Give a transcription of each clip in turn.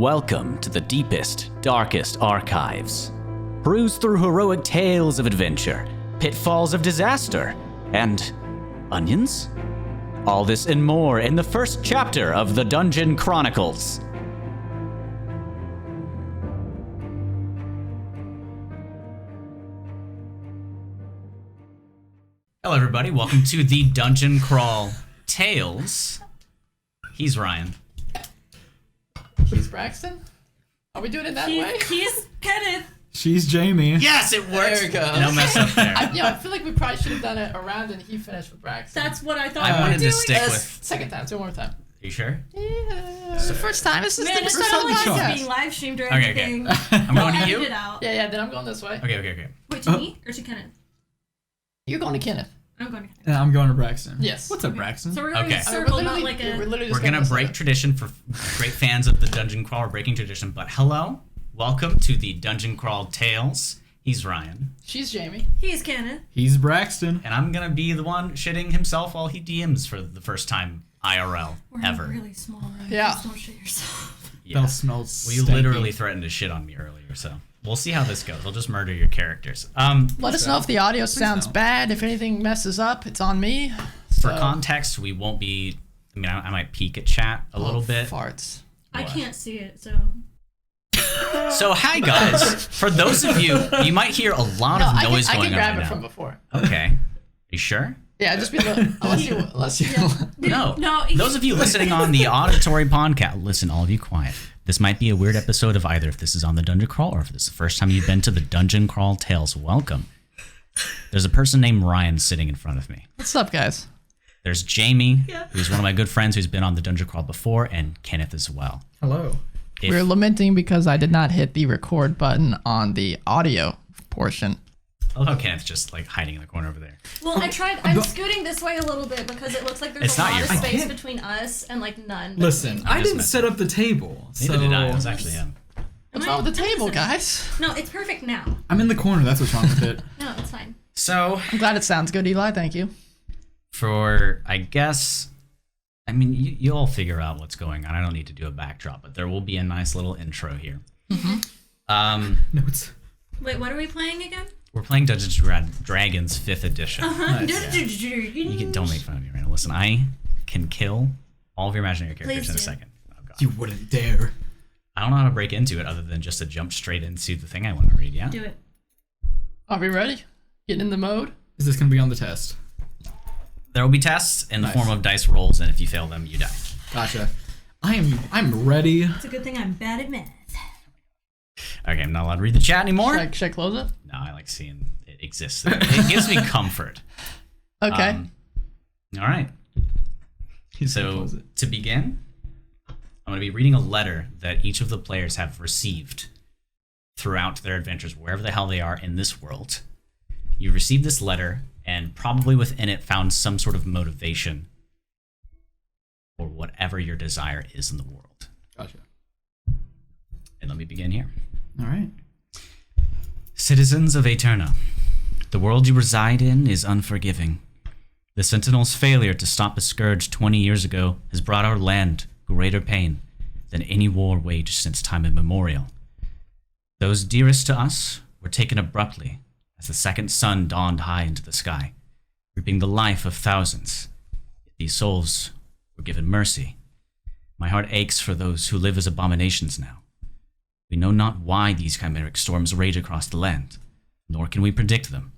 Welcome to the deepest, darkest archives. Peruse through heroic tales of adventure, pitfalls of disaster, and onions? All this and more in the first chapter of the Dungeon Chronicles. Hello everybody, welcome to the Dungeon Crawl Tales. He's Ryan. He's Braxton? Are we doing it that way? He's Kenneth. She's Jamie. Yes, it works. There we go. No mess up there. I feel like we probably should have done it around and he finished with Braxton. That's what I thought. I wanted to stick Let's- with... Second time, two more time. You sure? Yeah. It's the first time. This is Man, the it's first not time like podcast. this being live streamed or Okay, anything. I'm going to Edit you? it out. Yeah, then I'm going this way. Okay. Wait, to me or to Kenneth? You're going to Kenneth. I'm going to Kenneth. And I'm going to Braxton. Yes. What's up, Braxton? So we're going Okay. in a circle, not like we're a... literally just We're going to this break way. tradition for great fans of the Dungeon Crawl. We're breaking tradition, but hello. Welcome to the Dungeon Crawl Tales. He's Ryan. She's Jamie. He's Kenneth. He's Braxton. And I'm going to be the one shitting himself while he DMs for the first time IRL We're ever. really small. Right? Yeah. Just don't shit yourself. Yeah. That smells Well, you stinky. literally threatened to shit on me earlier, so we'll see how this goes. I'll just murder your characters. Let us know if the audio sounds don't. bad. If anything messes up, it's on me. For context, we won't be... I might peek at chat a little bit. Farts. I What? can't see it, so... So, hi guys. For those of you, you might hear a lot of noise I going can grab on it right from now. before. Okay. You sure? Yeah, just be a little, unless you. No. No. Those of you listening on the auditory podcast, listen, all of you quiet. This might be a weird episode of either if this is on the Dungeon Crawl or if this is the first time you've been to the Dungeon Crawl Tales. Welcome. There's a person named Ryan sitting in front of me. What's up, guys? There's Jamie, who's one of my good friends who's been on the Dungeon Crawl before, and Kenneth as well. Hello. If- We're lamenting because I did not hit the record button on the audio portion. I love how Kenneth's just like hiding in the corner over there. Well, I tried... I'm scooting this way a little bit because it looks like there's It's a not lot your of fault. space between us and like none. Listen, between- I just didn't messing. set up the table. Neither so did I. It was actually him. What's wrong with the table, guys? No, it's perfect now. I'm in the corner. That's what's wrong with it. No, it's fine. So, I'm glad it sounds good, Eli. Thank you. for, I guess... I mean, you all figure out what's going on. I don't need to do a backdrop, but there will be a nice little intro here. No, it's... Wait, what are we playing again? We're playing Dungeons and Dragons 5th edition. Uh-huh. Don't make fun of me right now. Listen, I can kill all of your imaginary characters Please in a do. second. Oh, God. You wouldn't dare. I don't know how to break into it other than just to jump straight into the thing I want to read, yeah? Do it. Are we ready? Getting in the mode? Is this going to be on the test? There will be tests in the Nice. form of dice rolls, and if you fail them, you die. Gotcha. I'm ready. It's a good thing I'm bad at math. Okay, I'm not allowed to read the chat anymore. Should I close it? No, I like seeing it exists. It gives me comfort. Okay. All right. He's gonna So, close it. to begin, I'm going to be reading a letter that each of the players have received throughout their adventures, wherever the hell they are in this world. You received this letter, and probably within it found some sort of motivation for whatever your desire is in the world. Gotcha. And let me begin here. All right. Citizens of Aeterna, the world you reside in is unforgiving. The Sentinel's failure to stop a scourge 20 years ago has brought our land greater pain than any war waged since time immemorial. Those dearest to us were taken abruptly as the second sun dawned high into the sky, reaping the life of thousands. Yet these souls were given mercy. My heart aches for those who live as abominations now. We know not why these chimeric storms rage across the land, nor can we predict them.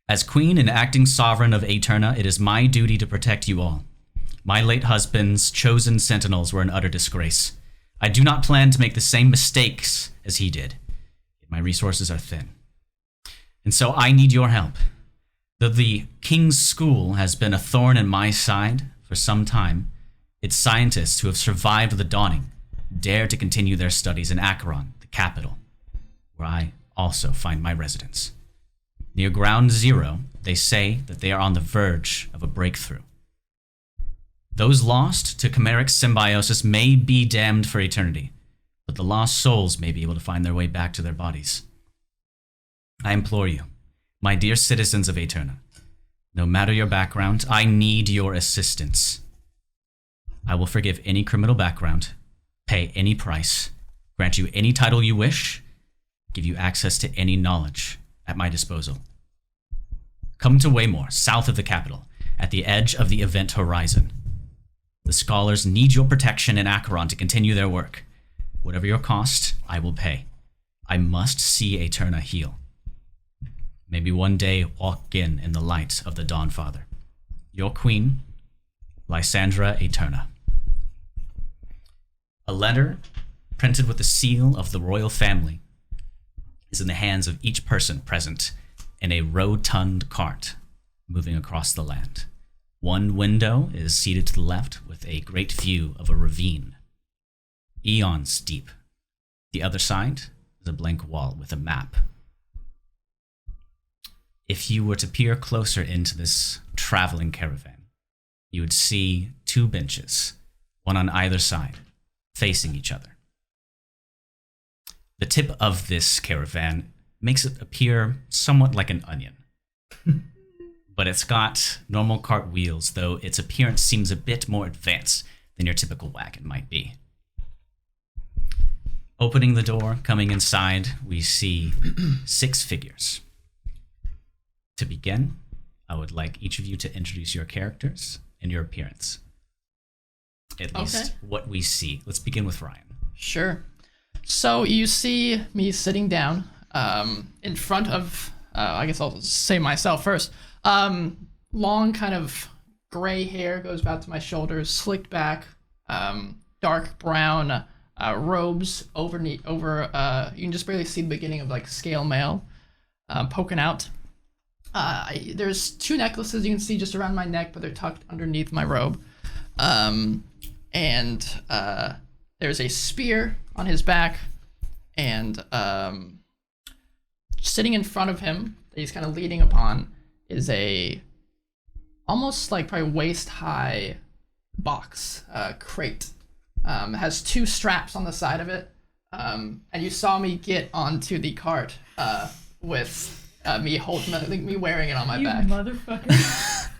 As Queen and acting sovereign of Aeterna, it is my duty to protect you all. My late husband's chosen sentinels were an utter disgrace. I do not plan to make the same mistakes as he did. Yet my resources are thin. And so I need your help. Though the King's School has been a thorn in my side for some time, its scientists who have survived the dawning dare to continue their studies in Acheron, the capital, where I also find my residence. Near Ground Zero, they say that they are on the verge of a breakthrough. Those lost to chimeric symbiosis may be damned for eternity, but the lost souls may be able to find their way back to their bodies. I implore you, my dear citizens of Aeterna, no matter your background, I need your assistance. I will forgive any criminal background, Pay any price, grant you any title you wish, give you access to any knowledge at my disposal. Come to Waymore, south of the capital, at the edge of the event horizon. The scholars need your protection in Acheron to continue their work. Whatever your cost, I will pay. I must see Aeterna heal. Maybe one day walk in the light of the Dawnfather. Your queen, Lysandra Aeterna. A letter printed with the seal of the royal family is in the hands of each person present in a rotund cart moving across the land. One window is seated to the left with a great view of a ravine, eons deep. The other side is a blank wall with a map. If you were to peer closer into this traveling caravan, you would see two benches, one on either side, facing each other. The tip of this caravan makes it appear somewhat like an onion. But it's got normal cart wheels, though its appearance seems a bit more advanced than your typical wagon might be. Opening the door, coming inside, we see 6 figures. To begin, I would like each of you to introduce your characters and your appearance. At least what we see. Let's begin with Ryan. Sure. So you see me sitting down in front of, I guess I'll say myself first. Long kind of gray hair goes about to my shoulders, slicked back, dark brown robes over you can just barely see the beginning of like scale mail poking out. There's 2 necklaces you can see just around my neck, but they're tucked underneath my robe. And there's a spear on his back, and sitting in front of him that he's kind of leaning upon is a almost like probably waist-high box, crate. It has 2 straps on the side of it, and you saw me get onto the cart with me wearing it on my back. Motherfucker.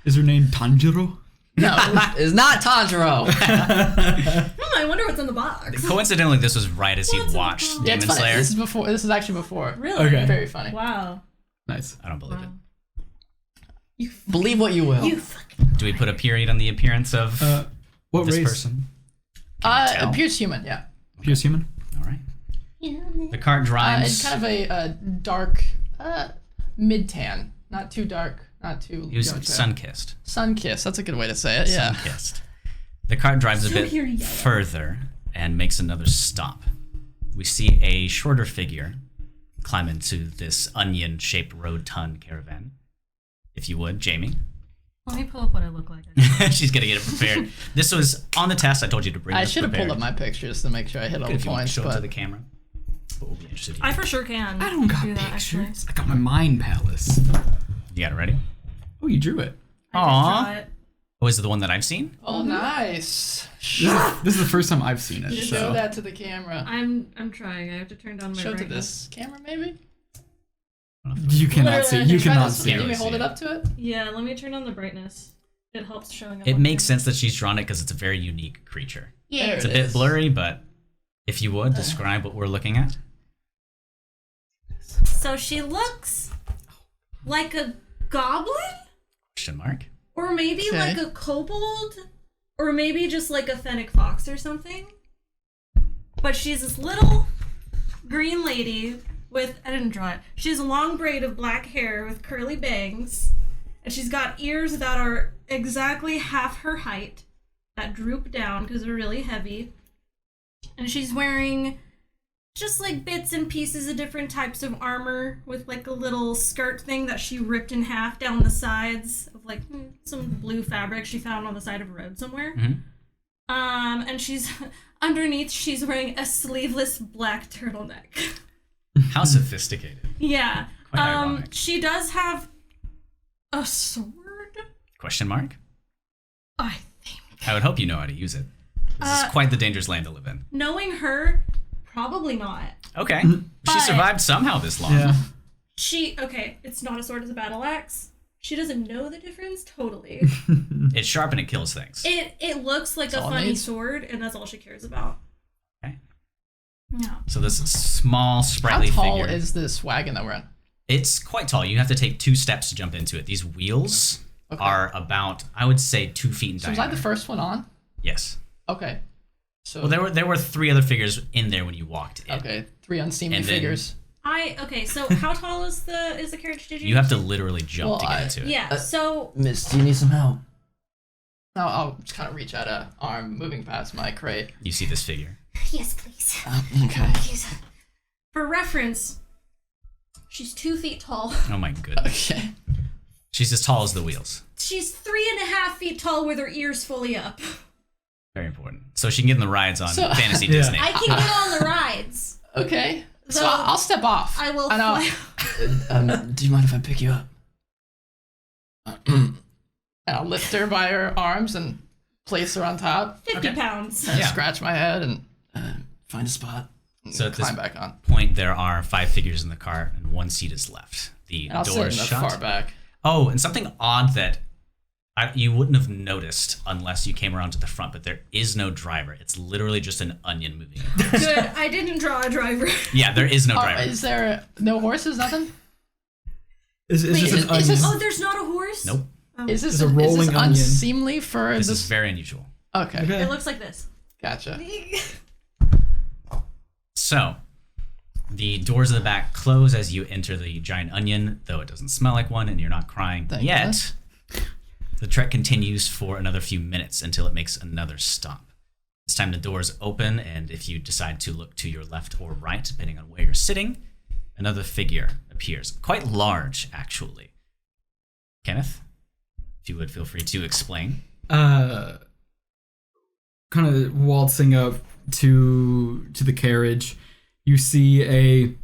Is her name Tanjiro? No, it's not Tanjiro. I wonder what's in the box. Coincidentally, this was right as he What's in the watched box? Yeah, Demon it's funny. Slayer. This is actually before. Really? Okay. Very funny. Wow. Nice. I don't believe it. You Believe what you will. You fucking. Do we put a period on the appearance of What this race? person? Can you tell? Appears human, yeah. Appears human? All right. The cart drives. It's kind of a dark mid-tan. Not too dark, not too He was dark. sun-kissed. Sun-kissed, that's a good way to say it, yeah. Sun-kissed. The cart drives a So bit you're yellow. further and makes another stop. We see a shorter figure climb into this onion-shaped rotund caravan. If you would, Jamie. Let me pull up what I look like. She's gonna get it prepared. This was on the test. I told you to bring. I this should have pulled prepared. up my pictures to make sure I hit all the If you want to points, show it to but the camera. But we'll be interested. I for sure can. I don't got do that, pictures. actually. I got my mind palace. You got it ready? Oh, you drew it. I did Aw. draw it. Oh, is it the one that I've seen? oh, nice. This is the first time I've seen it. Show So. that to the camera. I'm trying. I have to turn down my Show to brightness. this camera, maybe. You cannot see. You Try cannot this. see Can really you hold see it it. up to it? Yeah, let me turn on the brightness. It helps showing up. It on makes camera. sense that she's drawn it because it's a very unique creature. There It's it a bit is. blurry, but if you would describe what we're looking at. So she looks like a goblin? Question mark. Or maybe Okay. like a kobold? Or maybe just like a fennec fox or something? But she's this little green lady with, I didn't draw it. She has a long braid of black hair with curly bangs. And she's got ears that are exactly half her height that droop down because they're really heavy. And she's wearing just like bits and pieces of different types of armor with like a little skirt thing that she ripped in half down the sides of like some blue fabric she found on the side of a road somewhere. Mhm. And she's underneath she's wearing a sleeveless black turtleneck. How sophisticated. Yeah. Quite ironic. She does have a sword, Question mark. I think. I would hope you know how to use it. This is quite the dangerous land to live in. Knowing her, probably not. Okay. Mm-hmm. But- She survived somehow this long. Yeah. It's not a sword, it's a battle axe. She doesn't know the difference, totally. It's sharp and it kills things. It looks like That's a all it funny needs. sword, and that's all she cares about. No. So this small, How sprightly tall figure. is this wagon that we're in? It's quite tall. You have to take 2 steps to jump into it. These wheels are about, I would say, 2 feet in So was diameter. I the first one on? Yes. Okay. So Well, there were 3 other figures in there when you walked in. okay, 3 unseemly And then- figures. Okay, so how tall is the carriage? Did You have to literally jump Well, to get into it. Yeah. So Miss, do you need some help? I'll just kind of reach out a arm, moving past my crate. You see this figure. yes, please. Okay. For reference, she's 2 feet tall. Oh my goodness. Okay. She's as tall as the wheels. She's 3.5 feet tall with her ears fully up. Very important. So she can get in the rides on So- Fantasy Yeah. Disney. I can get on the rides. Okay. So So, I'll step off. I will and I'll, fly. Do you mind if I pick you up? and I'll lift her by her arms and place her on top. 50 Okay. pounds. And Yeah. scratch my head and Find a spot. So at this climb back on. point, there are 5 figures in the cart, and 1 seat is left. The And I'll sit door in is the shut. far back. Oh, and something odd that you wouldn't have noticed unless you came around to the front, but there is no driver. It's literally just an onion moving. Good. I didn't draw a driver. Yeah, there is no Oh, driver. is there no horses? Nothing? It's Wait, just is- an is onion. this- Oh, there's not a horse? Nope. Is this, It's a is rolling this onion. unseemly for This this? is very unusual. Okay. Okay. It looks like this. Gotcha. So, the doors of the back close as you enter the giant onion, though it doesn't smell like one and you're not crying Thank yet. The trek continues for another few minutes until it makes another stop. This time the doors open, and if you decide to look to your left or right, depending on where you're sitting, another figure appears. Quite large, actually. Kenneth, if you would feel free to explain. Kind of waltzing up to the carriage, you see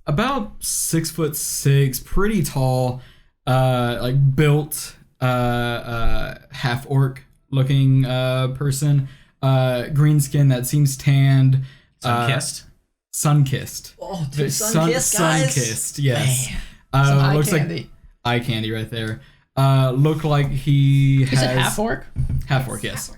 about 6'6", pretty tall, like built, half orc looking person, green skin that seems tanned, Sun-kissed. sun-kissed. Oh, The dude, sun-kissed, guys. sun-kissed, yes. Some eye Looks candy. like eye candy right there. Look like he Is has it half orc? half orc, yes.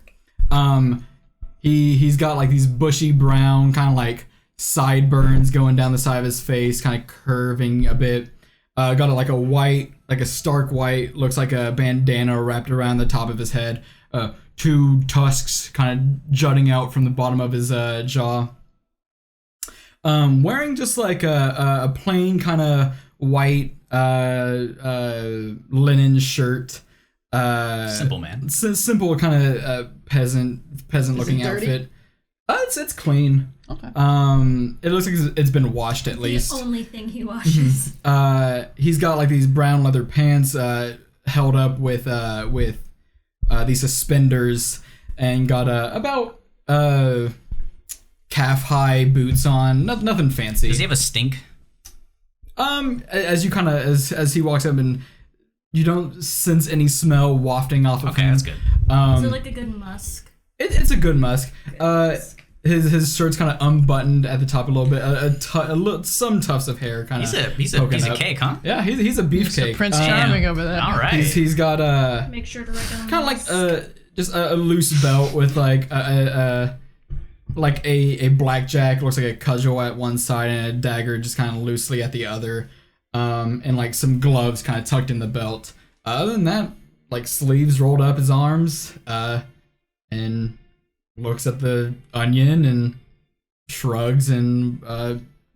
He's got like these bushy brown kind of like sideburns going down the side of his face, kind of curving a bit. Got like a white, like a stark white, looks like a bandana wrapped around the top of his head. 2 tusks kind of jutting out from the bottom of his jaw. Wearing just like a plain kind of white linen shirt. Simple man. Simple kind of peasant looking dirty? outfit. It's clean. Okay. It looks like it's been washed at least. The only thing he washes. He's got like these brown leather pants held up with these suspenders, and got about calf high boots on. Nothing fancy. Does he have a stink? As you kind of as he walks up, and you don't sense any smell wafting off of Okay, him. that's good. Is it like a good musk? It's a good musk. His shirt's kind of unbuttoned at the top a little bit. Some tufts of hair kind of. He's a piece of cake, huh? Yeah, he's a beefcake. Prince Charming over there. All right. He's got Make sure to write down kind of musk. like just a loose belt with like a blackjack, looks like a cudgel at one side and a dagger just kind of loosely at the other, and like some gloves kind of tucked in the belt. Other than that, like sleeves rolled up his arms, and looks at the onion and shrugs and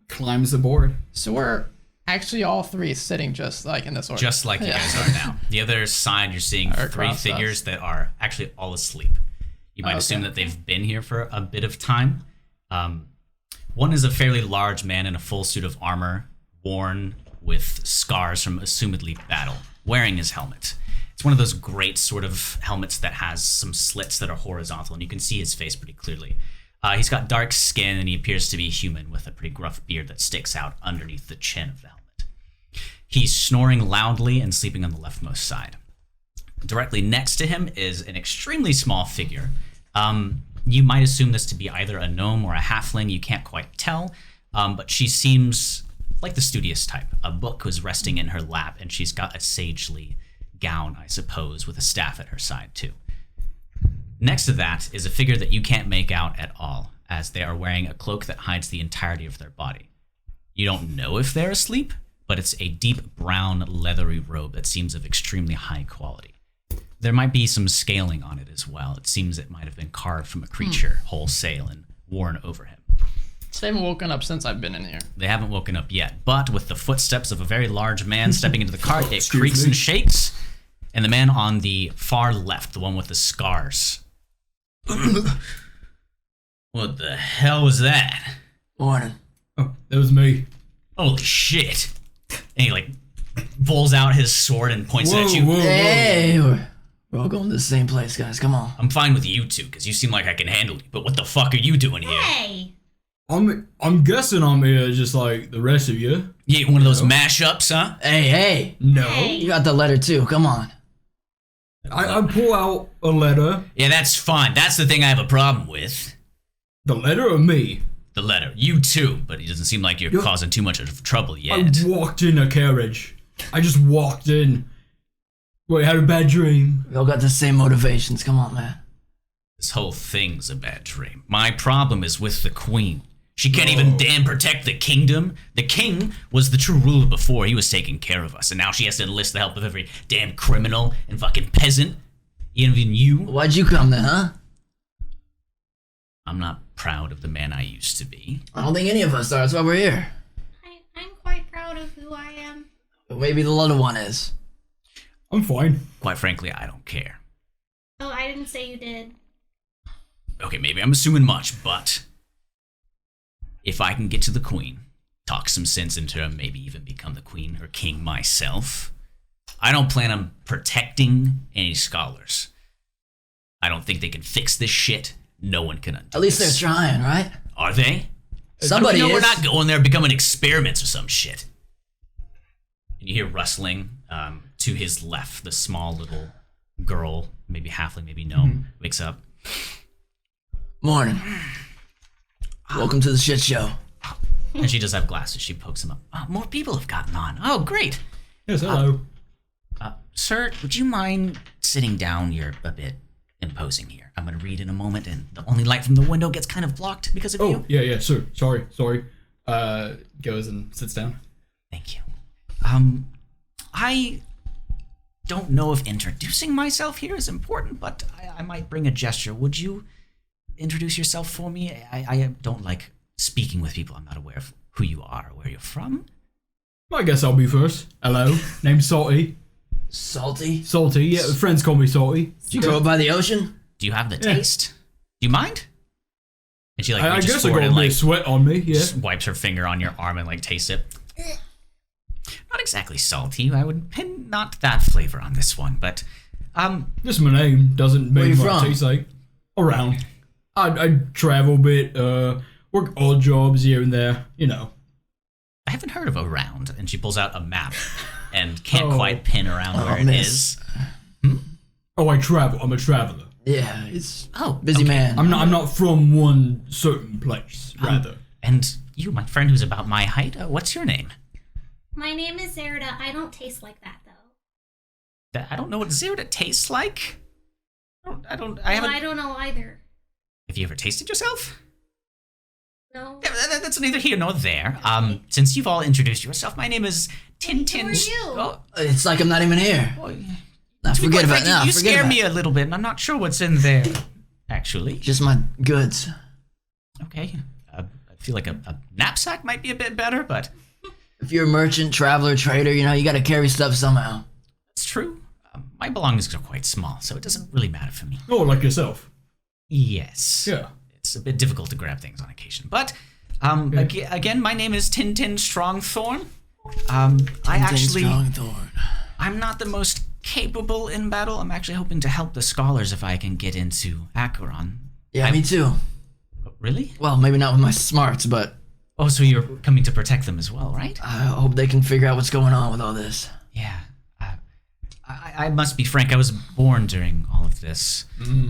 climbs aboard. So we're actually all 3 sitting just like in this order. Just like you guys are now. The other side, you're seeing Or 3 cross figures us. that are actually all asleep. You might Okay. assume that they've been here for a bit of time. One is a fairly large man in a full suit of armor, worn with scars from assumedly battle, wearing his helmet. It's one of those great sort of helmets that has some slits that are horizontal, and you can see his face pretty clearly. He's got dark skin, and he appears to be human with a pretty gruff beard that sticks out underneath the chin of the helmet. He's snoring loudly and sleeping on the leftmost side. Directly next to him is an extremely small figure. You might assume this to be either a gnome or a halfling. You can't quite tell, but she seems like the studious type. A book was resting in her lap, and she's got a sagely gown, I suppose, with a staff at her side, too. Next to that is a figure that you can't make out at all, as they are wearing a cloak that hides the entirety of their body. You don't know if they're asleep, but it's a deep brown leathery robe that seems of extremely high quality. There might be some scaling on it as well. It seems it might have been carved from a creature wholesale and worn over him. They haven't woken up since I've been in here. They haven't woken up yet, but with the footsteps of a very large man stepping into the cart, it creaks and shakes, and the man on the far left, the one with the scars. What the hell was that? Morning. Oh, that was me. Holy shit. And he like pulls out his sword and points it at you. Hey, we're all going to the same place, guys. Come on. I'm fine with you two, because you seem like I can handle you, but what the fuck are you doing here? Hey! I'm guessing I'm here just like the rest of you. You ain't one of those mashups, huh? Hey, No. Hey. you got the letter too. Come on. I pull out a letter. Yeah, that's fine. That's the thing I have a problem with. The letter or me? The letter. You too, but it doesn't seem like you're causing too much of trouble yet. I walked in a carriage. I just walked in. Wait, had a bad dream. We all got the same motivations. Come on, man. This whole thing's a bad dream. My problem is with the queen. She can't even damn protect the kingdom. The king was the true ruler before. He was taking care of us. And now she has to enlist the help of every damn criminal and fucking peasant. Even you. Why'd you come then, huh? I'm not proud of the man I used to be. I don't think any of us are. That's why we're here. I'm quite proud of who I am. But maybe the little one is. I'm fine. Quite frankly, I don't care. Oh, I didn't say you did. Okay, maybe I'm assuming much, but if I can get to the queen, talk some sense into her, maybe even become the queen or king myself, I don't plan on protecting any scholars. I don't think they can fix this shit. No one can undo At least this. they're trying, right? Are they? Somebody No, is. we're not going there becoming experiments or some shit. And you hear rustling to his left. The small little girl, maybe halfling, maybe gnome, wakes up. Morning. Welcome to the shit show. And she does have glasses. She pokes him up. Oh, more people have gotten on. Oh, great. Yes, hello. Sir, would you mind sitting down? You're a bit imposing here. I'm going to read in a moment, and the only light from the window gets kind of blocked because of you. Yeah, sure. Sorry. Goes and sits down. Thank you. I don't know if introducing myself here is important, but I might bring a gesture. Would you introduce yourself for me? I don't like speaking with people I'm not aware of who you are or where you're from. I guess I'll be first. Hello. Name's Salty. Salty? Salty, yeah, friends call me Salty. Did you grow up by the ocean? Do you have the taste? Do you mind? And she like I reaches guess I forward got a and bit like of sweat on me, yeah. just wipes her finger on your arm and like tastes it. Not exactly salty. I would pin not that flavor on this one, but Just my name doesn't Where mean you what it from? tastes like. Around. I travel a bit, work odd jobs here and there, you know. I haven't heard of Around. And she pulls out a map and can't Oh. quite pin around where it miss. is. Oh, I travel. I'm a traveler. Yeah, he's Oh, busy okay. man. I'm not from one certain place, rather. And you, my friend who's about my height, what's your name? My name is Zerida. I don't taste like that, though. I don't know what Zerida tastes like. I haven't. I don't know either. Have you ever tasted yourself? No. That's neither here nor there. Since you've all introduced yourself, my name is Tintin. Who are you? Oh, It's like I'm not even here. boy. Nah, To be forget quite about frank, it. Nah, you forget scare about me it. a little bit, and I'm not sure what's in there. Actually, Just my goods. okay. I feel like a knapsack might be a bit better, but If you're a merchant, traveler, trader, you know, you gotta carry stuff somehow. it's true. My belongings are quite small, so it doesn't really matter for me. Oh, like yourself. Yes. Yeah. It's a bit difficult to grab things on occasion, but again, my name is Tintin Strongthorn. Strongthorn. I'm not the most capable in battle. I'm actually hoping to help the scholars if I can get into Acheron. Yeah, me too. Really? Well, maybe not with my smarts, but Oh, so you're coming to protect them as well, right? I hope they can figure out what's going on with all this. Yeah. I must be frank, I was born during all of this.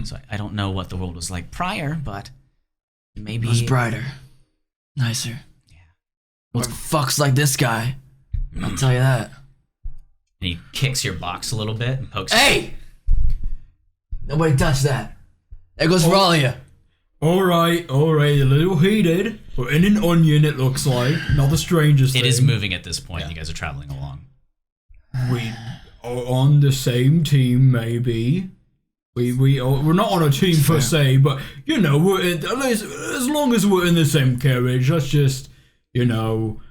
So I don't know what the world was like prior, but maybe... It was brighter. Nicer. Yeah. Or fucks like this guy. I'll tell you that. And he kicks your box a little bit and pokes... Hey! Nobody touch that. There goes Ralia. All right, a little heated. We're in an onion, it looks like. Not the strangest thing. It is moving at this point. You guys are traveling along. We are on the same team, maybe. We're not on a team per se, but you know, we're at least as long as we're in the same carriage, let's just, you know,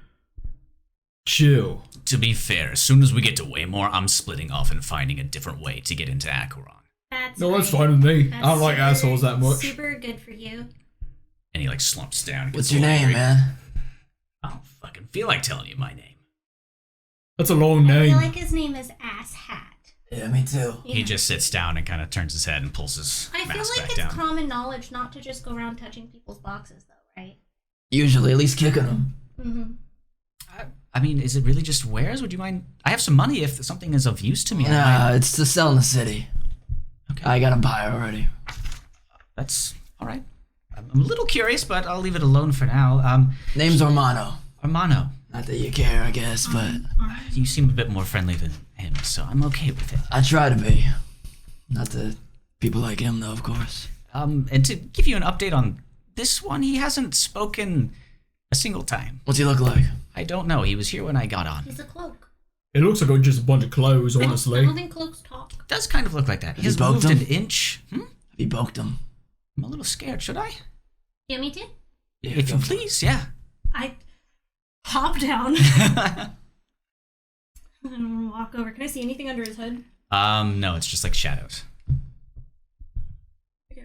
chill. To be fair, as soon as we get to Waymore, I'm splitting off and finding a different way to get into Acheron. That's That's great. fine with me. That's I don't like assholes that much. Super good for you. And he like slumps down. What's your name, man? I don't fucking feel like telling you my name. That's a long I name. feel like his name is Ass Hat. Yeah, me too. He just sits down and kind of turns his head and pulls his I feel mask like back it's down. common knowledge not to just go around touching people's boxes, though, right? Usually, at least kicking them. Mm-hmm. I mean, is it really just wares? Would you mind? I have some money if something is of use to me. Nah, it's to sell in the city. Okay. I got a buyer already. That's all right. I'm a little curious, but I'll leave it alone for now. Name's Ormano. Armano, Not that you care, I guess, but you seem a bit more friendly than him, so I'm okay with it. I try to be. Not to people like him, though, of course. And to give you an update on this one, he hasn't spoken a single time. What's he look like? I don't know. He was here when I got on. He's a cloak. It looks like just a bunch of clothes, I honestly. don't think cloaks talk. It does kind of look like that. He Have has you poked moved him? an inch. Have you poked him? I'm a little scared. Should I? Yeah, me too. Yeah, If you go for it. please, yeah. I hop down and walk over. Can I see anything under his hood? No, it's just like shadows.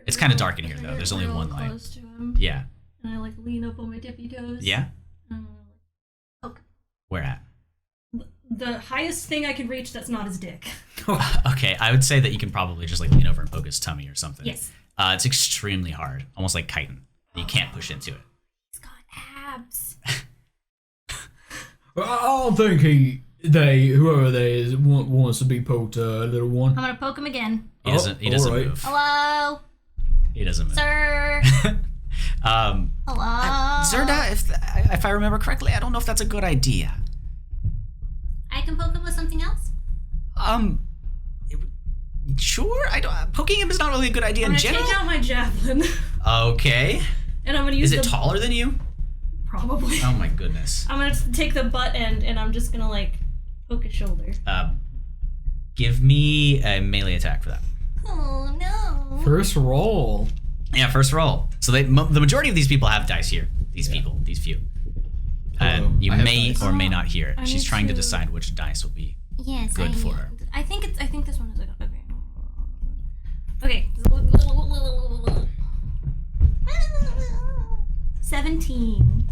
It's kinda dark in here, though. There's only one light. Close to him, Yeah. and I like lean up on my tippy toes. Yeah? And I'm Where at? like, the highest thing I can reach that's not his dick. Okay, I would say that you can probably just like lean over and poke his tummy or something. Yes. It's extremely hard, almost like chitin. You can't push into it. He's got abs. I don't think whoever they is, wants to be poked, little one. I'm gonna poke him again. He doesn't. He doesn't alright. move. Hello, He doesn't move. sir. Um, Hello. Zerda, if I remember correctly, I don't know if that's a good idea. I can poke him with something else. Sure. I don't. Poking him is not really a good idea I'm in gonna general. take out my javelin, Okay. and I'm gonna use Is it the taller than you? probably. Oh my goodness. I'm gonna take the butt end, and I'm just gonna like poke his shoulder. Give me a melee attack for that. Oh no. First roll. Yeah, first roll. So the majority of these people have dice here. These few. And you I have may dice. or may not hear it. I She's need trying to to- decide which dice will be. Yes. Good for her. I think this one is a okay. 17.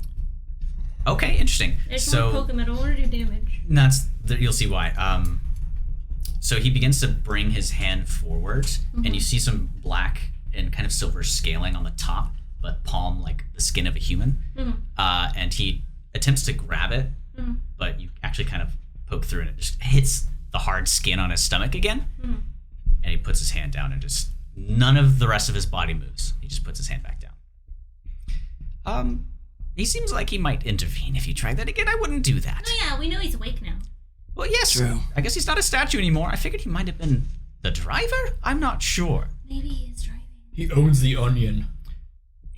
Okay, interesting. I just want to So poke him. I don't want to do damage. you'll see why. So he begins to bring his hand forward, and you see some black and kind of silver scaling on the top, but palm like the skin of a human. And he attempts to grab it, but you actually kind of poke through, and it just hits the hard skin on his stomach again. And he puts his hand down, and just none of the rest of his body moves. He just puts his hand back down. He seems like he might intervene if you try that again. I wouldn't do that. Oh yeah, we know he's awake now. Well, yes. True. I guess he's not a statue anymore. I figured he might have been the driver. I'm not sure. Maybe he is driving. He owns the onion.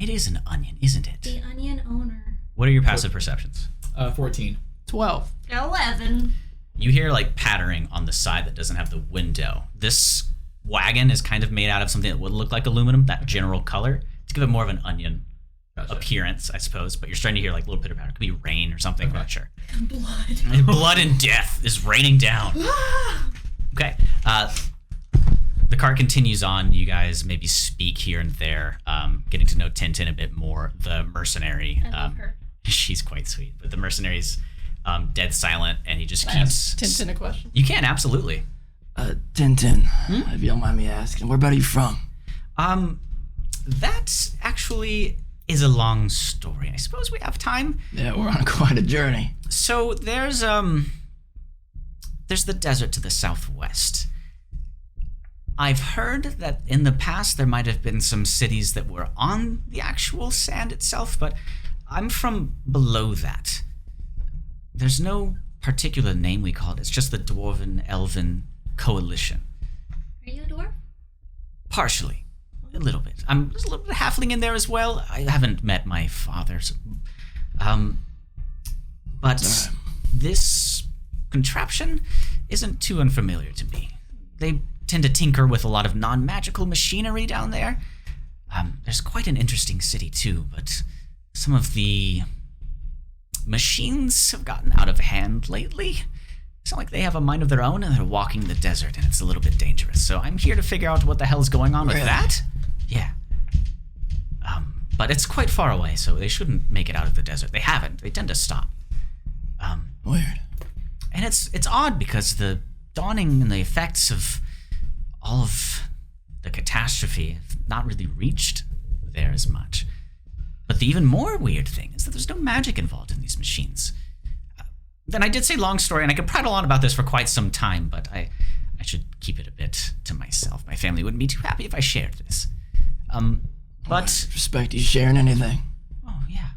It is an onion, isn't it? The onion owner. What are your passive perceptions? 14. 12. 11. You hear like pattering on the side that doesn't have the window. This wagon is kind of made out of something that would look like aluminum, that general color, to give it more of an onion appearance, I suppose. But you're starting to hear like little pitter patter. It could be rain or something. I'm not sure. Blood. Blood and death is raining down. Okay. The cart continues on. You guys maybe speak here and there, getting to know Tintin a bit more. The mercenary. I love her. She's quite sweet, but the mercenary's dead silent, and he just Can I keeps. ask Tintin a question? You can absolutely. Tintin, if you don't mind me asking, where about are you from? That actually is a long story. I suppose we have time. Yeah, we're on quite a journey. So there's the desert to the southwest. I've heard that in the past there might have been some cities that were on the actual sand itself, but I'm from below that. There's no particular name we call it. It's just the Dwarven Elven Coalition. Are you a dwarf? Partially. A little bit. There's a little bit of halfling in there as well. I haven't met my father, so, but this contraption isn't too unfamiliar to me. They tend to tinker with a lot of non-magical machinery down there. There's quite an interesting city too, but some of the machines have gotten out of hand lately. It's not like they have a mind of their own and they're walking the desert and it's a little bit dangerous. So I'm here to figure out what the hell is going on with that. Yeah. But it's quite far away, so they shouldn't make it out of the desert. They haven't. They tend to stop. Weird. And it's odd because the dawning and the effects of all of the catastrophe have not really reached there as much. But the even more weird thing is that there's no magic involved in these machines. Then I did say long story, and I could prattle on about this for quite some time, but I should keep it a bit to myself. My family wouldn't be too happy if I shared this. But I respect you sharing anything. oh yeah,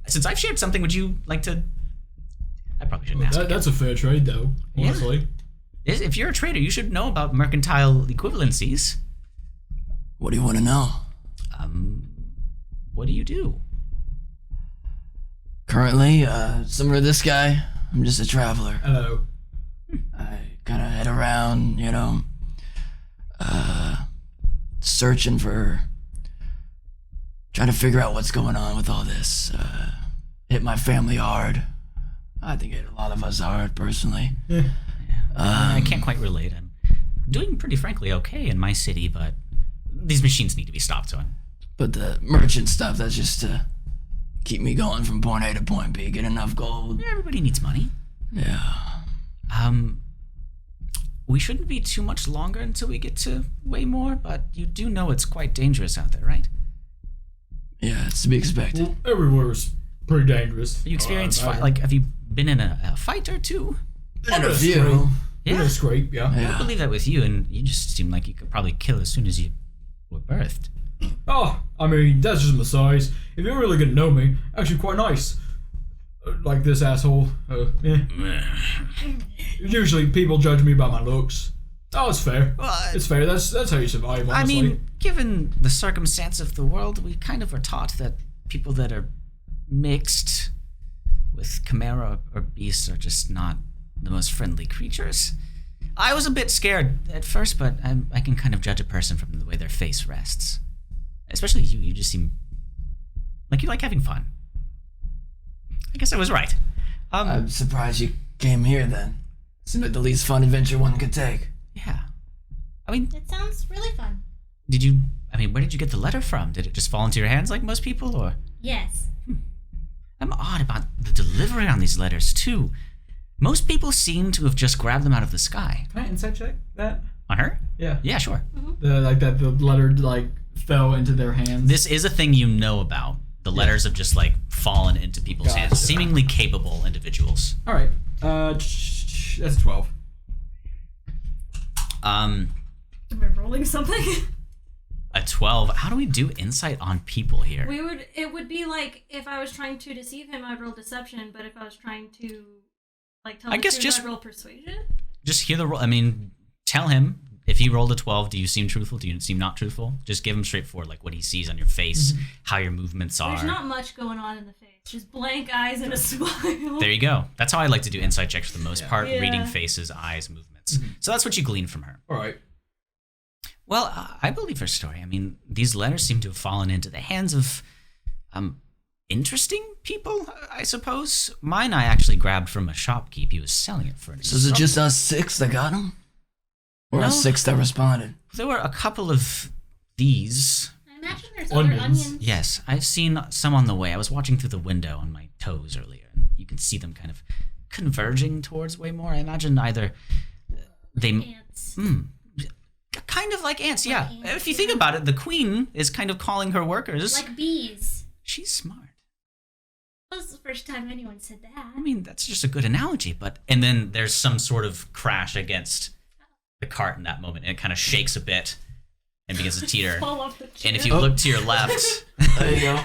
since I've shared something, would you like to? I probably shouldn't ask. That's a fair trade, though. Honestly. If you're a trader, you should know about mercantile equivalencies. What do you want to know? What do you do? Currently, similar to this guy, I'm just a traveler. Hello. I kind of head around, searching for, trying to figure out what's going on with all this. Hit my family hard. I think it hit a lot of us hard, personally. Yeah. I can't quite relate. I'm doing pretty frankly okay in my city, but these machines need to be stopped on. But the merchant stuff, that's just to keep me going from point A to point B, get enough gold. Everybody needs money. Yeah. We shouldn't be too much longer until we get to way more, but you do know it's quite dangerous out there, right? Yeah, it's to be expected. Well, everywhere's pretty dangerous. You experienced imagine. have you been in a fight or two? And a Been few. scrape. Yeah. Been a scrape, yeah. I Yeah. believe that with you, and you just seem like you could probably kill as soon as you were birthed. Oh, I mean, that's just my size. If you're really gonna know me, actually quite nice. Like this asshole. Yeah. Usually people judge me by my looks. Oh, it's fair. Well, It's fair. That's how you survive, honestly. I mean, given the circumstance of the world, we kind of are taught that people that are mixed with chimera or beasts are just not the most friendly creatures. I was a bit scared at first, but I can kind of judge a person from the way their face rests. Especially you. You just seem like you like having fun. I guess I was right. I'm surprised you came here then. Seemed like the least fun adventure one could take. Yeah. I mean, It sounds really fun. where did you get the letter from? Did it just fall into your hands like most people, or? Yes. I'm odd about the delivery on these letters, too. Most people seem to have just grabbed them out of the sky. Can I insight check that? On her? Yeah. Yeah, sure. The letter fell into their hands. This is a thing you know about. The letters have just fallen into people's hands. Gotcha. Seemingly capable individuals. All right. That's a 12. Am I rolling something? A 12. How do we do insight on people here? It would be like if I was trying to deceive him, I'd roll deception, but if I was trying to tell I the guess truth, just- I'd roll persuasion. Just hear the roll. Tell him if he rolled a 12. Do you seem truthful? Do you seem not truthful? Just give him straightforward, what he sees on your face, how your movements are. There's not much going on in the face. Just blank eyes and a smile. There you go. That's how I like to do insight checks for the most part, Yeah. reading faces, eyes, movements. So that's what you glean from her. All right. Well, I believe her story. These letters seem to have fallen into the hands of interesting people, I suppose. Mine I actually grabbed from a shopkeep. He was selling it for an So is it just us 6 that got him? Or No. us 6 that responded? There were a couple of these. I imagine there's other Onions. onions. Yes, I've seen some on the way. I was watching through the window on my toes earlier, and you can see them kind of converging towards Waymore. I imagine either they... Ants. Kind of like ants, yeah. ants, If you think about it, the queen is kind of calling her workers. Like bees. She's smart. That was the first time anyone said that. That's just a good analogy, and then there's some sort of crash against the cart in that moment, and it kind of shakes a bit and begins to teeter. Fall off the chair. And if you look to your left, There you go.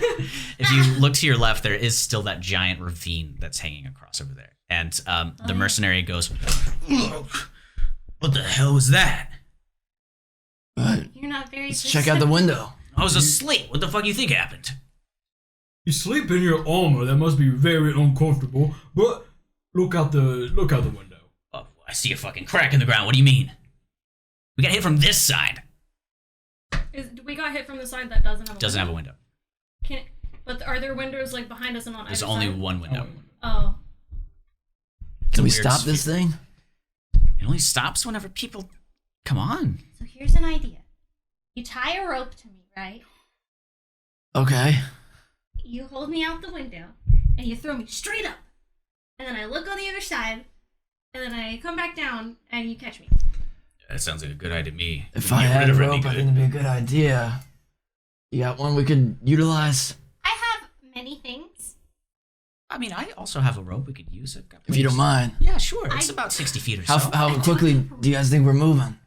if you look to your left, there is still that giant ravine that's hanging across over there. And the mercenary goes, "What the hell was that?" But You're You're not very. Let's check out the window. I was asleep. What the fuck you think happened? You sleep in your armor. That must be very uncomfortable. But look out the window. Oh, I see a fucking crack in the ground. What do you mean? We got hit from this side. We got hit from the side that doesn't have a Doesn't have window. a window. But are there windows like behind us and on There's either only side? one window. Oh. Can we Weird stop this sphere. thing? It only stops whenever people. Come on. So here's an idea. You tie a rope to me, right? Okay. You hold me out the window, and you throw me straight up. And then I look on the other side, and then I come back down, and you catch me. That sounds like a good idea to me. If Get I had rid a of it, rope, be I good. think it'd be a good idea. You got one we could utilize? I have many things. I mean, I also have a rope we could use. I've got If you don't mind. Yeah, sure. It's about 60 feet or so. How quickly do you guys think we're moving?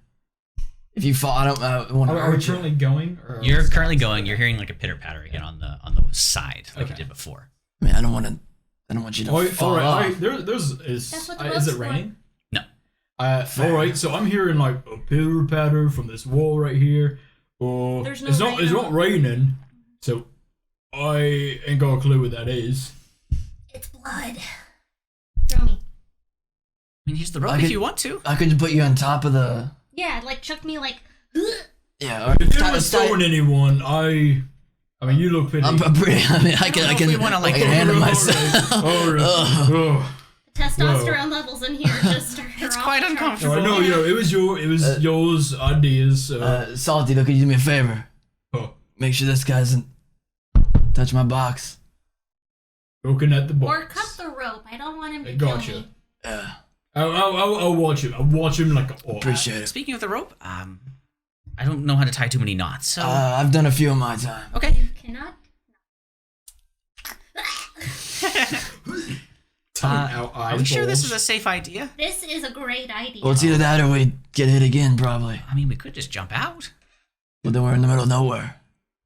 If you fall, I don't want to Are we hurt you. currently going? Or You're currently going. You're hearing like a pitter patter again on the side, like you Okay. did before. I mean, I don't want you to fall All off. right. Is That's what the is rope's it for. raining? No. All right. So I'm hearing like a pitter patter from this wall right here. There's no it's rain It's on not it. raining. So I ain't got a clue what that is. It's blood. Throw me. I mean, use the rope I if could- you want to. I could put you on top of the. Yeah, like chuck me like. Yeah. All right. If you Tie- were tie- throwing anyone, I mean, you look pretty. I'm pretty. I mean, I know if we wanna, like, I can handle myself. All right. Oh. Testosterone levels in here just started It's off quite the charts. uncomfortable. I know, it was yours ideas. So. Salty, though, could you do me a favor? Oh, Make sure this guy doesn't touch my box. looking at the Or box. cut the rope. I don't want him to I kill gotcha. me. Yeah. I'll watch him. I'll watch him like a. Appreciate it. Speaking of the rope, I don't know how to tie too many knots, so I've done a few in my time. okay. You cannot. Out Are we sure this is a safe idea? This is a great idea. Well, it's either that or we get hit again, probably. I mean, we could just jump out. Well, then we're in the middle of nowhere.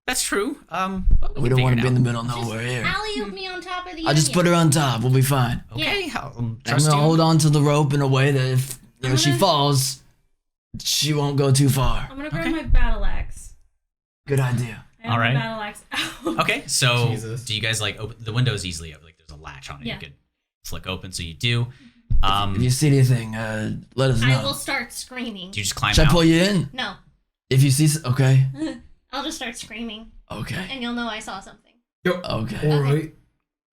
That's true. But We don't want to be in the middle. middle of nowhere here. Alley-oop me on top of the I'll just onion. put her on top. We'll be fine. Okay, Yeah. I'll I'm trust gonna you. hold on to the rope in a way that if she gonna- falls, she won't go too far. I'm gonna grab Okay. my battle axe. Good idea. I have All right. my battle axe out. Okay, so Jesus. do you guys like open the window? Is easily open. Like there's a latch on it. Yeah. You could flick open, so you do. If you see anything, let us know. I will start screaming. Do you just climb Should I out? pull you in? No, If you see, okay, I'll just start screaming, okay, and you'll know I saw something. okay. All right.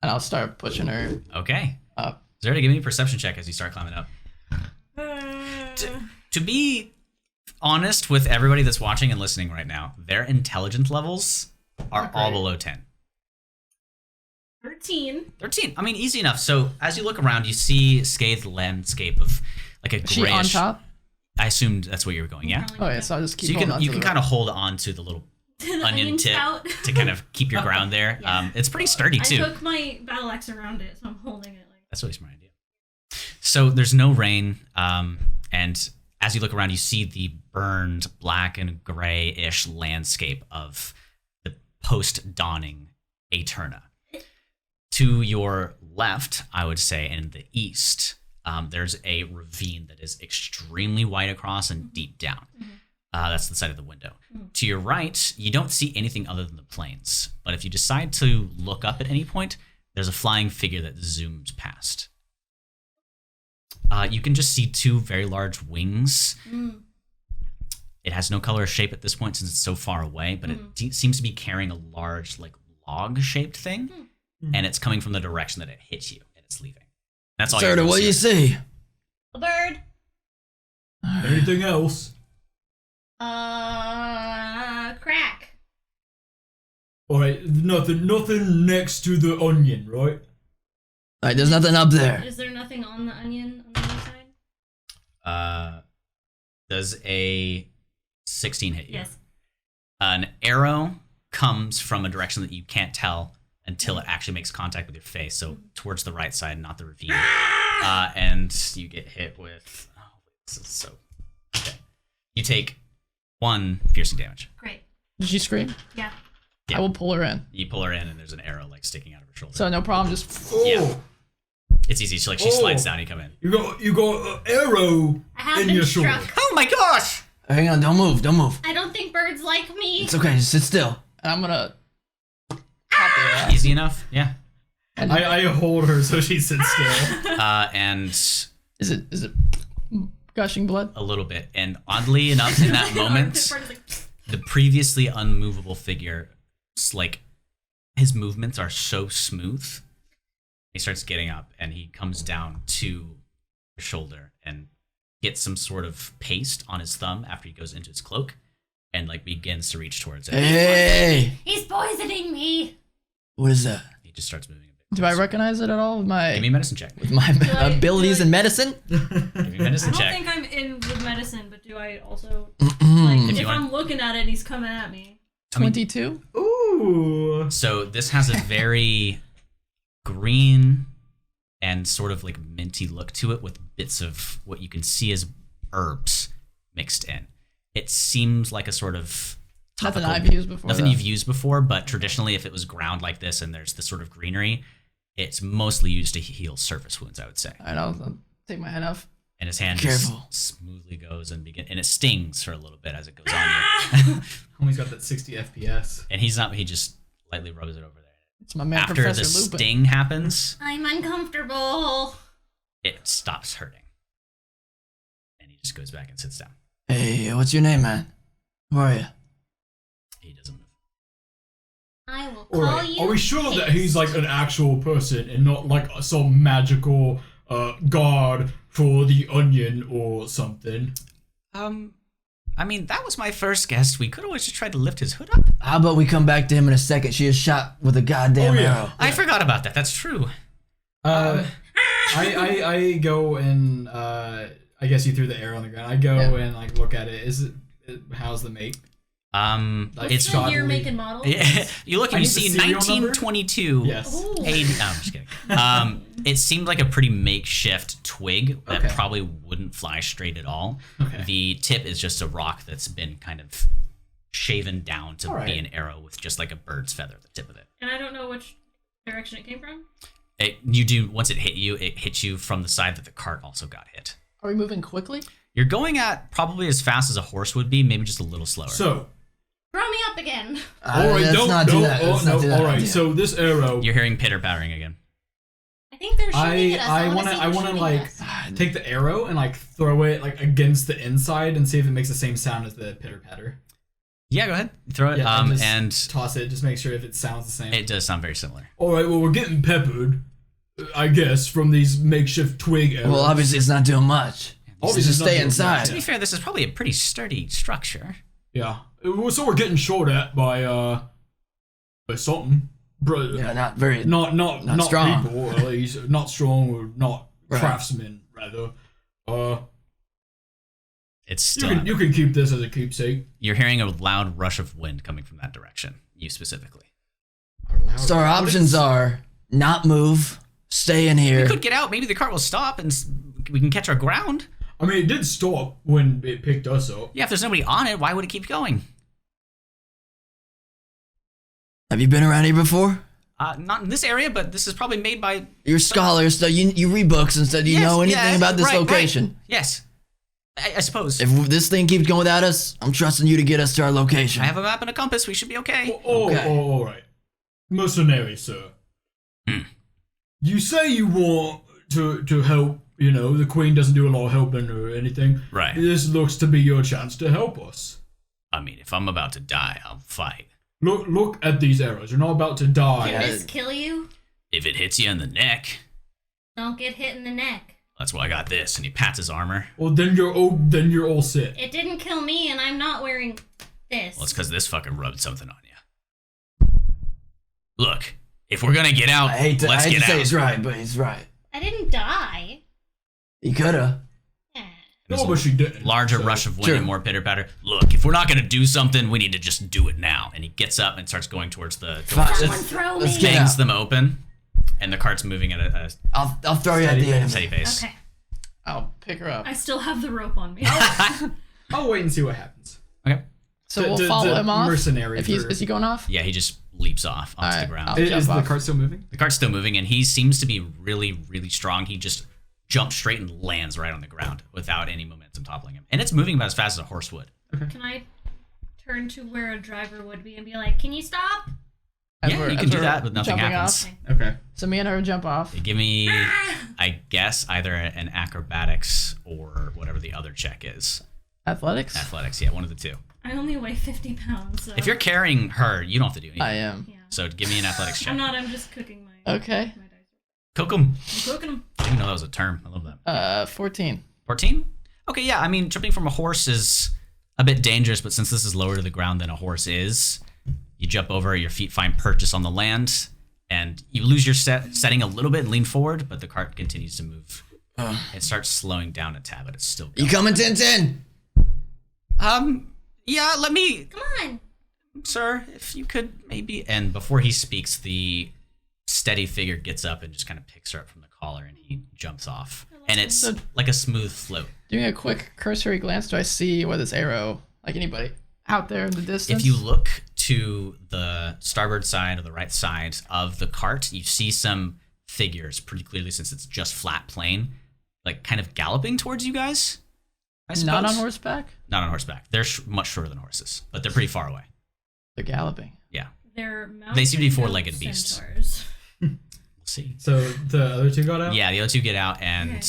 And I'll start pushing her Okay. up. Zerda, give me a perception check as you start climbing up. To be honest with everybody that's watching and listening right now, their intelligence levels are all below 10. 13. 13. I mean, easy enough. So as you look around, you see scathed landscape of like a Is she on grayish. top? I assumed that's where you were going. Yeah. Oh yeah, so I'll just keep So you holding can on you to can the kind rope. of hold on to the little The onion tip spout. to kind of keep your ground there. Yeah. It's pretty sturdy I too. took my battle axe around it, so I'm holding it like. That's really smart idea. So there's no rain, and as you look around, you see the burned black and gray-ish landscape of the post-dawning Aeterna. To your left, I would say, in the east, there's a ravine that is extremely wide across and deep down. That's the side of the window. To your right, you don't see anything other than the plains. But if you decide to look up at any point, there's a flying figure that zooms past. You can just see two very large wings. It has no color or shape at this point since it's so far away, but it seems to be carrying a large, like log-shaped thing, and it's coming from the direction that it hit you, and it's leaving. That's all. Zerda, what do you see? A bird. Anything else? Crack. All right. Nothing next to the onion, right? Alright, there's nothing up there. Is there nothing on the onion on the other side? Does a 16 hit you? Yes. An arrow comes from a direction that you can't tell until it actually makes contact with your face, so towards the right side, not the ravine. And you get hit with... Oh, this is so... Okay. You take 1 piercing damage. Great. Did she scream? Yeah. Yeah. I will pull her in. You pull her in, and there's an arrow like sticking out of her shoulder. So no problem. Just Oh, Yeah. It's easy. She slides down, you come in. you got an arrow I have in been your struck. shoulder. Oh my gosh! Hang on, don't move. I don't think birds like me. It's okay, just sit still. And I'm gonna pop her out. Easy enough, yeah. I hold her so she sits still. And Is it gushing blood? a little bit. And oddly enough, in that moment, the previously unmovable figure, like, his movements are so smooth. He starts getting up and he comes down to your shoulder and gets some sort of paste on his thumb after he goes into his cloak and like begins to reach towards it. Hey! He's poisoning me. What is that? He just starts moving a bit. Do I closer. recognize it at all with my Give me a medicine check. With my I- abilities do I- in medicine? Give me a I medicine don't check. think I'm in with medicine, but do I also Mm-mm. like If if you I'm want- looking at it and he's coming at me? 22? Ooh. So this has a very green and sort of like minty look to it with bits of what you can see as herbs mixed in. It seems like a sort of Nothing topical- I've used before. Nothing though. you've used before, but traditionally if it was ground like this and there's this sort of greenery, it's mostly used to heal surface wounds, I would say. I know. I'll take my head off. And his hand Careful. just smoothly goes and it stings for a little bit as it goes on you. Homie's got that 60 FPS. And he just lightly rubs it over there. It's my man, After Professor the Lupin. sting happens, I'm uncomfortable. it stops hurting. And he just goes back and sits down. Hey, what's your name, man? Who are you? He doesn't move. I will call Alright, you. are we sure that Haste. he's like an actual person and not like some magical guard for the onion or something? I mean, that was my first guess. We could always just try to lift his hood up. How about we come back to him in a second? She is shot with a goddamn Oh, yeah. arrow. I forgot about that. That's true. I go and I guess you threw the arrow on the ground. I go Yeah. and like look at it. How's the make? What's It's the shot year, lead. make, and model? yeah, you look I and you need the see serial number? 1922. Yes. Ooh. No, I'm just kidding. It seemed like a pretty makeshift twig that Okay. probably wouldn't fly straight at all. Okay. The tip is just a rock that's been kind of shaven down to All right. be an arrow with just like a bird's feather at the tip of it. And I don't know which direction it came from. You do once it hits you from the side that the cart also got hit. Are we moving quickly? You're going at probably as fast as a horse would be, maybe just a little slower. So, Throw me up again. alright, let's not do that. Let's not do that. alright, idea. so this arrow, You're hearing pitter pattering again. I think they're shooting at us. I wanna wanna see who's shooting like at us. take the arrow and like throw it like against the inside and see if it makes the same sound as the pitter patter. Yeah, go ahead. Throw it. Yeah, just And toss it. Just make sure if it sounds the same. it does sound very similar. alright, well, we're getting peppered, I guess, from these makeshift twig arrows. Well, obviously it's not doing much. Obviously Just it's not stay doing inside. To be fair, this is probably a pretty sturdy structure. Yeah. So we're getting shot at by something. Bro, Yeah, not very. not strong. people, at least. Not strong or not Right. craftsmen, rather. It's still. You can keep this as a keepsake. You're hearing a loud rush of wind coming from that direction. You specifically. So our options are not move, stay in We here. could get out. Maybe the cart will stop and we can catch our ground. I mean, it did stop when it picked us up. Yeah, if there's nobody on it, why would it keep going? Have you been around here before? Not in this area, but this is probably made by. You're scholars, so you read books and stuff. Do you Yes, know anything yeah, about this right, location? right. Yes. I suppose. If this thing keeps going without us, I'm trusting you to get us to our location. I have a map and a compass. We should be okay. Okay. All right. Mercenary, sir. You say you want to help, the Queen doesn't do a lot of helping or anything. Right. This looks to be your chance to help us. I mean, if I'm about to die, I'll fight. Look at these arrows. You're not about to die. Can this kill you? If it hits you in the neck, Don't get hit in the neck. that's why I got this. And he pats his armor. Well, then you're all set. It didn't kill me, and I'm not wearing this. Well, it's because this fucking rubbed something on you. Look, if we're gonna get out, I hate to let's get say out. he's right, but he's right. I didn't die. He coulda. Yeah. There's No, but she didn't. larger so- rush of wind Sure. and more pitter patter. Look, if we're not gonna do something, we need to just do it now. And he gets up and starts going towards the Fine, doors. Someone throw let's me. get Bangs out. them open, and the cart's moving at a I'll throw you at the end. steady pace. Okay. I'll pick her up. I still have the rope on me. I'll wait and see what happens. Okay. So The- we'll the- follow the him off. mercenary If he's for- is he going off? Yeah, he just leaps off onto the Alright, ground. I'll- Is jump the off. cart still moving? The cart's still moving, and he seems to be really, really strong. He just jumps straight and lands right on the ground without any momentum toppling him. And it's moving about as fast as a horse would. Can I turn to where a driver would be and be like, "Can you stop?" Yeah, you can do that, but nothing jumping happens. off. Okay. So me and her jump off. Give me, I guess, either an acrobatics or whatever the other check is. Athletics? Athletics, yeah, one of the two. I only weigh 50 pounds. So. If you're carrying her, you don't have to do anything. I am. Yeah. So give me an athletics check. I'm not. I'm just cooking my. Okay. My dice. Cook 'em. I'm cooking them. I didn't even know that was a term. I love that. 14. 14? Okay, yeah, I mean, jumping from a horse is a bit dangerous, but since this is lower to the ground than a horse is, you jump over, your feet find purchase on the land, and you lose your setting a little bit and lean forward, but the cart continues to move. It starts slowing down a tad, but it's still going. You coming, Tintin? Yeah, let me, Come on. sir, if you could maybe. And before he speaks, the steady figure gets up and just kind of picks her up from the collar, and he jumps off. And it's like a smooth float. Doing a quick cursory glance, do I see where this arrow, like anybody, out there in the distance? If you look to the starboard side or the right side of the cart, you see some figures pretty clearly, since it's just flat plain, like kind of galloping towards you guys. I suppose. Not on horseback? Not on horseback. They're much shorter than horses, but they're pretty far away. They're galloping. Yeah. They seem to be four-legged beasts. Centaurs. We'll see. So the other two got out? Yeah, the other two get out, and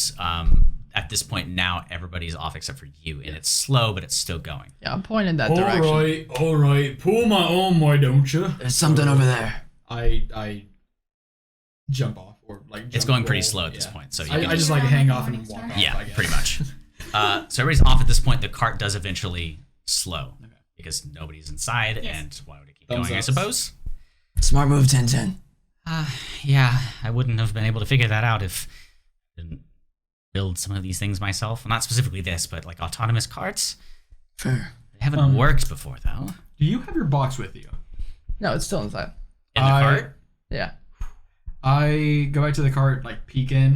at this point now, everybody's off except for you, and it's slow, but it's still going. Yeah, I'm pointing that direction. All right. Pull my arm, why don't you? There's something over there. I jump off or like. It's going pretty slow at this point, so you I can just like hang off and walk off. yeah, I guess. pretty much. So everybody's off at this point. The cart does eventually slow because nobody's inside, and why would it keep Thumbs going? I ups. suppose. Smart move, Tintin. Yeah, I wouldn't have been able to figure that out if I didn't build some of these things myself. Not specifically this, but like autonomous carts. Fair. They haven't worked before, though. Do you have your box with you? No, it's still inside. In the cart? Yeah. I go back to the cart, like peek in,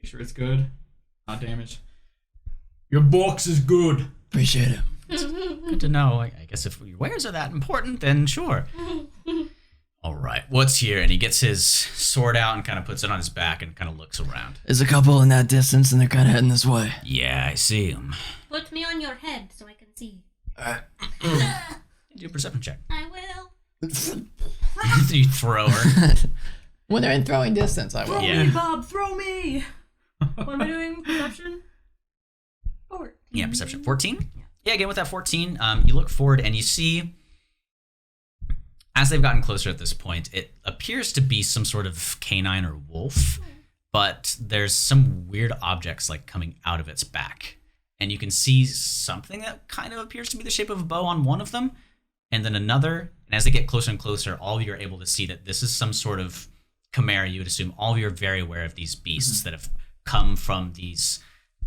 make sure it's good, not damaged. Your box is good. Appreciate it. Good to know. I guess if your wares are that important, then sure. All right, what's here? And he gets his sword out and kind of puts it on his back and kind of looks around. There's a couple in that distance, and they're kind of heading this way. Yeah, I see him. Put me on your head so I can see. Alright. Do a perception check. I will. You throw her. When they're in throwing distance, I will. Throw Yeah. me, Bob. Throw me. What am I doing? Perception. 14. Yeah, perception. 14? Yeah, again, with that 14, you look forward and you see, as they've gotten closer at this point, it appears to be some sort of canine or wolf, but there's some weird objects like coming out of its back. And you can see something that kind of appears to be the shape of a bow on one of them, and then another. And as they get closer and closer, all of you are able to see that this is some sort of chimera. You would assume all of you are very aware of these beasts that have come from these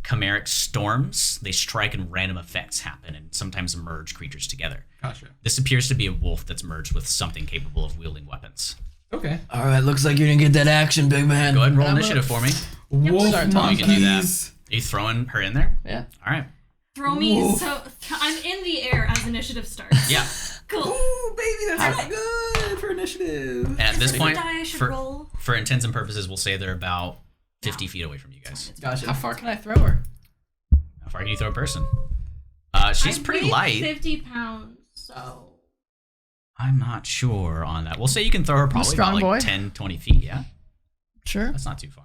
chimeric storms. They strike and random effects happen and sometimes merge creatures together. Gotcha. This appears to be a wolf that's merged with something capable of wielding weapons. Okay. Alright, looks like you didn't get that action, big man. Go ahead and roll I'm initiative for me. Wolf Start talking. You can do that. monkeys. Are you throwing her in there? Yeah. All right. Throw me. So I'm in the air as initiative starts. Yeah. Cool. Ooh, baby, that's good for initiative. And at this Is point, the die I should for, roll? for intents and purposes, we'll say they're about 50 feet away from you guys. Gotcha. How far can I throw her? How far can you throw a person? She's I pretty weigh light. 50 pounds. So. I'm not sure on that. We'll say you can throw her probably strong about like boy. 10, 20 feet, yeah? Sure. That's not too far.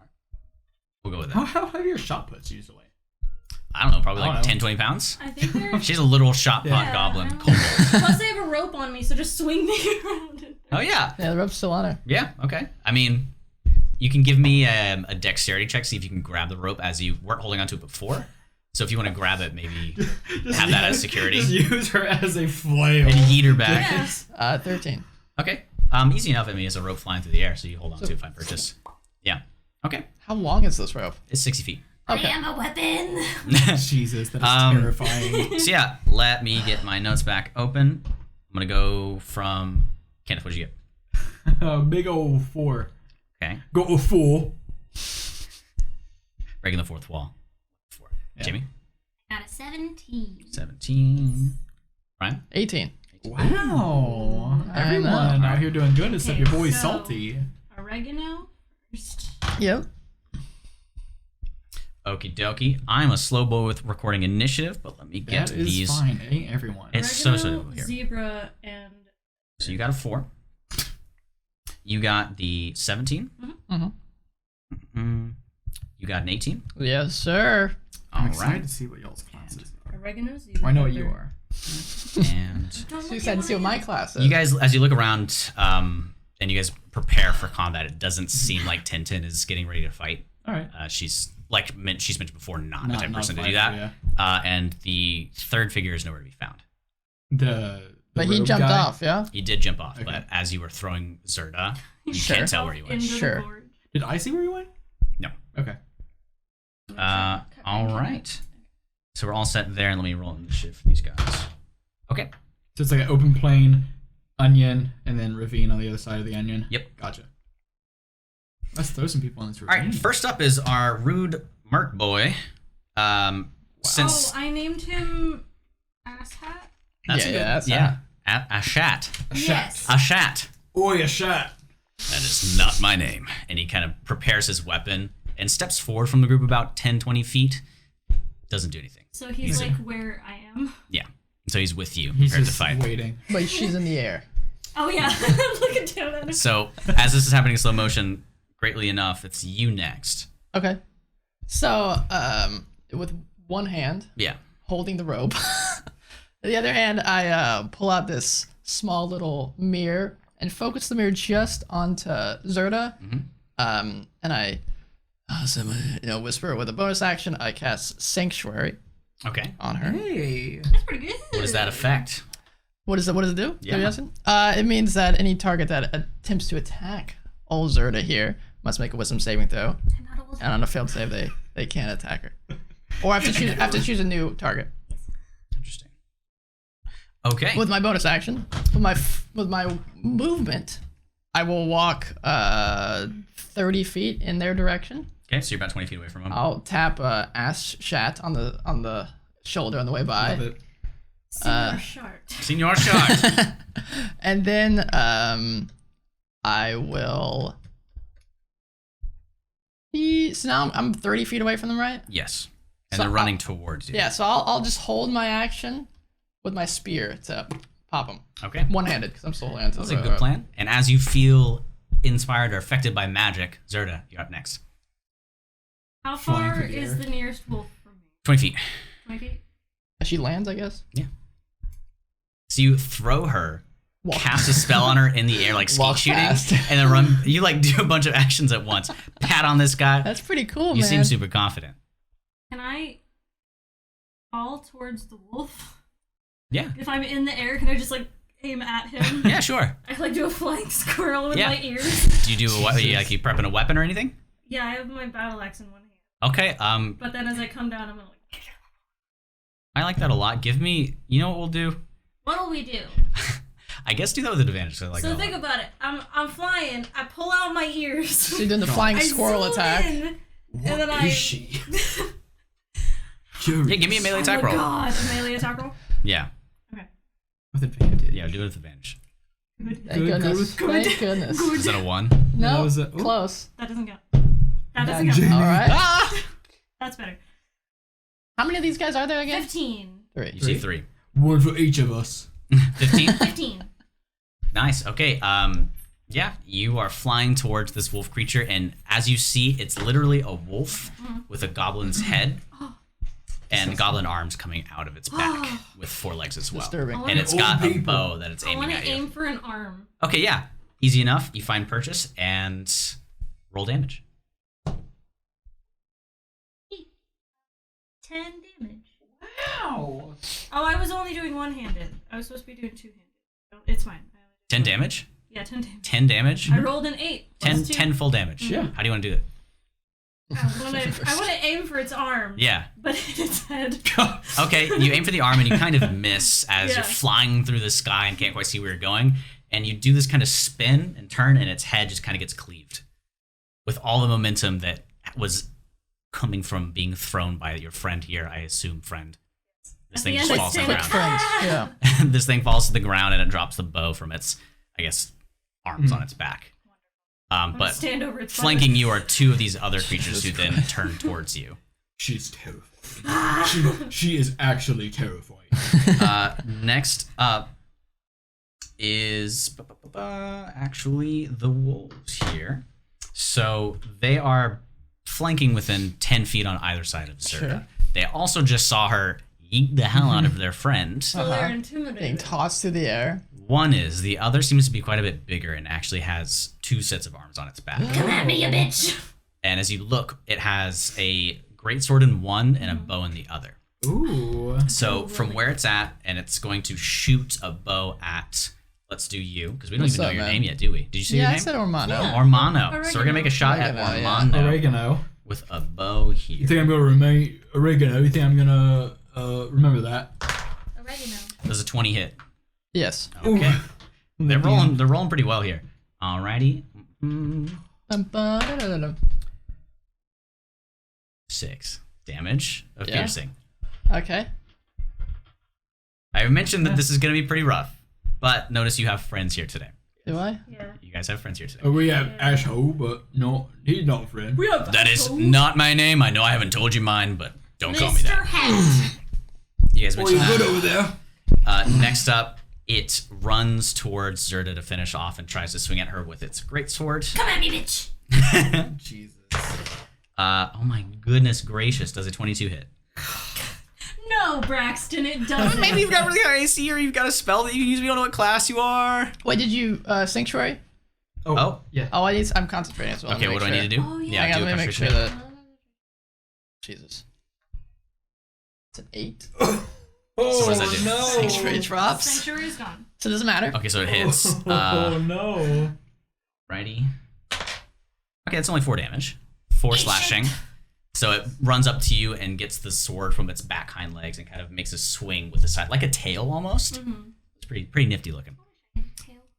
We'll go with How that. have your shot puts usually? I don't know, probably I don't like know. 10, 20 pounds? I think they're. She's a little shot pot Yeah, goblin. I don't Kobold. Plus, they have a rope on me, so just swing me around. Oh, yeah. Yeah, the rope's still on her. Yeah, okay. I mean, you can give me a dexterity check, see if you can grab the rope as you weren't holding onto it before. So if you want to grab it, maybe have that as security. Just use her as a flail. And yeet her back. Yeah. 13. Okay. Easy enough. I mean, it's a rope flying through the air, so you hold on to it, find purchase. Yeah. Okay. How long is this rope? It's 60 feet. Okay. I am a weapon. Jesus, that is terrifying. So yeah, let me get my notes back open. I'm going to go from... Kenneth, what did you get? Big old 4. Okay. Got a 4. Breaking the fourth wall. 4. Jamie? Got a 17. 17. Ryan? 18. Wow. I Everyone know. out here doing good except Okay, your boy so- Salty. Oregano first. Yep. Okie dokie. I'm a slow boy with recording initiative, but let me get That is these. fine. It ain't everyone. It's so Oregano, here. Zebra, and So you got a 4. You got the 17. You got an 18. Yes, sir. I'm All excited right. to see what y'all's classes are. oregano, zebra. I know what you pepper. are. And Don't So look excited at to see what I my am. class is. you guys, as you look around, and you guys prepare for combat, it doesn't seem like Tintin is getting ready to fight. All right. She's she's mentioned before, not the Not- type of not person to a do fighter, that. And the third figure is nowhere to be found. But he rogue jumped guy? off, yeah? He did jump off, Okay. but as you were throwing Zerda, you Sure. can't tell where you went. Into the Sure. gorge. Did I see where you went? No. Okay. All right. So we're all set there, and let me roll initiative for these guys. Okay. So it's like an open plain, onion, and then ravine on the other side of the onion. Yep. Gotcha. Let's throw some people in this All ravine. right. First up is our rude Merc boy. Since I named him Asshat. that's Yeah, a good, that's yeah, a shat, Yes. a shat. Oi, a shot. That is not my name. And he kind of prepares his weapon and steps forward from the group about 10, 20 feet. Doesn't do anything. So he's like where I am. Yeah. So he's with you, He's prepared to just fight. waiting. But she's in the air. Oh yeah, I'm looking down at him. So as this is happening in slow motion, greatly enough, it's you next. Okay. So, with one hand, Yeah. holding the rope. The other hand, I pull out this small little mirror and focus the mirror just onto Zerda. And I, whisper with a bonus action. I cast Sanctuary Okay. on her. Hey. That's pretty good. What does that affect? What does it do? Yeah. Are you asking? It means that any target that attempts to attack old Zerda here must make a Wisdom saving throw, and on a failed save, they can't attack her. Or I have to choose a new target. Interesting. Okay. With my bonus action, with my movement, I will walk 30 feet in their direction. Okay, so you're about 20 feet away from him. I'll tap Ash Shat on the shoulder on the way by. Love it. Senior Shart. Senior shot. And then I will. So now I'm 30 feet away from them, right? Yes. And So they're running towards you. Yeah. So I'll just hold my action with my spear to pop them Okay. one-handed because I'm still holding onto That's the a good plan. And as you feel inspired or affected by magic, Zerda, you're up next. How Flying far through the is air. the nearest wolf from me? 20 feet. 20 feet? She lands, I guess. So you throw her, Walk. cast a spell on her in the air, like skeet Walk shooting, fast. and then run. You like do a bunch of actions at once. Pat on this guy. That's pretty cool, You man. seem super confident. Can I fall towards the wolf? Yeah. If I'm in the air, can I just like aim at him? Yeah, sure. I like do a flying squirrel with Yeah. my ears. Do you do you prepping a weapon or anything? Yeah, I have my battle axe in one hand. Okay. But then as I come down, I'm gonna like. I like that a lot. Give me. You know what we'll do? What'll we do? I guess do that with advantage. So I like So that a think lot. about it. I'm flying. I pull out my ears. So you're doing the flying I squirrel zoom attack. in, and then What I. is she? Yeah, give me a melee attack oh roll. God, a melee attack roll. Yeah. With advantage. Yeah, do it with advantage. Thank Good, goodness. good. Thank goodness. Is that a 1? No, That was a- ooh. close. That doesn't count. That doesn't Jamie. count. All right. Ah! That's better. How many of these guys are there again? 15. 3. You see 3. One for each of us. 15? 15. Nice. Okay. Yeah, you are flying towards this wolf creature, and as you see, it's literally a wolf with a goblin's head and goblin arms coming out of its back with 4 legs as well. Disturbing. And it's Old got a people. bow that it's I aiming want at to you. aim for an arm. Okay, yeah. Easy enough. You find purchase and roll damage. 10 damage. Wow. Oh, I was only doing one-handed. I was supposed to be doing two-handed. So it's fine. 10 damage? Yeah, 10 damage. 10 damage? I rolled an 8. 10, plus 2. 10 full damage. Yeah. How do you want to do it? I want to aim for its arm. Yeah. But its head. Okay, you aim for the arm and you kind of miss as Yeah. you're flying through the sky and can't quite see where you're going. And you do this kind of spin and turn, and its head just kind of gets cleaved with all the momentum that was coming from being thrown by your friend here. I assume friend. This At thing the just end, falls to it's the like, ground. Friends. Yeah. This thing falls to the ground and it drops the bow from its, I guess, arms on its back. I'm gonna But stand over its flanking you are 2 of these other creatures who then turn towards you. She's terrifying. she is actually terrifying. Next up is actually the wolves here. So they are flanking within 10 feet on either side of Zerda. Sure. They also just saw her yeet the hell out of their friend. So they're Being intimidated. tossed through the air. One is. The other seems to be quite a bit bigger and actually has 2 sets of arms on its back. Come at me, you bitch. And as you look, it has a greatsword in one and a bow in the other. Ooh. So from where it's at, and it's going to shoot a bow at, let's do you, because we don't What's even know up, your man? name yet, do we? Did you say your Yeah, I name? said Ormano. Yeah. Ormano. So we're going to make a shot Oregano, at yeah. Ormano Oregano. with a bow here. You think I'm gonna remain oregano? You think I'm gonna remember that? Oregano. Does a 20 hit? Yes. Okay. They're rolling pretty well here. Alrighty. Dum-ba-da-da-da-dum. 6 damage of Yeah. piercing. Okay. I mentioned that this is going to be pretty rough, but notice you have friends here today. Do I? Yeah. You guys have friends here today. We have asshole, but no, he's not a friend. We have That is not my name. I know I haven't told you mine, but don't call me Mr. that. Hat. You guys Oh, mentioned you're that. good over there. Next up, it runs towards Zerda to finish off and tries to swing at her with its greatsword. Come at me, bitch. Jesus. Oh my goodness gracious, does a 22 hit? No, Braxton, it doesn't. Maybe you've got really high AC or you've got a spell that you can use. We don't know what class you are. Wait, did you Sanctuary? Oh. Yeah. Oh, I'm concentrating as well. Okay, what do I need to do? Oh, yeah. Hang on, do a let me make sure concentration. that. Jesus. It's an 8. Oh So what does that do? no! Sanctuary drops. Sanctuary's gone. So it doesn't matter. Okay, so it hits. Oh no! Righty. Okay, that's only 4 damage. 4 slashing. So it runs up to you and gets the sword from its back hind legs and kind of makes a swing with the side, like a tail almost. It's pretty nifty looking.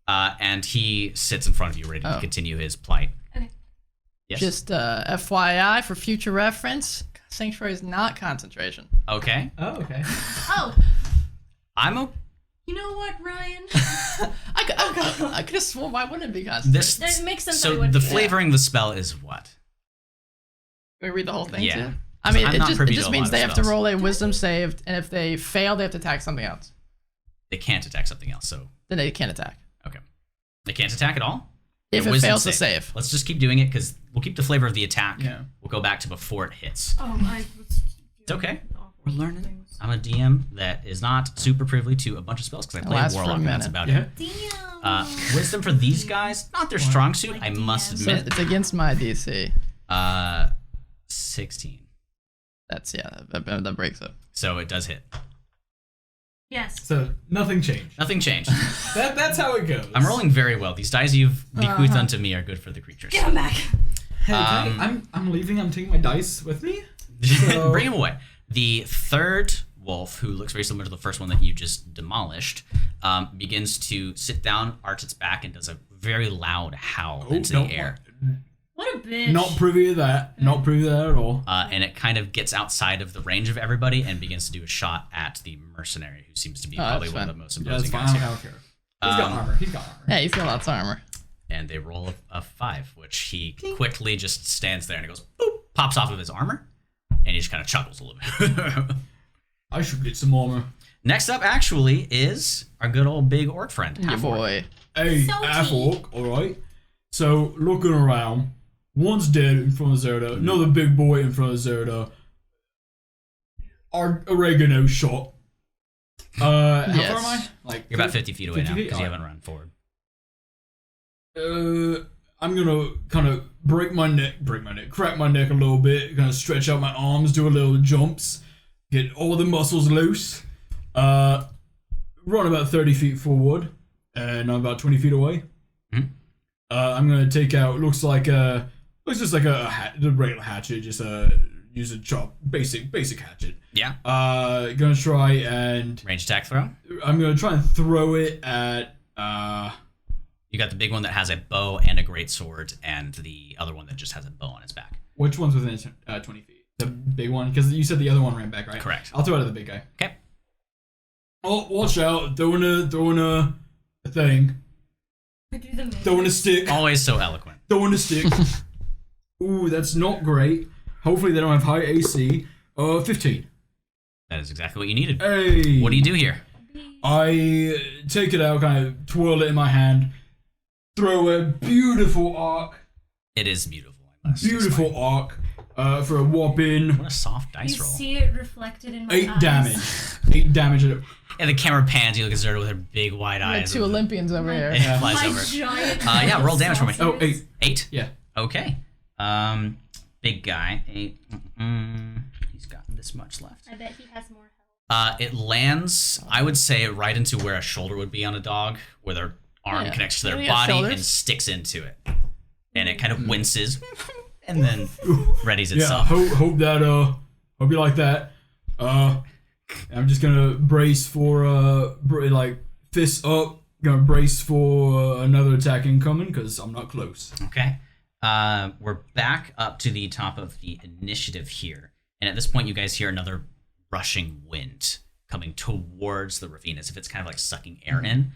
And he sits in front of you, ready to Oh. continue his plight. Okay. Yes. Just FYI for future reference, Sanctuary is not concentration. Okay. Oh, okay. Oh, I'm okay. you know what, Ryan? I could have sworn, why wouldn't it be concentration? That makes sense. that it So would the be. flavoring of the spell is what? Can we read the whole thing Yeah. too? I mean, I'm it not just, privy it to just a means lot of they have to spells. roll a wisdom save, and if they fail, they have to attack something else. They can't attack something else, so Then they can't attack. okay. They can't attack at all? If Yeah, it wisdom fails to save. Let's just keep doing it because we'll keep the flavor of the attack. Yeah. We'll go back to before it hits. Oh, I was It's okay. awful We're learning. things. I'm a DM that is not super privy to a bunch of spells because I play a lasts for a warlock and that's minute. about it. Damn. Wisdom for these guys, not their strong suit, I must So admit. it's against my DC. 16. That's, that breaks it. So it does hit. Yes. So nothing changed. Nothing changed. That's how it goes. I'm rolling very well. These dice you've bequeathed unto me are good for the creatures. Get him back. Hey, I'm leaving. I'm taking my dice with me. So- Bring him away. The third wolf, who looks very similar to the first one that you just demolished, begins to sit down, arch its back, and does a very loud howl into the air. What a bitch. Not privy to that. Not privy to that at all. And it kind of gets outside of the range of everybody and begins to do a shot at the mercenary, who seems to be probably that's one of fine. the most Yeah, that's imposing fine. guys I here. don't care. He's got armor. He's got armor. Yeah, he's got lots of armor. And they roll a 5, which he quickly just stands there and he goes, boop, pops off of his armor, and he just kind of chuckles a little bit. I should get some armor. Next up, actually, is our good old big orc friend. Your Half-orc. boy. Hey, Salty. half-orc, alright? So, looking around, one's dead in front of Zerda, another big boy in front of Zerda. Our oregano shot. How Yes. far am I? Like You're about 50 feet away 50 now feet? because you Alright. haven't run forward. I'm gonna kind of crack my neck a little bit, gonna stretch out my arms, do a little jumps, get all the muscles loose, run about 30 feet forward, and I'm about 20 feet away. Mhm. I'm gonna take out, looks just like a regular hatchet, just use a chop, basic hatchet. Yeah. Gonna try and, Range attack throw. I'm gonna try and throw it at, You got the big one that has a bow and a great sword, and the other one that just has a bow on its back. which one's within 20 feet? The big one? Because you said the other one ran back, right? Correct. I'll throw it at the big guy. Okay. Oh, watch out. Throwing a thing. Do the Throwing a stick. Always so eloquent. Throwing a stick. Ooh, that's not great. Hopefully they don't have high AC. 15. That is exactly what you needed. Hey. What do you do here? I take it out, kind of twirl it in my hand, throw a beautiful arc. It is beautiful. I must Beautiful explain. arc for a whopping What a soft dice You roll. see it reflected in my 8 eyes. damage. 8 damage. And the camera pans. You look at Zerda with her big wide Like eyes. 2 Olympians over here. It flies My over. giant. Yeah, roll damage for me. Oh, 8. 8. Yeah. Okay. Big guy. 8. He's got this much left. I bet he has more health. It lands, I would say, right into where a shoulder would be on a dog, where their arm Yeah. connects to their Yeah, you got body shoulders. and sticks into it. And it kind of winces and then readies Yeah. itself. Hope you like that. I'm just gonna brace for like fists up. Gonna brace for another attack incoming because I'm not close. Okay. We're back up to the top of the initiative here. And at this point, you guys hear another rushing wind coming towards the ravine as if it's kind of like sucking air in.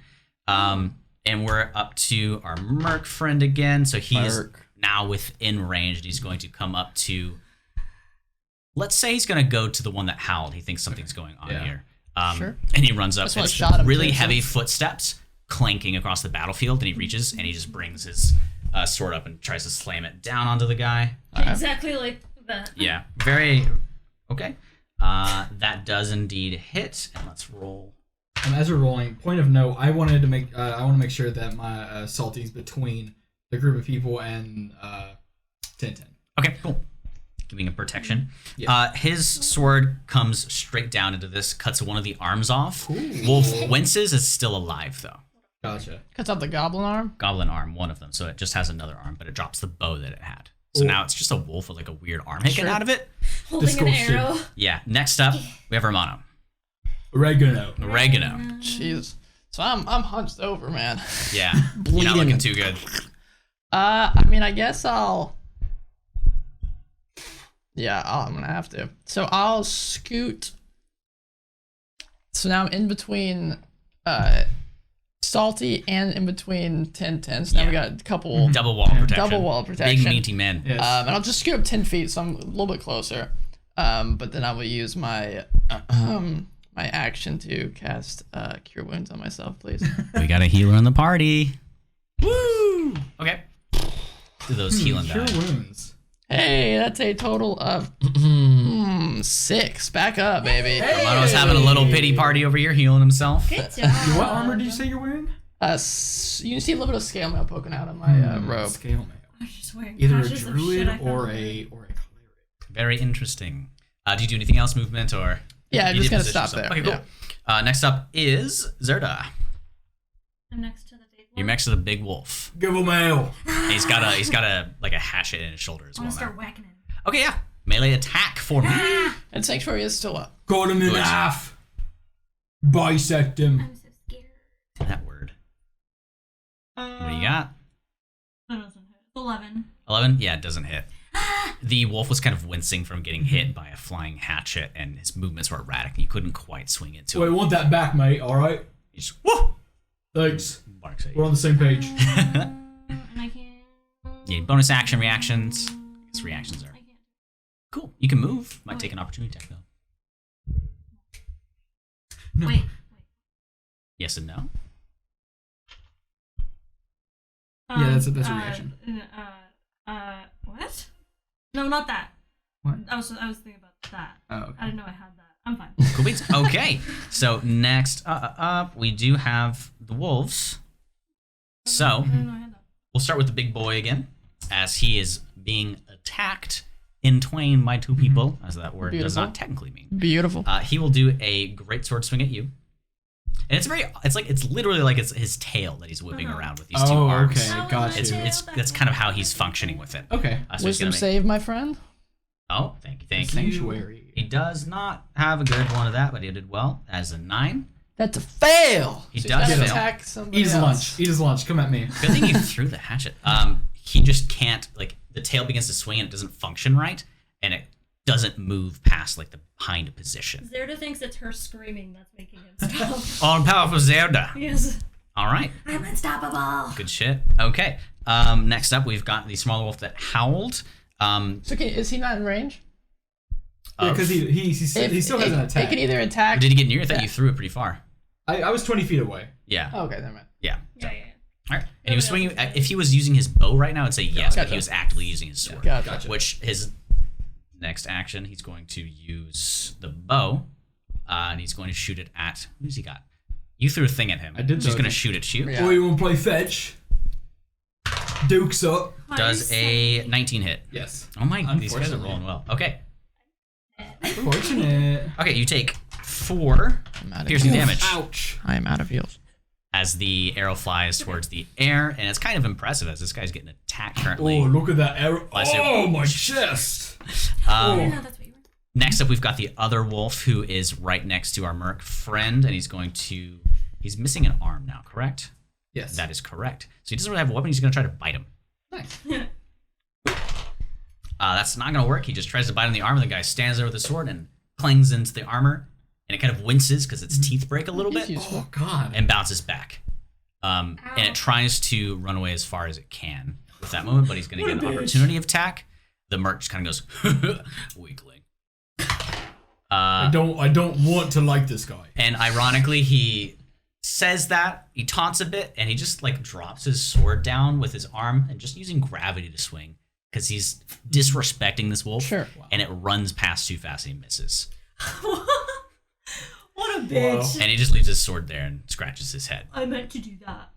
And we're up to our Merc friend again. So he's now within range. And he's going to come up to... Let's say he's going to go to the one that howled. He thinks something's going on here. Sure. And he runs up. That's what It's shot him really too, so- heavy footsteps clanking across the battlefield. And he reaches and he just brings his sword up and tries to slam it down onto the guy. Exactly like that. Yeah, very okay. That does indeed hit, and let's roll. As we're rolling, point of note, I want to make sure that my salty's between the group of people and 10-10. Okay, cool. Giving him protection. Yeah. His sword comes straight down into this, cuts one of the arms off. Wolf winces, is still alive though. Gotcha. Cuts out the goblin arm. Goblin arm, one of them, so it just has another arm, but it drops the bow that it had. So now it's just a wolf with like a weird arm hanging out of it. Holding an Disco shit. arrow. Yeah. Next up, we have Romano. Oregano. Jeez. So I'm hunched over, man. Yeah. You're not looking too good. I mean, I guess I'll. Yeah, I'm gonna have to. So I'll scoot. So now I'm in between Salty and in between 10-10. So now we got a couple Double wall protection. double wall protection. Big meaty men. Yes. And I'll just scoot up 10 feet, so I'm a little bit closer. But then I will use my my action to cast Cure Wounds on myself, please. We got a healer in the party. Woo! Okay. Do those healing Cure die. wounds. Hey, that's a total of 6. Back up, baby. Romano's having a little pity party over here, healing himself. Good job. What armor did you say you're wearing? You can see a little bit of scale mail poking out of my robe. Scale mail. I was just wearing Either a patches of druid shit I or found. a cleric. Very interesting. Do you do anything else, movement, or? Yeah, I'm You just did gonna position stop yourself. there. Okay, cool. Next up is Zerda. I'm next to the big one. You're next to the big wolf. Give him mail. And he's got a like a hatchet in his shoulder as I'm well. gonna start Now. whacking him. Okay, yeah. Melee attack for me. And Sanctuary is still up. Cut him in Good. half. Bisect him. I'm so scared. That word. What do you got? That doesn't hit. 11. 11? Yeah, it doesn't hit. The wolf was kind of wincing from getting hit by a flying hatchet, and his movements were erratic. And you couldn't quite swing into Wait, him. want that back, mate? All right. He just whoa! Thanks. Barks at We're you. on the same page. And I can't. Yeah, bonus action reactions. I guess reactions are I can't. cool. You can move. Might take an opportunity attack though. No. Wait. Yes and no. Yeah, that's a reaction. What? No, not that. What? I was thinking about that. Oh, okay. I didn't know I had that. I'm fine. Cool beans. Okay. So next up, we do have the wolves. So I didn't know I had that. we'll start with the big boy again, as he is being attacked in twain by two people, as that word does Beautiful. not technically mean. Beautiful. He will do a great sword swing at you. And it's literally like it's his tail that he's whipping around with these two Oh, arms. okay. How Got is you. my It's tail that's kind of how he's functioning with it. Okay. So he's Wisdom gonna save, my friend. Oh, thank you. Sanctuary. He does not have a good one of that, but he did well as a 9. That's a fail. He So does he's gotta fail. attack somebody Eat his else. lunch. Eat his lunch. Come at me. Good thing you threw the hatchet. He just can't, like, the tail begins to swing and it doesn't function right, and it doesn't move past, like, the hind position. Zerda thinks it's her screaming that's making him stop. All powerful Zelda. Yes. All right. I'm unstoppable. Good shit. Okay. Next up, we've got the smaller wolf that howled. Is he not in range? Yeah, because he still has an attack. It can either attack. Did he get near? I thought you threw it pretty far. I was 20 feet away. Yeah. Oh, okay, never mind. Yeah. Yeah. All right. And he was swinging. If he was using his bow right now, I'd say yes, but Gotcha. he was actively using his sword. Gotcha. Which his next action, he's going to use the bow, and he's going to shoot it at. Who's he got? You threw a thing at him. I did So he's throw going a to shoot at you. Yeah. Oh, you want to play fetch? Duke's up. Does a 19 hit? Yes. Oh my! These guys are Unfortunately. rolling well. Okay. Fortunate. Okay. You take 4 piercing damage Ouch. I am out of heals. as the arrow flies towards the air, and it's kind of impressive as this guy's getting attacked currently. Oh, look at that arrow. Bless you. Oh, my chest. I didn't know that's what you were. Next up, we've got the other wolf who is right next to our merc friend, and he's missing an arm now, correct? Yes. That is correct. So he doesn't really have a weapon, he's going to try to bite him. Nice. That's not going to work. He just tries to bite on the arm, and the guy stands there with a sword and clings into the armor, and it kind of winces because its teeth break a little bit Oh, God. and bounces back. And it tries to run away as far as it can with that moment, but he's going to get an opportunity of attack. The merc just kind of goes, weakling. I don't want to like this guy. And ironically, he says that, he taunts a bit, and he just like drops his sword down with his arm and just using gravity to swing because he's disrespecting this wolf. Sure. And it runs past too fast and he misses. What a bitch. And he just leaves his sword there and scratches his head. I meant to do that.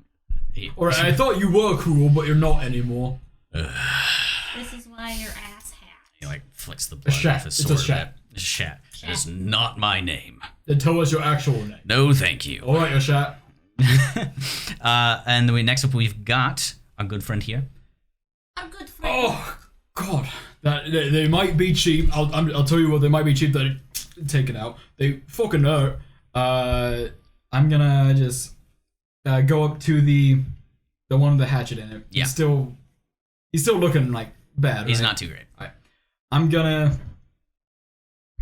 Alright, I thought you were cool, but you're not anymore. This is why your ass hat. He like flicks the blood shat. off his It's sword. a shat. It's a shat. It is not my name. Then tell us your actual name. No, thank you. Alright, your shat. And then next up, we've got our good friend here. I'm good friend. Oh, God. They might be cheap. I'll tell you what, they might be cheap. They take it out. They fucking hurt. I'm gonna just go up to the one with the hatchet in it. Yeah. He's still looking like bad. He's right? not too great. I'm gonna.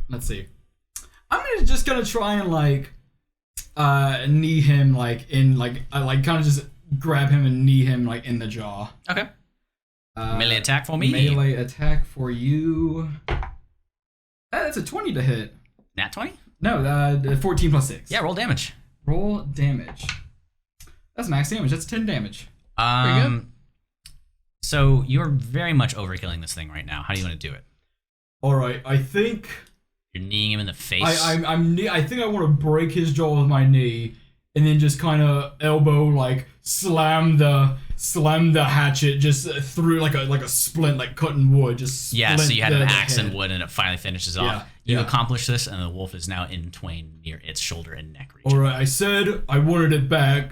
Let's see. Just gonna try and knee him kind of just grab him and knee him in the jaw. Okay. Melee attack for me. Melee attack for you. That's a 20 to hit. Nat 20? No, 14 plus 6. Yeah, roll damage. Roll damage. That's max damage. That's 10 damage. Pretty good. So you're very much overkilling this thing right now. How do you want to do it? Alright, I think You're kneeing him in the face. I think I want to break his jaw with my knee and then just kind of elbow slam the hatchet just through like a splint, like cutting wood. Just Yeah, so splint you had an the axe head. and wood, and it finally finishes off. Yeah, You yeah. accomplish this, and the wolf is now in twain near its shoulder and neck region. All right, I said I wanted it back.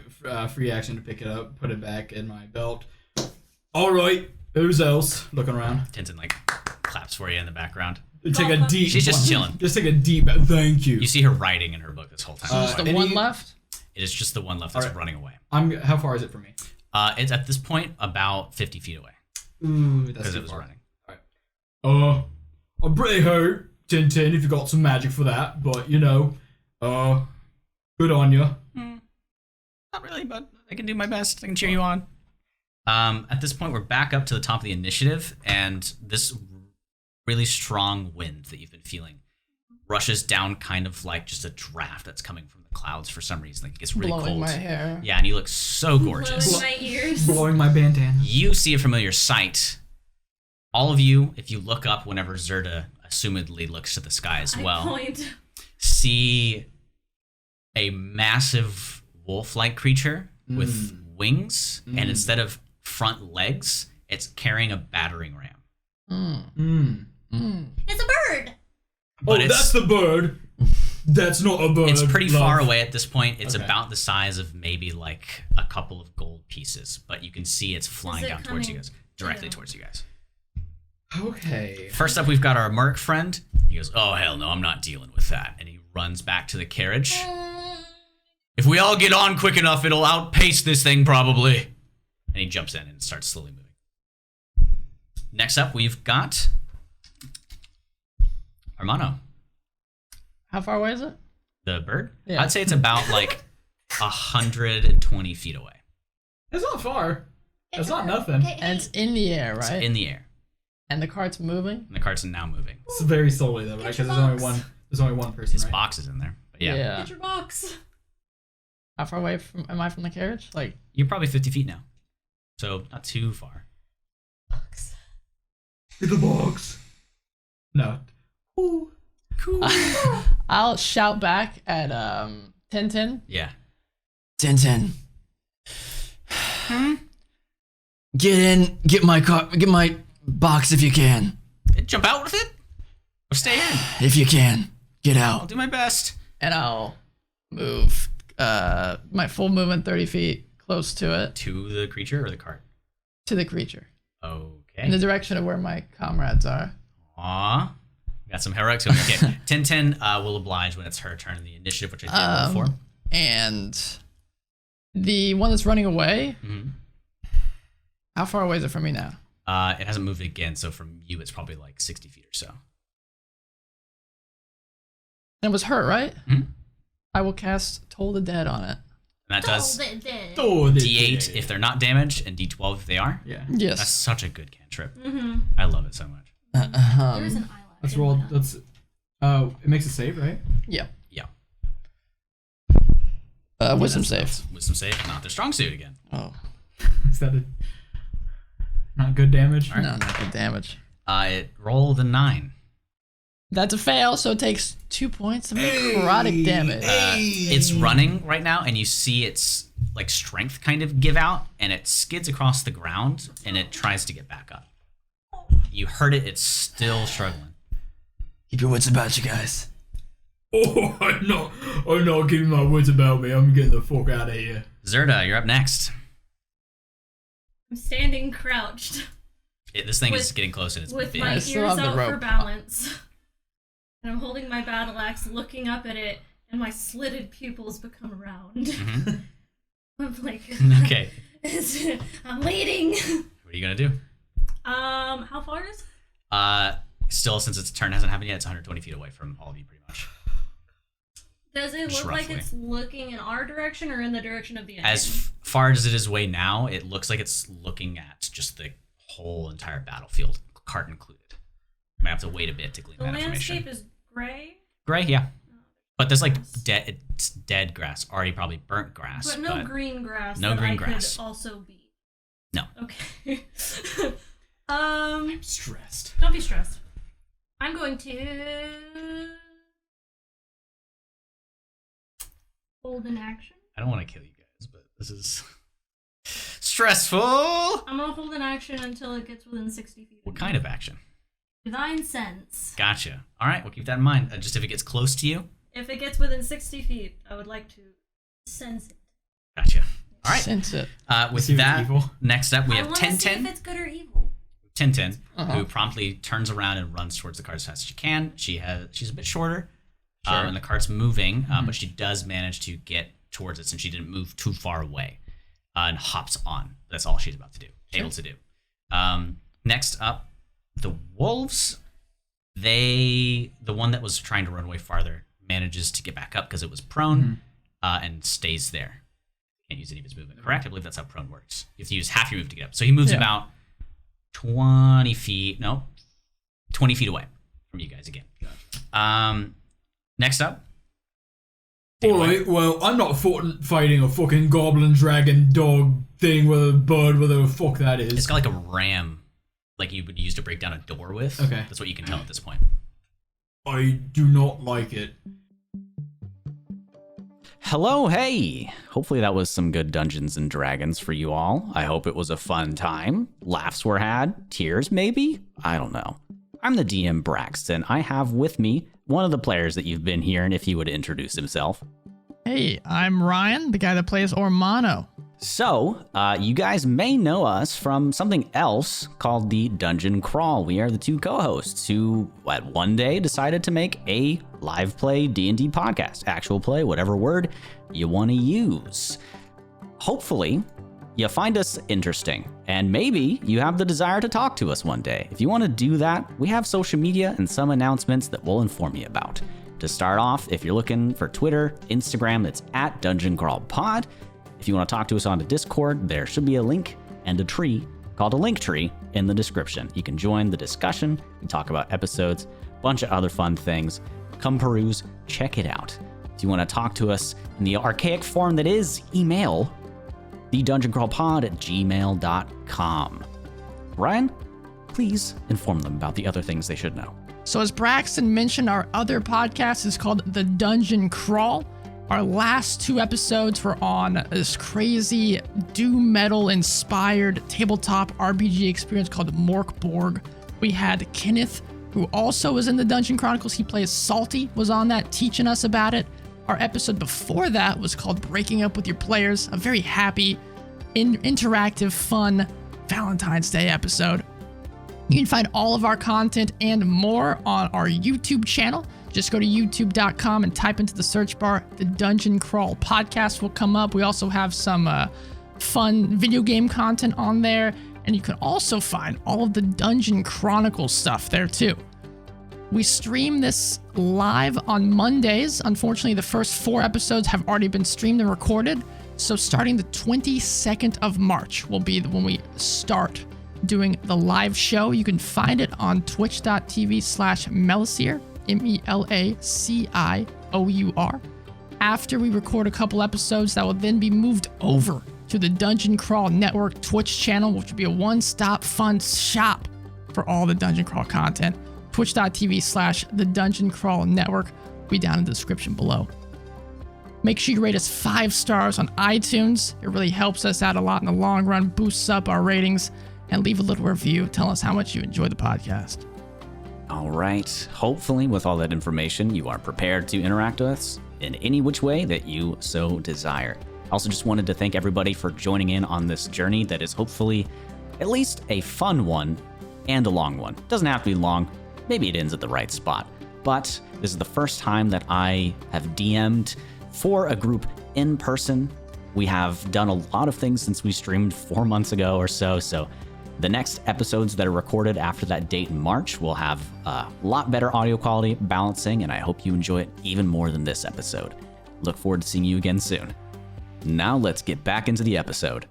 Free action to pick it up, put it back in my belt. All right, who's else? Looking around. Tintin claps for you in the background. Take a deep. She's just chilling. Just take a deep. Thank you. You see her writing in her book this whole time. Just the one left? It is just the one left that's Alright. running away. How far is it from me? It's at this point about 50 feet away Ooh, that's because too it was far. running. I'm pretty hurt, Tintin. If you got some magic for that, but good on you. Not really, but I can do my best. I can cheer you on. At this point, we're back up to the top of the initiative, and this really strong wind that you've been feeling rushes down kind of like just a draft that's coming from the clouds for some reason. Like it gets really Blowing cold. my hair. Yeah, and you look so gorgeous. Blowing my ears. Blowing my bandana. You see a familiar sight. All of you, if you look up whenever Zerda assumedly looks to the sky as I well, point. see a massive wolf-like creature with wings, and instead of front legs, it's carrying a battering ram. It's a bird. But that's the bird. That's not a bird. It's pretty love. far away at this point. It's Okay. about the size of maybe like a couple of gold pieces, but you can see it's flying it down towards you coming- guys, directly Yeah. towards you guys. Okay. First up, we've got our merc friend. He goes, "Oh hell no, I'm not dealing with that," and he runs back to the carriage. If we all get on quick enough, it'll outpace this thing probably. And he jumps in and starts slowly moving. Next up, we've got Armano, How far away is it? the bird. Yeah. I'd say it's about like 120 feet away. It's not far. It's not nothing. And it's in the air, It's right? in the air. And the cart's moving? And the cart's now moving. It's very slowly though, right? Because there's only one person, His right? box is in there. But yeah. Get your box. How far away am I from the carriage? Like, You're probably 50 feet now. So not too far. Box. Get the box. No. Cool. I'll shout back at Tintin. Yeah. Tintin. Get in. Get my box if you can. Jump out with it? Or stay in? If you can. Get I'll out. do my best. And I'll move my full movement 30 feet close to it, To the creature or the cart? to the creature, in the Okay. direction of where my comrades are. Aw. Got some heroics going. Okay. Tintin will oblige when it's her turn in the initiative, which I did roll for. And the one that's running away, Mm-hmm. how far away is it from me now? It hasn't moved again, so from you it's probably like 60 feet or so. And it was hurt, right? Mhm. I will cast Toll the Dead on it. And that does Oh, D8 if they're not damaged and D12 if they are. Yeah. Yes. That's such a good cantrip. Mm-hmm. I love it so much. There's an eyelash. Let's in roll. my nose. Let's. It makes a save, right? Yeah. Yeah. Wisdom save. Wisdom save, not their strong suit again. Oh. Is that a not good damage? No, not good damage. It rolled a 9. That's a fail, so it takes 2 points of necrotic damage. It's running right now, and you see its like strength kind of give out, and it skids across the ground, and it tries to get back up. You heard it; it's still struggling. Keep your wits about you guys. Oh, I'm not keeping my wits about me. I'm getting the fuck out of here. Zerda, you're up next. I'm standing crouched This thing is getting close, and it's with big. my I ears still have the out for rope. balance. And I'm holding my battle axe, looking up at it, and my slitted pupils become round. Mhm. I'm like, Okay, I'm leading. what are you gonna do? How far is? Still, since its turn hasn't happened yet, it's 120 feet away from all of you, pretty much. Does it Just look like roughly. it's looking in our direction or in the direction of the enemy? As far as it is away now, it looks like it's looking at just the whole entire battlefield, cart included. Might have to wait a bit to glean The that information. landscape is gray, Gray, yeah. But there's like dead grass, already probably burnt grass. but no green grass. no that green I grass. Could also be. No. Okay. Stressed. Don't be stressed. I'm going to hold an action. I don't want to kill you guys, but this is stressful. I'm gonna hold an action until it gets within 60 feet. What kind of action? Divine sense. Gotcha. All right, we'll keep that in mind. Just if it gets close to you. If it gets within 60 feet, I would like to sense it. Gotcha. All right. Sense it. With See if it's that, evil. next up we I have want to see if 10-10. it's good or evil. Tintin, Uh-huh. who promptly turns around and runs towards the cart as fast as she can. She's a bit shorter, Sure. and the cart's moving, but she does manage to get towards it since she didn't move too far away, and hops on. That's all she's about to do, able to do. Next up, the wolves. The one that was trying to run away farther manages to get back up because it was prone, and stays there. Can't use any of his movement. Correct? I believe that's how prone works. You have to use half your move to get up. So he moves Yeah. about 20 feet away from you guys again. Next up. Alright, well, I'm not fighting a fucking goblin dragon dog thing with a bird, whatever the fuck that is. It's got like a ram, like you would use to break down a door with. Okay. That's what you can tell at this point. I do not like it. Hello, hey! Hopefully that was some good Dungeons and Dragons for you all. I hope it was a fun time. Laughs were had. Tears, maybe? I don't know. I'm the DM Braxton. I have with me one of the players that you've been hearing, if he would introduce himself. Hey, I'm Ryan, the guy that plays Ormano. So, you guys may know us from something else called the Dungeon Crawl. We are the two co-hosts who, at one day, decided to make a live play D&D podcast. Actual play, whatever word you want to use. Hopefully, you find us interesting, and maybe you have the desire to talk to us one day. If you want to do that, we have social media and some announcements that we'll inform you about. To start off, if you're looking for Twitter, Instagram, it's @Dungeon Crawl Pod. If you want to talk to us on the Discord, there should be a link and a tree called a Linktree in the description. You can join the discussion. We talk about episodes, a bunch of other fun things. Come peruse, check it out. If you want to talk to us in the archaic form that is email, thedungeoncrawlpod@gmail.com. Ryan, please inform them about the other things they should know. So as Braxton mentioned, our other podcast is called The Dungeon Crawl. Our last 2 episodes were on this crazy doom metal inspired tabletop RPG experience called Morkborg. We had Kenneth, who also was in the Dungeon Chronicles. He plays Salty, was on that teaching us about it. Our episode before that was called Breaking Up With Your Players, a very happy, interactive, fun Valentine's Day episode. You can find all of our content and more on our YouTube channel. Just go to youtube.com and type into the search bar, the Dungeon Crawl podcast will come up. We also have some fun video game content on there. And you can also find all of the Dungeon Chronicles stuff there too. We stream this live on Mondays. Unfortunately, the first 4 episodes have already been streamed and recorded. So starting the 22nd of March will be when we start doing the live show. You can find it on twitch.tv/Melasier, MELACIOUR. After we record a couple episodes, that will then be moved over to the Dungeon Crawl Network Twitch channel, which will be a one-stop fun shop for all the Dungeon Crawl content. Twitch.tv/the Dungeon Crawl Network will be down in the description below. Make sure you rate us 5 stars on iTunes. It really helps us out a lot in the long run, boosts up our ratings, and leave a little review. Tell us how much you enjoy the podcast. All right. Hopefully, with all that information, you are prepared to interact with us in any which way that you so desire. Also, just wanted to thank everybody for joining in on this journey that is hopefully at least a fun one and a long one. Doesn't have to be long. Maybe it ends at the right spot. But this is the first time that I have DM'd for a group in person. We have done a lot of things since we streamed 4 months ago or so. So the next episodes that are recorded after that date in March will have a lot better audio quality, balancing, and I hope you enjoy it even more than this episode. Look forward to seeing you again soon. Now let's get back into the episode.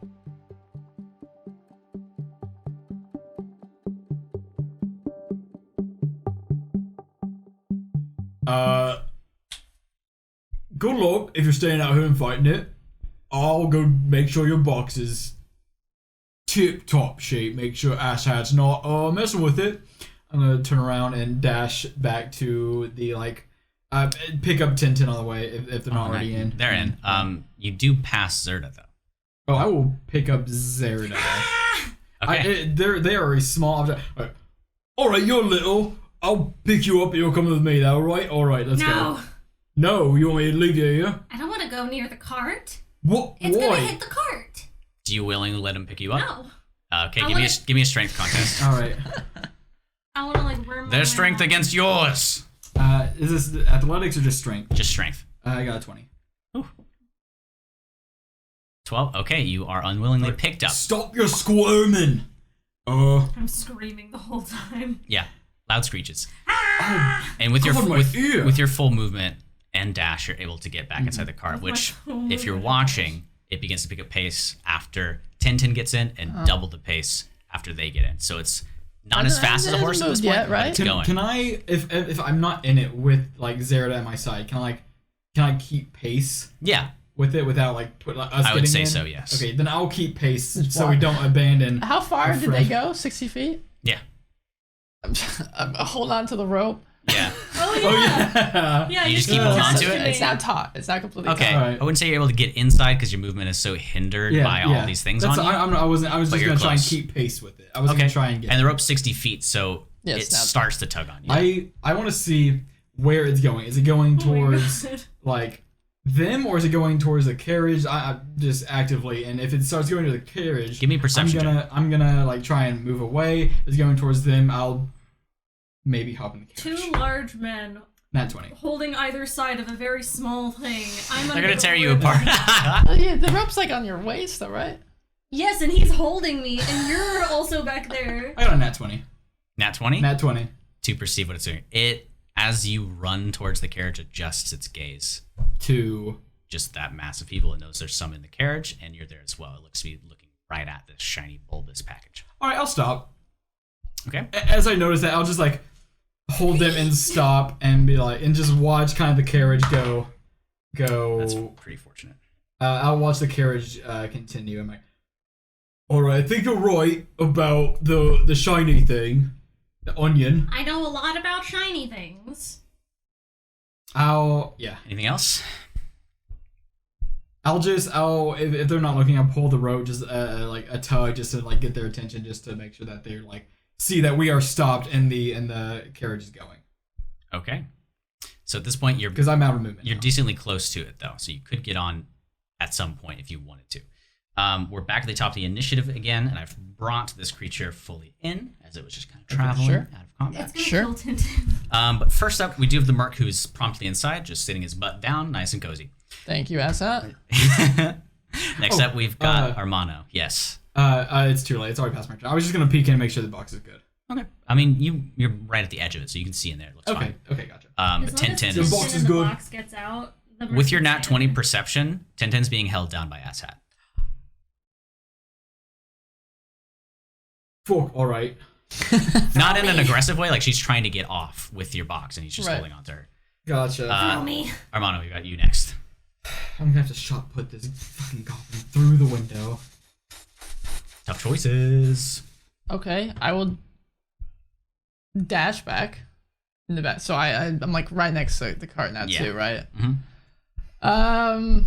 Good luck if you're staying out here and fighting it. I'll go make sure your box is tip-top shape. Make sure Ash Hat's not messing with it. I'm gonna turn around and dash back to the pick up Tintin on the way if they're not already in. They're in. You do pass Zerda though. Oh, I will pick up Zerda. Okay. They are a small object. All right, you're little. I'll pick you up and you'll come with me. That all right? All right, let's go. No, you want me to leave you here? I don't want to go near the cart. What? It's Why? gonna hit the cart. Do you willingly let him pick you up? No. Okay, give me a strength contest. All right. I want to worm. Their strength against yours. Is this athletics or just strength? Just strength. I got a 20. Ooh. 12. Okay, you are unwillingly picked up. Stop your squirming. I'm screaming the whole time. Yeah, loud screeches. Oh, And with your God, my ear. with your full movement and dash, you're able to get back inside the cart. With my Which, full if you're movement. watching, it begins to pick up pace after Tintin gets in, and double the pace after they get in. So it's not as fast as a horse at this point, Yet, right? but it's going. Can I, if I'm not in it with Zerda at my side, can I keep pace Yeah, with it without us I would getting say in? so. Yes. Okay, then I'll keep pace Just so we walk. don't abandon. How far our did they friend. go? 60 feet? Yeah. I'm hold on to the rope. Yeah. Oh yeah. Oh yeah. Yeah. You just keep can holding touch on to it? It's not taut. It's not completely Okay. taut. Alright. I wouldn't say you're able to get inside because your movement is so hindered by all these things That's, on you. I was But just you're gonna try and close. keep pace with it. I was Okay. gonna try and get. And the rope's 60 feet, so Yeah, it it's not- starts to tug on you. I want to see where it's going. Is it going Oh my towards God. like them, or is it going towards the carriage? I just actively, and if it starts going to the carriage, Give me a perception check. I'm gonna try and move away. If it's going towards them, I'll maybe hop in the carriage. 2 large men Nat 20. holding either side of a very small thing. They're gonna tear you apart. apart. Oh, yeah, the rope's like on your waist, though, right? Yes, and he's holding me, and you're also back there. I got a nat 20. Nat 20 Nat 20. to perceive what it's doing. It, as you run towards the carriage, adjusts its gaze. To Just that mass of people. It knows there's some in the carriage, and you're there as well. It looks to be looking right at this shiny bulbous package. All right, I'll stop. Okay. As I notice that, I'll just like hold them and stop and be like, and just watch kind of the carriage go. That's pretty fortunate. I'll watch the carriage continue. I'm like, all right, I think you're right about the shiny thing, the onion. I know a lot about shiny things. Anything else? If they're not looking, I'll pull the rope, just like a tug, just to like get their attention, just to make sure that they're like see that we are stopped and the carriage is going. Okay. So at this point, because I'm out of movement. You're decently close to it though, so you could get on at some point if you wanted to. We're back at the top of the initiative again, and I've brought this creature fully in as it was just kind of traveling out of combat. It's gonna kill Tintin. But first up, we do have the Merc, who's promptly inside, just sitting his butt down, nice and cozy. Thank you, Assat. Next up, we've got Armano. Yes. It's too late. It's already past my turn. I was just gonna peek in and make sure the box is good. Okay. I mean, you're right at the edge of it, so you can see in there. It looks fine. Okay, gotcha. But Tintin The box is good. The box gets out. With your nat 20 perception, Tintin's being held down by Asshat. Fuck. All right. Not in an aggressive way, like she's trying to get off with your box, and he's just holding on to her. Gotcha. Follow me. Armano, we got you next. I'm gonna have to shot put this fucking goblin through the window. Tough choices. Okay, I will dash back in the back. So I'm like right next to the cart now too, right? Mm-hmm.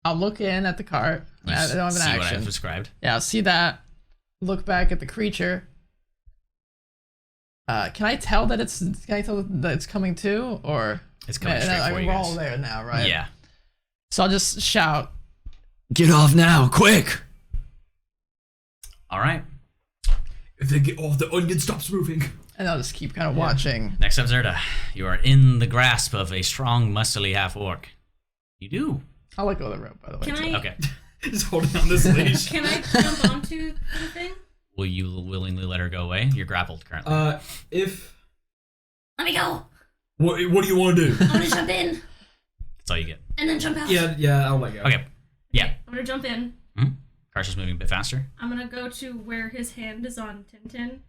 I'll look in at the cart. I don't have an see action. what I've described. Yeah, I'll see that. Look back at the creature. Can I tell that it's coming too, or it's coming straight for you we're guys. all there now, right? Yeah. So I'll just shout, Get off now, quick! All right. If they get off, the onion stops moving. and I'll just keep kind of watching. Next up, Zerda. You are in the grasp of a strong, muscly half-orc. You do. I'll let go of the rope, by the way. Can too. I? Okay. Just holding on this leash. Can I jump onto the thing? Will you willingly let her go away? You're grappled currently. If Let me go. what do you want to do? I'm gonna jump in That's all you get. and then jump out. Yeah, I'll let go. Okay. Yeah. I'm gonna jump in. Karsh's moving a bit faster. I'm gonna go to where his hand is on Tintin.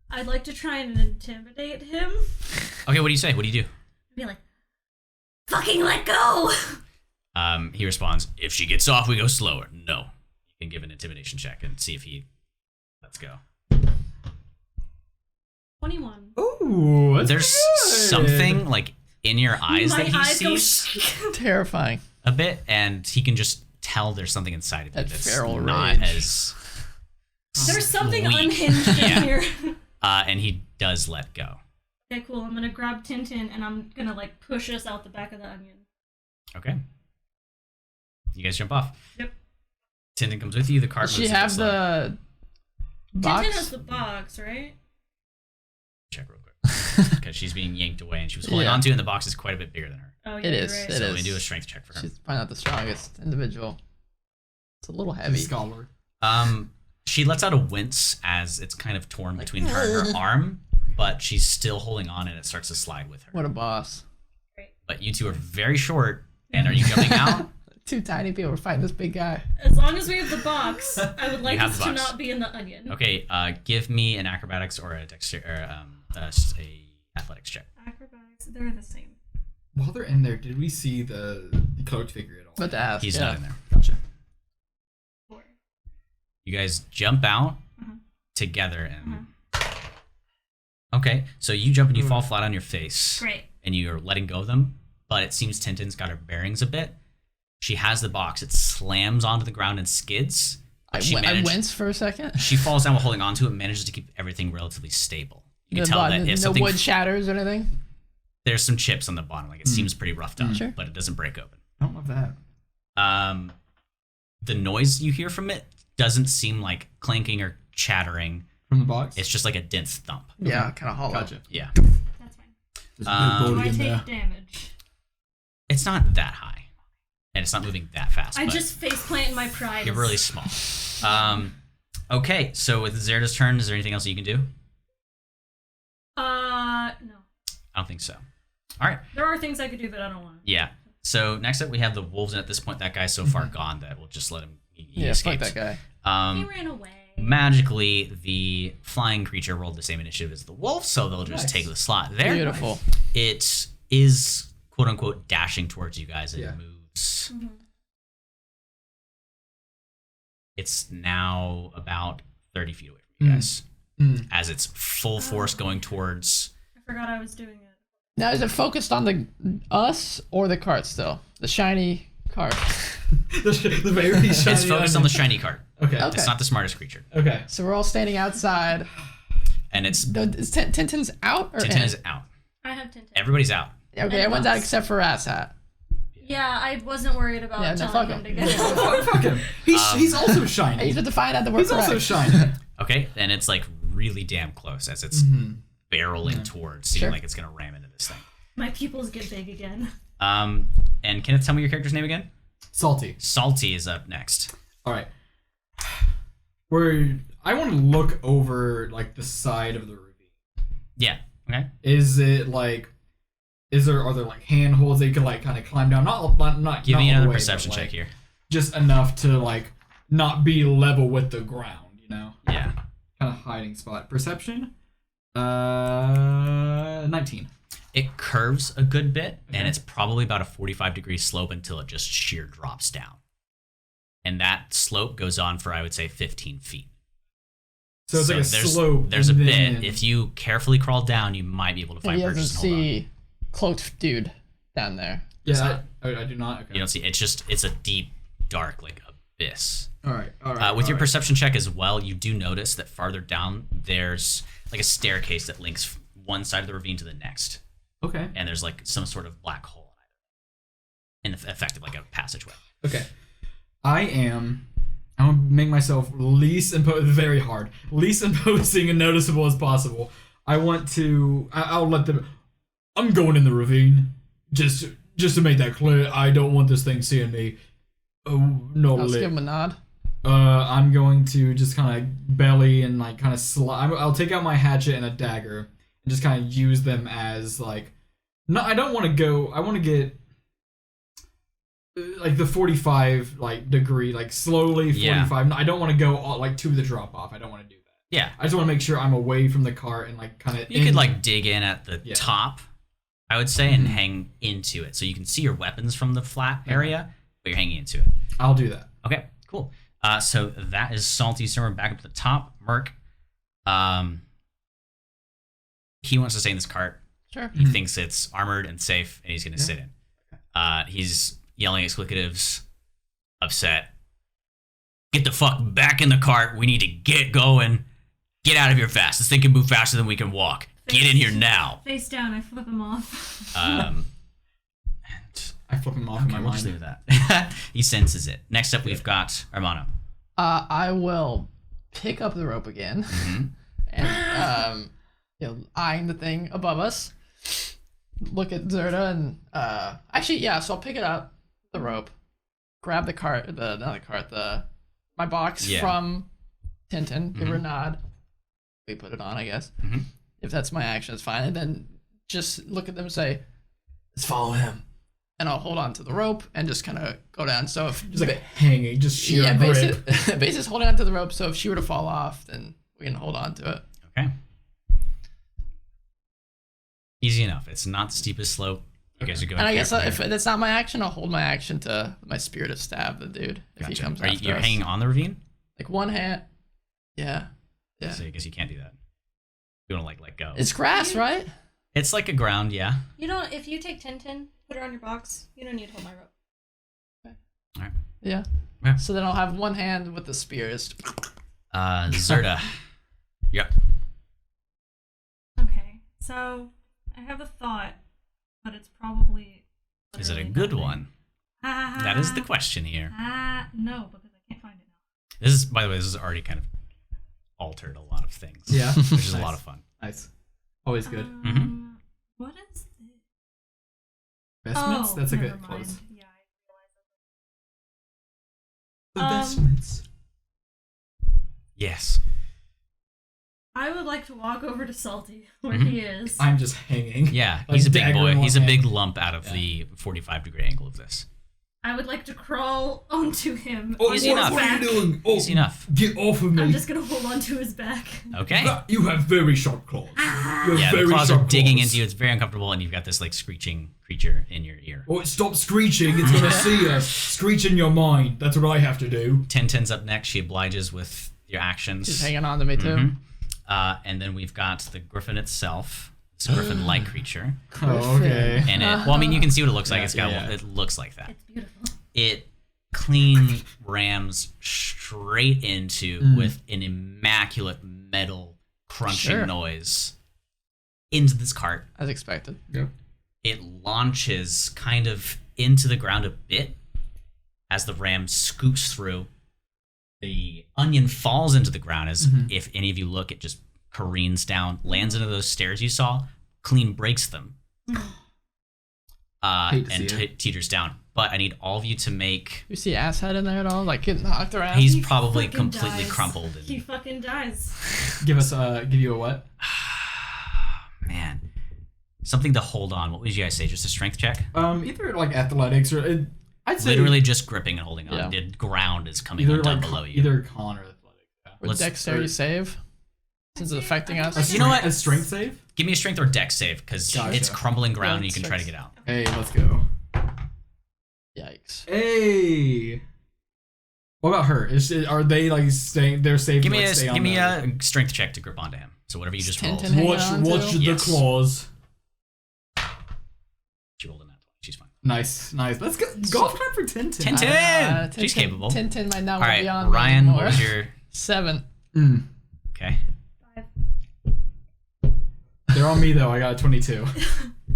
I'd like to try and intimidate him. Okay, what do you say? What do you do? Be like, fucking let go! He responds, if she gets off, we go slower. No. You can give an intimidation check and see if he lets go. 21. Ooh, that's There's good. something like in your eyes My that he eyes go sees Terrifying. a bit, and he can just tell there's something inside of you That that's feral not rage. as There's something Sweet. unhinged Yeah. in here. and he does let go. Okay, cool. I'm gonna grab Tintin and I'm gonna like push us out the back of the onion. Okay. You guys jump off. Yep. Tintin comes with you. The cart Does moves she a bit have slower. the box? Tintin has the box, right? Check real quick. Because she's being yanked away and she was holding Yeah. onto it, and the box is quite a bit bigger than her. Oh, yeah, It you're is. right. It So is. let me do a strength check for her. She's probably not the strongest individual. It's a little heavy. Scholar. She lets out a wince as it's kind of torn between her and her arm, but she's still holding on and it starts to slide with her. What a boss. But you two are very short, and are you jumping out? Two tiny people are fighting this big guy. As long as we have the box, I would like have us the to box. not be in the onion. Okay, give me an acrobatics or a a athletics check. Acrobatics, they're the same. While they're in there, did we see the cloaked figure at all? But to ask, He's yeah. not in there. Gotcha. 4. You guys jump out together and. Okay, so you jump and you fall flat on your face. Great. And you're letting go of them, but it seems Tintin's got her bearings a bit. She has the box. It slams onto the ground and skids. I But she winced for a second. She falls down while holding onto it and manages to keep everything relatively stable. You can tell that if no something wood shatters or anything. there's some chips on the bottom, like it seems pretty roughed up, Sure. but it doesn't break open. I don't love that. The noise you hear from it doesn't seem like clanking or chattering. From the box? It's just like a dense thump. Yeah, kind of hollow. Gotcha. Yeah, That's fine. There's Um, a Do big I body in there. take damage? it's not that high, and it's not moving that fast. I but just faceplant in my pride. you're really small. Okay, so with Zerda's turn, is there anything else you can do? No. I don't think so. All right. There are things I could do, but I don't want to. Yeah. So next up, we have the wolves, and at this point, that guy's so far gone that we'll just let him He fuck escaped. that guy. He ran away. Magically, the flying creature rolled the same initiative as the wolf, so they'll just take the slot there. Beautiful. It is quote unquote dashing towards you guys. It Yeah. moves. Mhm. It's now about 30 feet away from you guys. As it's full force going towards. I forgot I was doing it. Now, is it focused on us or the cart still? The shiny cart. the very shiny. It's focused on the shiny cart. Okay. Okay. It's not the smartest creature. Okay. So we're all standing outside. And it's. Is Tintin's out or Tintin in? is out. I have Tintin. Everybody's out. Okay, everyone's out except for Asshat. Yeah, I wasn't worried about Yeah, no, telling fuck him to him. get out. Oh, fuck him. He's also shiny. He's have to find out that we're He's correct. also shiny. Okay, and it's like really damn close as it's barreling towards, seeming Sure. like it's gonna ram into this thing. My pupils get big again. And Kenneth, tell me your character's name again. Salty. Salty is up next. All right. I want to look over like the side of the ravine. Yeah. Okay. Is it like? Are there like handholds that you can like kind of climb down? Not Give me all the another way, perception but, check like, here. Just enough to like not be level with the ground, you know? Yeah. Kind of hiding spot. Perception? 19. It curves a good bit, Okay. and it's probably about a 45-degree slope until it just sheer drops down. And that slope goes on for, I would say, 15 feet. So it's like a there's, slope. There's a and bit. then- If you carefully crawl down, you might be able to He find doesn't purchase and hold on. see cloaked dude down there. Yeah, I do not. Okay. You don't see. It's a deep, dark, like abyss. All right. With your perception check as well, you do notice that farther down there's like a staircase that links one side of the ravine to the next, Okay. and there's like some sort of black hole in either, and effective like a passageway. Okay. I'm gonna make myself least imposing and noticeable as possible. I'll let them. I'm going in the ravine. Just to make that clear, I don't want this thing seeing me. Oh no! Let's give him a nod. I'm going to just kind of belly and like kind of slide. I'll take out my hatchet and a dagger and just kind of use them as like. No, I don't want to go. I want to get like the 45 like degree, like slowly 45. Yeah. I don't want to go all, like to the drop off. I don't want to do that. Yeah, I just want to make sure I'm away from the cart and like kind of. you could like dig in at the Yeah. top, I would say, and hang into it, so you can see your weapons from the flat area, but you're hanging into it. I'll do that. Okay, cool. So that is Salty. So we're back up at the top. Merc, he wants to stay in this cart. Sure. He thinks it's armored and safe, and he's going to sit in. He's yelling expletives, upset. Get the fuck back in the cart. We need to get going. Get out of here fast. This thing can move faster than we can walk. Get in here now. Face down, I flip him off. And I flip him off in okay, my we'll just mind. leave that. He senses it. Next up, we've got Armano. I will pick up the rope again and eyeing the thing above us. Look at Zerda and so I'll pick it up, the rope, grab the cart, my box Yeah. from Tintin, give her a nod. We put it on, I guess. If that's my action, it's fine. And then just look at them and say, Let's follow him. and I'll hold on to the rope and just kind of go down. So if Just like hanging, just sheer yeah, grip. basis holding on to the rope. So if she were to fall off, then we can hold on to it. Okay. Easy enough. It's not the steepest slope. You guys are going. And I guess carefully. if that's not my action, I'll hold my action to my spirit to stab the dude if he Gotcha. comes Are you, after you're us. hanging on the ravine? Like one hand. Yeah. Yeah. So I guess you can't do that. You want to let go. It's grass, right? It's like a ground, yeah. You don't. If you take Tintin, put her on your box. You don't need to hold my rope. All right. Yeah. Yeah. So then I'll have one hand with the spears. Zerda. Yep. Okay, so I have a thought, but it's probably. Is it a literally good nothing. one? Ah, That is the question here. No, because I can't find it now. This is, by the way, this has already kind of altered a lot of things. Yeah. Which is a Nice. lot of fun. Nice. Always good. What is this? Vestments? Oh, That's a never good mind. close. Yeah, I realized Vestments. Yes. I would like to walk over to Salty, where he is. I'm just hanging. Yeah, Like he's a big dagger boy. in He's a one big hand. lump out of the 45-degree angle of this. I would like to crawl onto him. Oh, Easy what, enough. what are you doing? Oh, Easy enough. Get off of me. I'm just gonna hold onto his back. Okay. You have very sharp claws. You have Yeah, the very claws are sharp digging claws. into you. It's very uncomfortable, and you've got this like screeching creature in your ear. Oh, stop screeching. It's gonna see us. Screech in your mind. That's what I have to do. Tintin's up next. She obliges with your actions. She's hanging on to me too. And then we've got the Griffin itself. It's a Griffin-like creature. Oh, okay. And well, I mean, you can see what it looks like. Yeah, It looks like that. It's beautiful. It clean rams straight into with an immaculate metal crunching noise into this cart. As expected. Yep. It launches kind of into the ground a bit as the ram scoops through. The onion falls into the ground as if any of you look, it just careens down, lands into those stairs you saw, clean breaks them, and teeters down. But I need all of you to make. You see asshead in there at all? Like getting knocked around? He's He probably fucking completely dies. crumpled. He And, fucking dies. Give you a what? man, something to hold on. What would you guys say? Just a strength check? Either like athletics or I'd say Literally just gripping and holding on. Yeah. The ground is coming either down like below you. either con or athletics. Yeah. With let's- dexterity save? Since it's affecting us? You know what? A strength save? Give me a strength or dex save because Gotcha. it's crumbling ground and you can Six. try to get out. Hey, let's go. Yikes. Hey. What about her? Are they like staying? They're safe. Give to, me like, a stay give on me the- a strength check to grip onto him. So whatever you just rolled. Tintin hanging on Watch to? the Yes. claws. She rolled a nat 20. She's fine. Nice. Let's go. Golf time for Tintin. Tintin! She's capable. Tintin might not All right, be on me Ryan, anymore. what was your 7. okay? 5. They're on me though. I got a 22.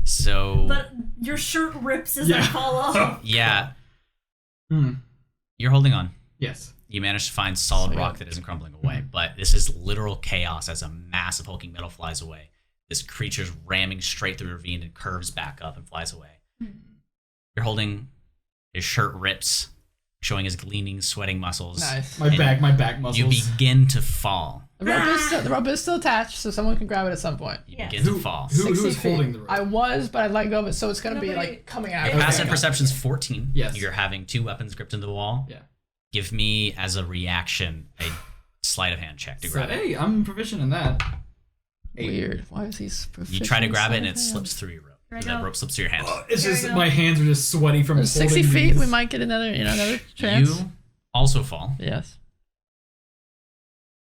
So But your shirt rips as I Yeah. fall off. yeah, Hmm. you're holding on. Yes. You managed to find solid So, rock that isn't crumbling away, but this is literal chaos as a massive hulking metal flies away. This creature's ramming straight through the ravine and curves back up and flies away. You're holding. His shirt rips, showing his gleaming, sweating muscles. Nice. My And back muscles. You begin to fall. The rope is still attached, so someone can grab it at some point. You Yes. begin to fall. Who 60 is feet. holding the rope? I was, but I let go of it, so it's gonna be Nobody- like coming Your out. Okay. Passive perception's 14. Yes. You're having 2 weapons gripped into the wall. Yeah. Give me, as a reaction, a sleight of hand check to So, grab it. hey, I'm proficient in that. Weird. Why is he You try to grab it and it slips through your rope. Right That now. rope slips through your hand. It's There just we go. my hands are just sweaty from holding 60 feet, these. we might get another chance. You also fall. Yes.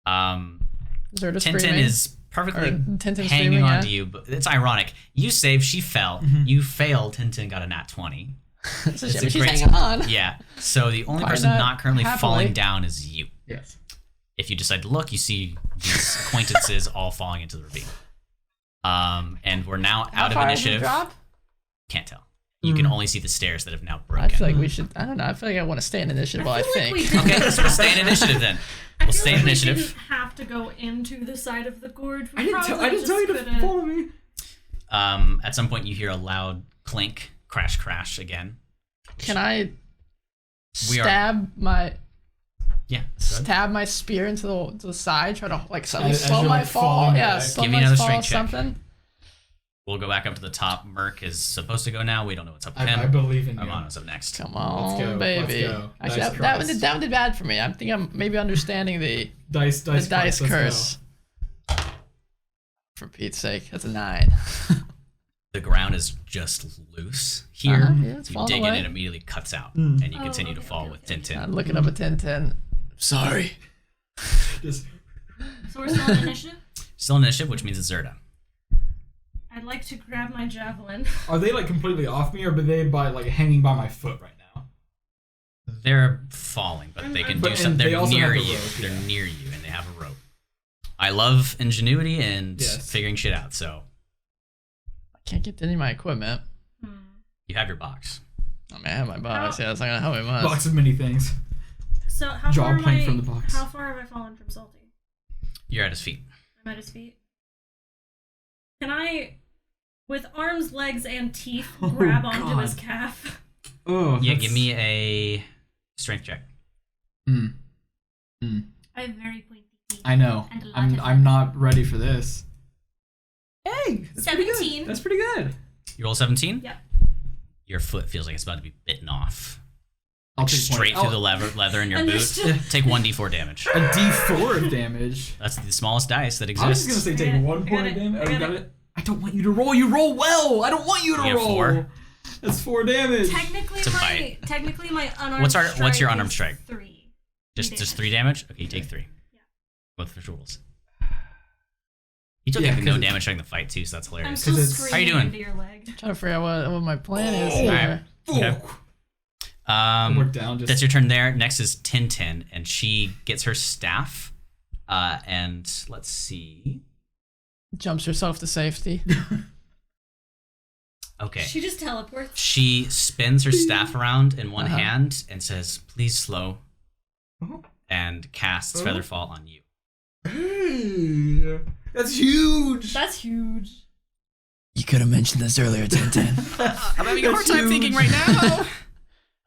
Zerta Tintin screaming. is perfectly Or Tintin hanging screaming, on to yeah. you, but it's ironic. You saved, she fell. You failed, Tintin got a nat 20. It's a It's shame, a but she's great- hanging on. Yeah. So the only Why person not not currently happily? falling down is you. Yes. If you decide to look, you see these acquaintances all falling into the ravine. And we're now How out of far has it initiative. dropped? Can't tell. You can only see the stairs that have now broken. I feel like we should. I don't know. I feel like I want to stay in initiative. Well, I feel like think. we didn't- Okay, so we'll stay in initiative then. I We'll feel stay like in we initiative. didn't have to go into the side of the gorge. We I didn't probably tell you just to could've- follow me. At some point, you hear a loud clink, crash again. Can I We are- stab my Yeah. go ahead. stab my spear into the side? Try to like suddenly As slow you're, my like, fall. falling Yeah, back. slow Give me my another fall. strength check. Something. We'll go back up to the top. Merc is supposed to go now. We don't know what's up with I him. believe in you. Armano's up next. Come on, go, baby. let's go. Actually, Dice that one did bad for me. I think I'm maybe understanding the Dice dice let's go. curse. For Pete's sake, that's a 9. The ground is just loose here. Yeah, it's You falling dig in away. and it immediately cuts out, and you continue to okay, fall okay, with okay. Tintin. I'm looking up at 10. Sorry. Just So we're still in initiative. Still in initiative, which means it's Zerta. I'd like to grab my javelin. are they like completely off me, or are they hanging by my foot right now? They're falling, but they can But- do and something. they They're also near have the you. rope, They're yeah. near you, and they have a rope. I love ingenuity and Yes. figuring shit out. So I can't get to any of my equipment. you have your box. Oh man, I have my box. Yeah, that's not gonna help me much. Box of many things. So how Jaw far am plank I? from the box. How far have I fallen from Salty? You're at his feet. I'm at his feet. Can I, with arms, legs, and teeth, grab onto God. his calf? Oh Yeah, give me a strength check. I have very pointy teeth. I know. And a lot I'm of I'm not ready for this. Hey, that's pretty good. 17. That's pretty good. You roll 17? Yep. Your foot feels like it's about to be bitten off. I'll take Straight 20. through the leather in your boot. Understood. Take 1d4 damage. A D4 of damage. That's the smallest dice that I was exists. just gonna say I take got it. 1 I point got of it. damage. I Oh, you got got it. it. I don't want you to roll. You roll well. I don't want you to You have roll. 4? That's 4 damage. Technically, It's a my bite. unarmed What's your strike unarmed is strike? 3. Just 3 damage? Okay, you take 3. Yeah. Both for rules. You took Yeah, no 'cause damage during the fight too, so that's I'm hilarious. still 'Cause it's- screaming How you doing? into your leg. Trying to figure out what my plan is Oh, here. Okay. Look down. Just That's your turn there. Next is Tintin, and she gets her staff. And let's see. Jumps herself to safety. Okay. She just teleports. She spins her staff around in one Uh-huh. hand and says, "Please slow," Oh. and casts Oh. Featherfall on you. Hey, that's huge. That's huge. You could have mentioned this earlier, Tintin. I'm having a hard time thinking right now.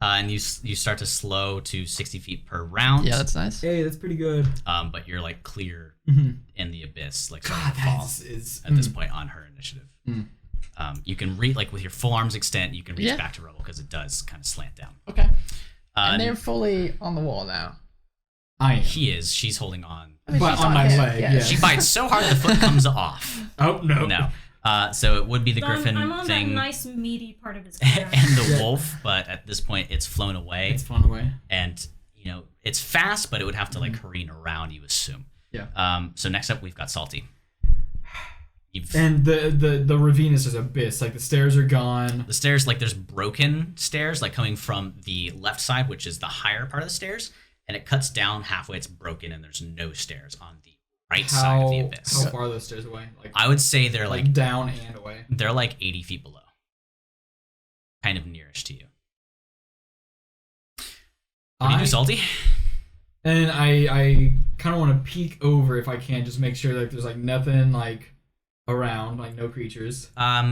And you start to slow to 60 feet per round. Yeah, that's nice. Hey, that's pretty good. But you're like clear Mhm. in the abyss, like God, starting to fall that is at this point on her initiative. Mm. You can reach, like with your full arms extent, you can reach Yeah. back to rubble because it does kind of slant down. Okay. And And they're fully on the wall now. I am. she's holding on. I mean, But she's on my him. leg, yeah. She bites so hard the foot comes off. Oh no. No. So it would be the So griffin I'm on thing that nice meaty part of his and back. the Yeah. wolf, but at this point it's flown away. It's fun away. And it's fast, but it would have to like careen around, you assume. Yeah. So next up we've got Salty. And the ravine is just abyss. Like the stairs are gone. The stairs, like there's broken stairs, like coming from the left side, which is the higher part of the stairs, and it cuts down halfway. It's broken, and there's no stairs on the right side of the abyss. How far are those stairs away? Like I would say they're like like down and away. they're like 80 feet below, kind of nearest to you. What do you do, Salty? And I kind of want to peek over if I can, just make sure like there's like nothing like around, like no creatures.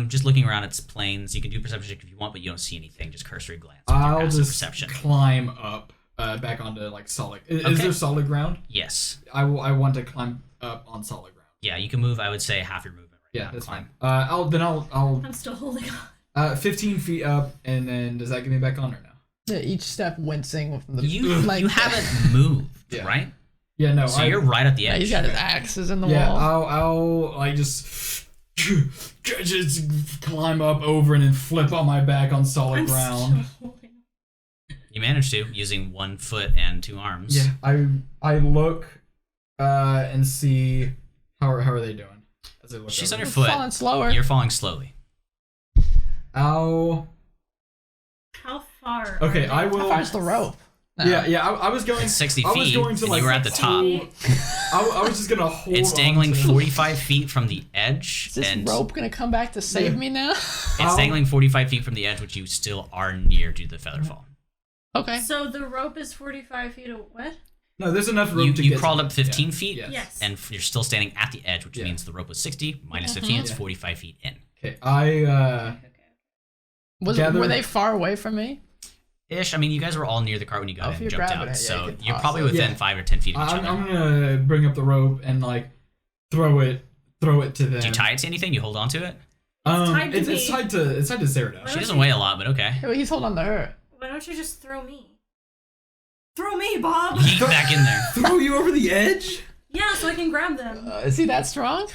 Just looking around its plains. You can do a perception check if you want, but you don't see anything. Just cursory glance. With your I'll passive just perception. climb up back onto like solid. Is Okay. there solid ground? Yes. I want to climb up on solid ground. Yeah, you can move. I would say half your movement. Right Yeah, now. that's Climb. fine. I'll I'm still holding on. 15 feet up, and then does that get me back on or no? Yeah, each step wincing from the You like, you haven't moved, Yeah. right? Yeah, no. So you're right at the Yeah, edge. he's got his axes in the Yeah, wall. I'll like just climb up over and then flip on my back on solid I'm ground. still holding on. You managed to using 1 foot and 2 arms. Yeah, I look and see how are they doing as I look. She's on over. your foot. Falling slower. You're falling slowly. Ow. How far? Okay, are I they? will. How far's the rope? No. Yeah. I was going. It's 60 I was feet, going to, and like, you were at the top. I was just gonna hold. It's dangling on to- 45 feet from the edge, Is this and rope gonna come back to save Yeah. me now? it's dangling 45 feet from the edge, which you still are near due to the feather fall. Okay. So the rope is 45 feet away? No, there's enough room to You get. crawled to up it. 15 Yeah. feet, Yes. Yes. and you're still standing at the edge, which Yeah. means the rope was 60 minus 15. It's Yeah. 45 feet in. Okay, I gather- Were they far away from me? Ish. I mean, you guys were all near the cart when you got Oh, in if and you're jumped grabbing out, it, yeah, so you could you're toss probably it. within Yeah. 5 or 10 feet of each other. I'm gonna bring up the rope and like throw it to them. Do you tie it to anything? You hold on to it? tied to It's me. tied to Zerda. She doesn't weigh a lot, but okay. Well, he's holding on to her. Why don't you just throw me? Throw me, Bob! Yeet back in there. Throw you over the edge? Yeah, so I can grab them. Is he that strong?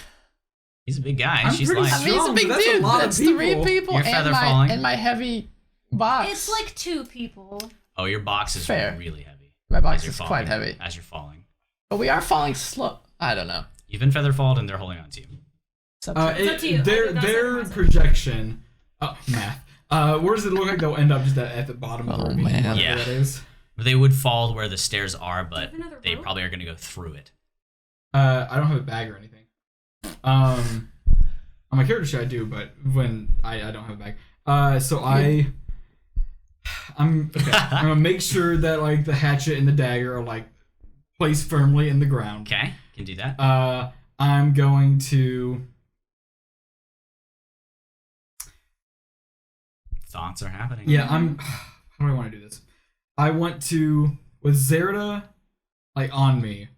He's a big guy. I'm She's pretty like, I mean, he's a Strong, big but that's a dude. lot of That's 3 people. people You're feather falling. and my heavy box. It's like 2 people. oh, your box is Fair. really heavy. My box as you're is falling, quite heavy. As you're falling. But we are falling slow. I don't know. You've been feather falled and they're holding on to you. It's up to It's up to you. I Their think that's their impressive. projection. Oh, math. Where does it look like they'll end up? Just at the bottom of the Oh, ravine, man. whatever Yeah. that is. They would fall where the stairs are, but have another they rope? probably are going to go through it. I don't have a bag or anything. On my character sheet I do, but when I don't have a bag. So I'm okay. I'm gonna make sure that like the hatchet and the dagger are like placed firmly in the ground. Okay, can do that. I'm going to. Thoughts are happening. Yeah, how do I want to do this? I want to, with Zerda, like on me,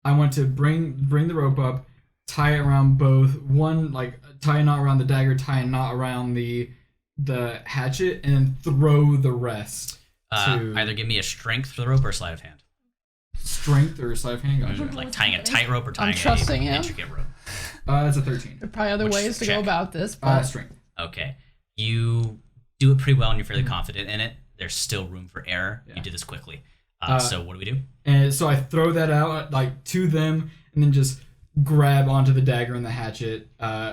I want to bring the rope up, tie it around both. One, like tie a knot around the dagger, tie a knot around the hatchet, and then throw the rest Either give me a strength for the rope or a sleight of hand. Strength or sleight of hand? Gotcha. Like tying a tightrope or tying trusting an him. intricate rope. It's a 13. There are probably other Which ways to check? go about this, but Strength. Okay. You do it pretty well and you're fairly confident in it. There's still room for error. Yeah. You did this quickly. So what do we do? And so I throw that out like to them, and then just grab onto the dagger and the hatchet.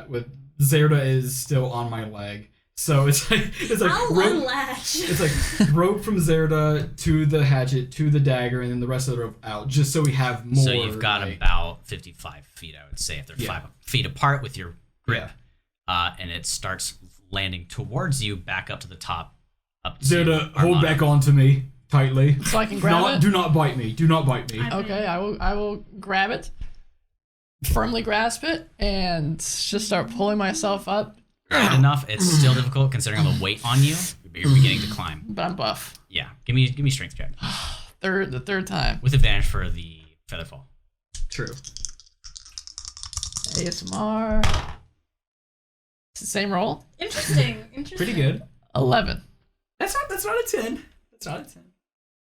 With Zerda is still on my leg, so it's like I'll rope, unlatch. it's like rope from Zerda to the hatchet to the dagger, and then the rest of the rope out, just so we have more. So you've got like, about 55 feet, I would say, if they're Yeah. 5 feet apart with your grip. Yeah. And it starts landing towards you, back up to the top. Up to Zerda, hold Armada. back onto me tightly. so I can grab it. Do not bite me. Do not bite me. Okay, I will grab it, firmly grasp it, and just start pulling myself up. Good enough. It's still difficult considering all the weight on you. You're beginning to climb. But I'm buff. Yeah. Give me strength check The third time. with advantage for the feather fall. True. ASMR. It's the same roll. Interesting. Pretty good. 11. That's not a 10. That's not a 10.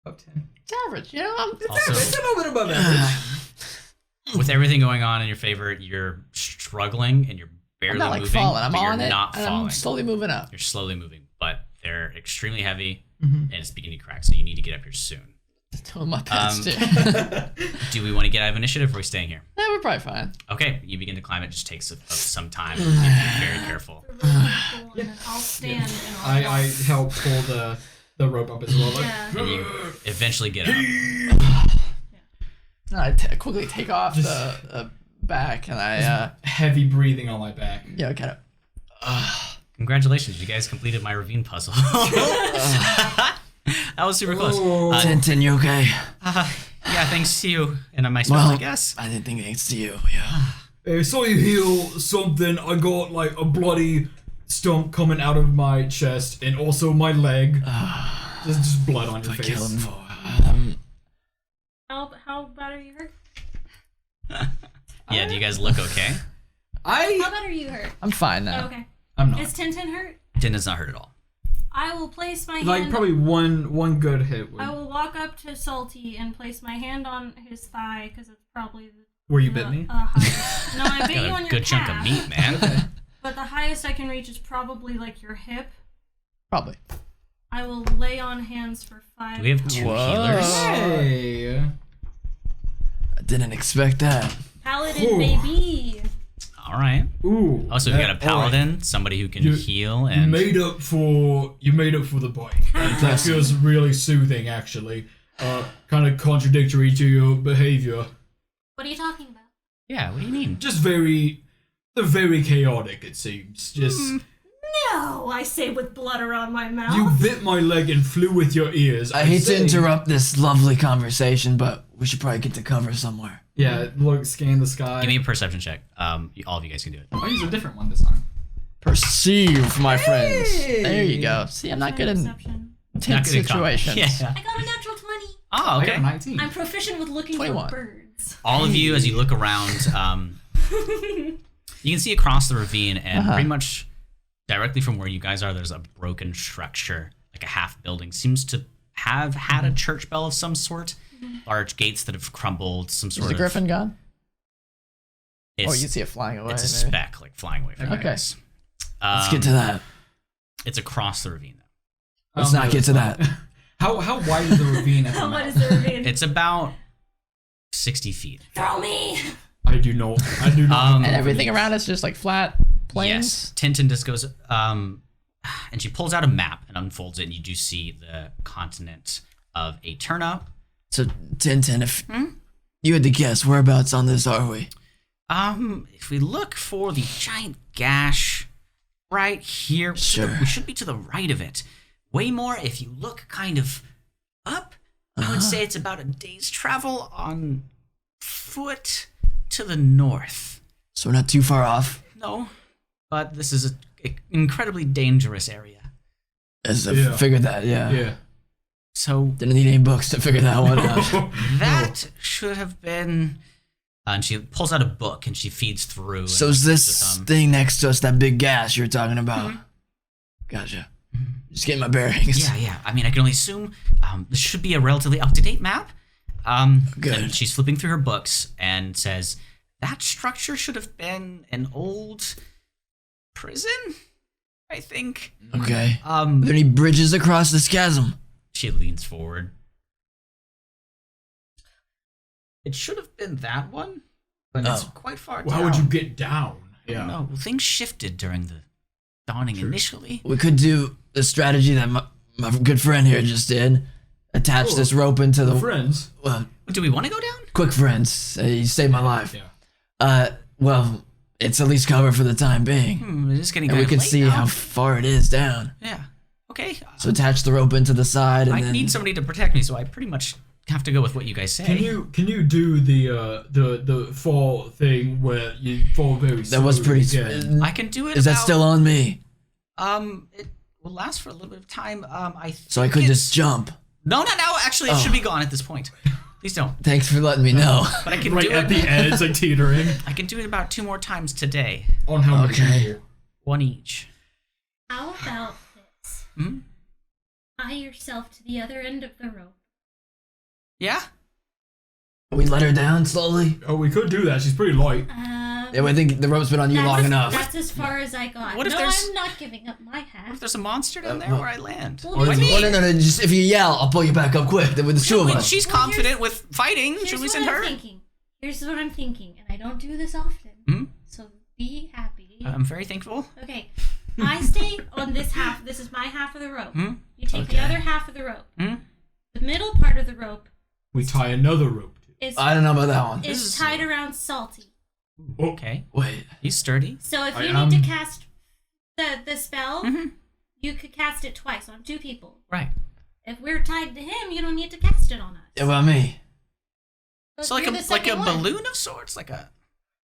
Up 10. It's average, you know. I'm Also, It's a little bit above average. with everything going on in your favor, you're struggling and you're barely not like moving. falling. I'm but on you're it, not and falling. I'm slowly moving up. You're slowly moving, but they're extremely heavy Mhm. and it's beginning to crack. So you need to get up here soon. Doing my best, too. Do we want to get out of initiative or are we staying here? Yeah, we're probably fine. Okay, you begin to climb. It just takes some time. You have to be very careful. And then I'll stand and I'll I help pull the rope up as well. Like, Yeah. And you eventually get up. And I quickly take off the back, and I heavy breathing on my back. kind of. Congratulations, you guys completed my ravine puzzle. That was super close. Tintin, you okay? Yeah, thanks to you and my spell, I guess. I didn't think thanks to you. Yeah. I saw you heal something. I got like a bloody stump coming out of my chest and also my leg. Just blood on your I face. kill him for. How bad are you hurt? Yeah, do you guys look okay? How bad are you hurt? I'm fine now. Oh, okay. I'm not. Is Tintin hurt? Din is not hurt at all. I will place my Like hand. probably one good hit. Would, I will walk up to Salty and place my hand on his thigh because it's probably the. Where you bit me? Highest. No, I bit you Got on a your good chunk of calf, meat, man. But the highest I can reach is probably like your hip. Probably. I will lay on hands for 5. Do we have 2 Whoa. healers? Hey. I didn't expect that. Paladin, Ooh. baby. All right. Ooh. Also, we've got a that- paladin, somebody who can You- heal, You and made up for the bite. That feels really soothing, actually. Kind of contradictory to your behavior. What are you talking about? yeah. What do you mean? Just very chaotic. It seems. Just No, I say with blood around my mouth. you bit my leg and flew with your ears. I hate to say. interrupt this lovely conversation, but we should probably get to cover somewhere. Yeah, look, scan the sky. Give me a perception check. All of you guys can do it. I'll use a different one this time. Perceive, my friends. There you go. See, I'm not good in Perception. tense Not good at com- situations. Yeah. I got a natural 20. Oh, I okay. got 19. I'm proficient with looking 21. for birds. All of you, as you look around, you can see across the ravine, and pretty much directly from where you guys are, there's a broken structure, like a half building. Seems to have had a church bell of some sort. Large gates that have crumbled. Some Is sort the of. Griffin gone? It's, Oh, you see it flying away. it's a maybe. speck, like flying away from you Okay. guys. Let's get to that. It's across the ravine, though. Let's not get to that. How wide is the ravine at the What mouth? is the ravine? It's about 60 feet. Throw me! I do not. Um, And everything around us just like flat plains. Yes. Tintin just goes, and she pulls out a map and unfolds it, and you do see the continent of Aeterna. So, Tintin, if you had to guess, whereabouts on this are we? If we look for the giant gash right here, Sure. we should be to the right of it. Way more if you look kind of up. I would say it's about a day's travel on foot to the north. So we're not too far off. No, but this is an incredibly dangerous area. As I Yeah. figured that, yeah. Yeah. So Didn't need any books to figure that one out. that should have been. And she pulls out a book and she feeds through. So and is looks this at them. thing next to us that big gas you're talking about? Gotcha. Just getting my bearings. Yeah. I mean, I can only assume This should be a relatively up-to-date map. Good. And she's flipping through her books and says, that structure should have been an old prison, I think. Okay. Are there any bridges across this chasm? She leans forward. It should have been that one, but it's quite far Well, down. how would you get down? Yeah. No, well, things shifted during the dawning initially. We could do the strategy that my good friend here just did. Attach this rope into the friends. Well, Do we want to go down? quick friends. You saved my life. Yeah. Well, it's at least covered for the time being. It is getting And we kind can of late see now. how far it is down. Yeah. Okay. So attach the rope into the side, and I then need somebody to protect me, so I pretty much have to go with what you guys say. Can you do the fall thing where you fall very that was pretty. slowly? I can do it. Is that still on me? It will last for a little bit of time. So I could just jump. No. Actually, it should be gone at this point. Please don't. Thanks for letting me know. But I can Right do at it. the edge, like teetering. I can do it about 2 more times today. On how many Okay. people? 1 each. How about this? Hmm? Tie yourself to the other end of the rope. Yeah. We let her down slowly. Oh, we could do that. She's pretty light. Yeah, I think the rope's been on you long enough. That's as far as I got. What if no, there's- I'm not giving up my What half. if there's a monster down there where I land? Well, Oh, what do you no, just if you yell, I'll pull you back up quick. With the two of Wait, us. she's Well, confident with fighting. Here's Should we what send I'm her? thinking. Here's what I'm thinking, and I don't do this often. Hmm? So be happy. I'm very thankful. Okay, I stay on this half. This is my half of the rope. Hmm? You take the other half of the rope. Hmm? The middle part of the rope We tie another rope to. is I don't know about that one. is tied around Salty. Okay. Wait. He's sturdy. So if I you am- need to cast the spell, Mm-hmm. you could cast it twice on 2 people. Right. If we're tied to him, you don't need to cast it on us. What about me? So like you're a the second one. balloon of sorts, like a.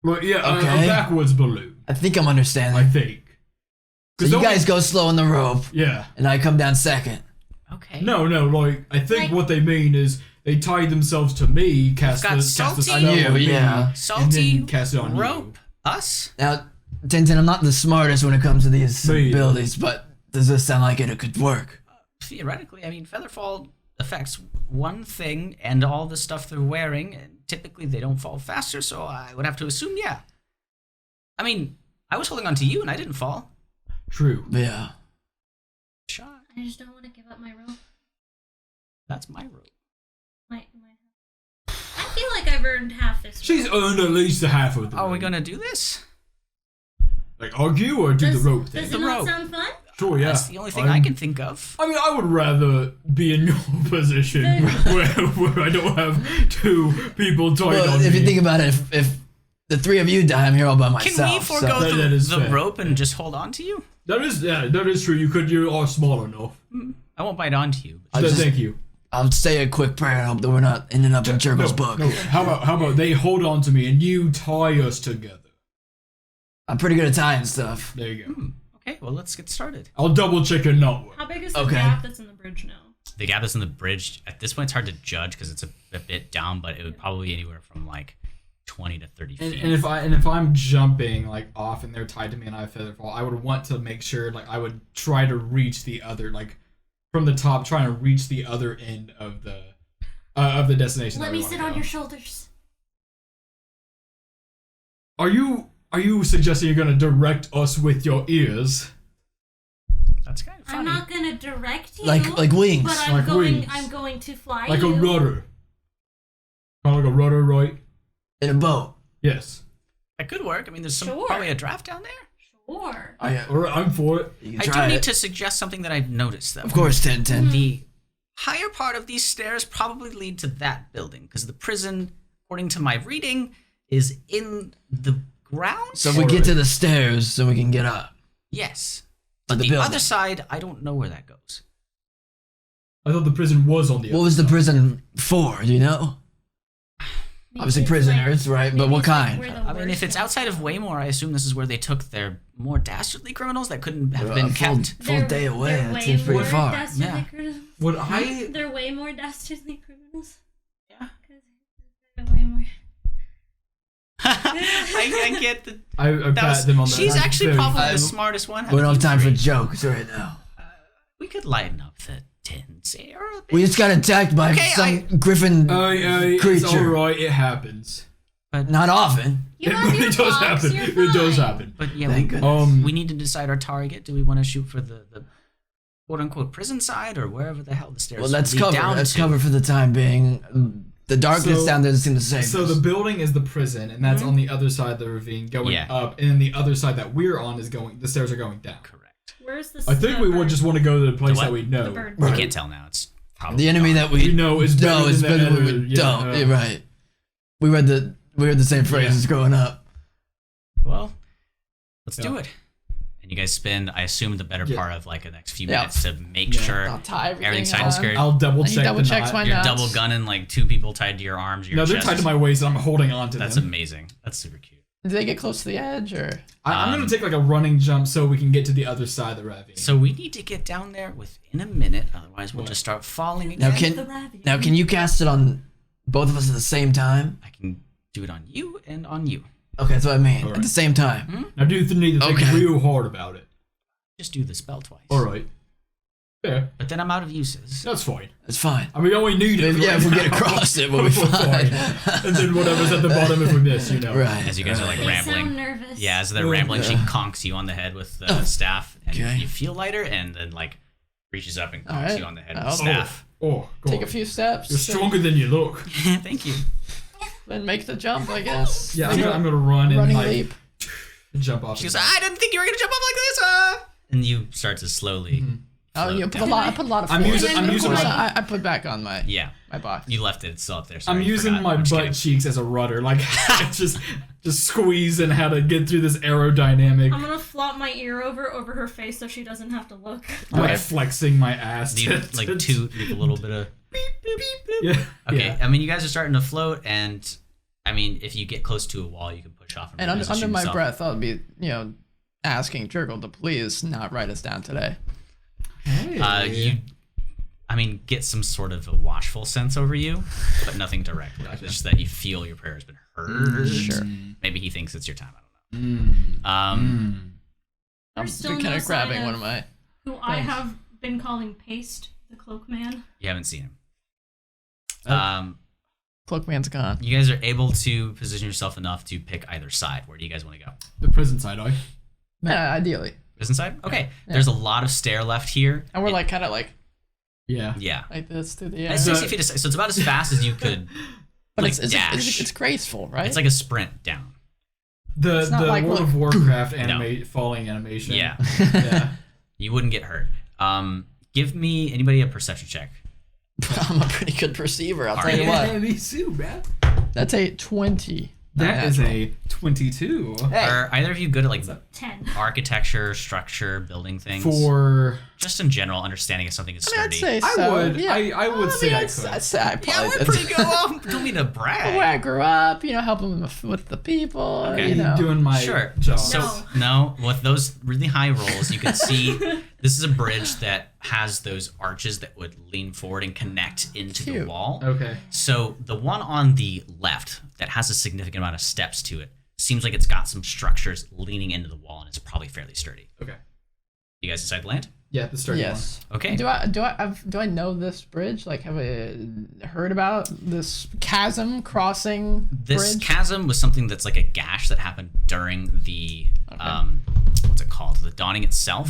Well, yeah, Okay. a backwards balloon, I think I'm I understanding. think. So you guys go slow on the rope, Yeah. and I come down second. Okay. No, like, I think Like- what they mean is they tied themselves to me, cast got the salty- spell I knew, on me, yeah. and Salty then cast it on rope. Us. Now, Tintin, I'm not the smartest when it comes to these Me either. abilities, but does this sound like it could work? Theoretically, I mean, Featherfall affects one thing, and all the stuff they're wearing, and typically they don't fall faster, so I would have to assume, yeah. I mean, I was holding on to you, and I didn't fall. True. Yeah. Shot. I just don't want to give up my rope. That's my rope. My I feel like I've earned half this. She's rope. earned at least a half of the Are we rope. gonna do this? Like, argue or do Does- the rope thing? Does The it not rope. sound fun? Sure, yeah. That's the only thing I can think of. I mean, I would rather be in your position where I don't have 2 people tied Well, on if me. you think about it, if the 3 of you die, I'm here all by myself. Can we forego That- that is the fair. rope and just hold on to you? that is true. You are small enough. I won't bite onto you. I'll just- Thank you. I'll say a quick prayer and hope that we're not ending up in Jurgle's book. No. How about they hold on to me and you tie us together? I'm pretty good at tying stuff. There you go. Okay, well, let's get started. I'll double check your network. How big is the Okay. gap that's in the bridge now? The gap that's in the bridge, at this point, it's hard to judge because it's a bit down, but it would probably be anywhere from like 20 to 30 feet. And if I'm jumping like off and they're tied to me and I have featherfall, I would want to make sure like I would try to reach the other like from the top, trying to reach the other end of the destination. Let that we me wanna sit on go. your shoulders. Are you suggesting you're gonna direct us with your ears? That's kind of funny. I'm not gonna direct you. Like wings. But I'm Like going. wings. I'm going to fly Like you. a rudder. Kind of like a rudder, right? In a boat. Yes. That could work. I mean, there's Sure. probably a draft down there. Sure. Oh, yeah. Alright, I'm for it. You can I try do need it. to suggest something that I've noticed, though. Of course, Tintin. The higher part of these stairs probably lead to that building, because the prison, according to my reading, is in the ground. So if we get to the stairs, so we can get up. Yes. But The the building. other side, I don't know where that goes. I thought the prison was on the What other was the side. prison for? Do you know? Maybe Obviously it's prisoners, right? But maybe what it's like kind? where the I mean, if worst it's ones outside of are. Waymore, I assume this is where they took their more dastardly criminals that couldn't have been full, kept. full day away. They're That way seems pretty more far. Dastardly Yeah. criminals. Would I They're way more dastardly criminals. Yeah. 'Cause they're way more. I get the. I That pat was, them on the she's back. actually Very probably fine. the smartest one. We don't have time for Three. jokes right now. We could lighten up the tense air. a bit. We just got attacked by some Griffin It's creature. alright, it happens. Not often. You have your It does box, happen. you're It does fine. happen. But yeah, Thank we, goodness. we need to decide our target. Do we want to shoot for the quote unquote prison side or wherever the hell the stairs Well, let's lead cover. down Let's to? cover for the time being. The darkness So- down there doesn't seem to save So us. the building is the prison, and that's on the other side of the ravine going Yeah. up, and then the other side that we're on is going. The stairs are going down. Correct. Where's the I think we would just want to go to the place what? that we know. The bird. We can't tell now. It's probably The enemy gone. that we know is better know is than better than the- we yeah, don't. yeah. You're right. We read the same phrases growing up. Well, let's do Yeah. it. And you guys spend, I assume, the better Yeah. part of like the next few Yeah. minutes to make Yeah. sure I'll tie everything everything's tight on. and scared. I'll double He check. double the checks knot. my You're nuts. double gunning like two people tied to your arms. Or your No, they're chest. tied to my waist, and I'm holding on to That's them. amazing. That's super cute. Did they get close to the edge or? I'm gonna take like a running jump so we can get to the other side of the ravine. So we need to get down there within a minute, otherwise we'll just start falling again. Now can you cast it on both of us at the same time? I can do it on you and on you. Okay, that's what I mean. Alright. At the same time. Now do you need to think Okay. real hard about it? Just do the spell twice. All right. Yeah, But then I'm out of uses. that's fine. That's fine. I mean, all we need is Yeah, if we right get now. across it, we'll be We're fine. And then whatever's at the bottom if we miss, you know. Right. As you guys are like They rambling. sound nervous. Yeah, as they're Oh, rambling, she yeah. conks you on the head with the staff, and Okay. you feel lighter, and then like reaches up and conks Alright. you on the head with Oh. the staff. Oh, God. Take a few steps. You're stronger than you look. Thank you. Then make the jump, I guess. Yeah, I'm gonna run and Running like leap. jump off. She goes, the- I didn't think you were gonna jump up like this. And you start to slowly. Oh, float you put a down. lot. I put a lot of. I'm force. using- I'm Of using course, my- I put back on my Yeah, box. you left it. It's still up there. Sorry, I'm I using forgot. my I'm just butt kidding. cheeks as a rudder, like just squeezing how to get through this aerodynamic. I'm gonna flop my ear over her face so she doesn't have to look. I'm like flexing my ass. Do you like toot with a little bit of? Yeah. Okay, Yeah. I mean you guys are starting to float, and I mean if you get close to a wall, you can push off. And under reposition my yourself. breath, I'll be asking Jurgle to please not write us down today. You, I mean, get some sort of a watchful sense over you, but nothing direct. It's just that you feel your prayer has been heard. Sure. Maybe he thinks it's your time. I don't know. I'm There's still kind no of grabbing sign one of of my. who I Thanks. have been calling Paste, the cloak man. You haven't seen him. Cloakman's gone. You guys are able to position yourself enough to pick either side. Where do you guys want to go? The prison side, I. Yeah, ideally. Prison side? Okay. There's a lot of stair left here. And we're like kind of like Yeah. Yeah. this through the air. It's 60 feet a second, so it's about as fast as you could. But like, it's dash. it's graceful, right? It's like a sprint down. The It's not the like, World look. of Warcraft No. falling animation. Yeah. Yeah. You wouldn't get hurt. Give me anybody a perception check. I'm a pretty good perceiver. I'll Are tell you you? what. me too, man. That's a 20. That is Natural. a 22. Are either of you good at like 10. architecture, structure, building things? For Just in general, understanding if something is I mean, I'd sturdy. say I so. would Yeah. I would say I could. I'd say I probably Yeah, we're did. pretty good. Well, don't mean to brag. Where I grew up, helping with the people. Okay. Doing my Sure. job. So no, with those really high rolls, you can see this is a bridge that has those arches that would lean forward and connect into the Cute. wall. Okay. So the one on the left that has a significant amount of steps to it seems like it's got some structures leaning into the wall, and it's probably fairly sturdy. Okay. You guys decide to land? Yeah, the sturdy Yes. Okay. Do I know this bridge? Like, have I heard about this chasm crossing This bridge? chasm was something that's like a gash that happened during the what's it called? The dawning itself.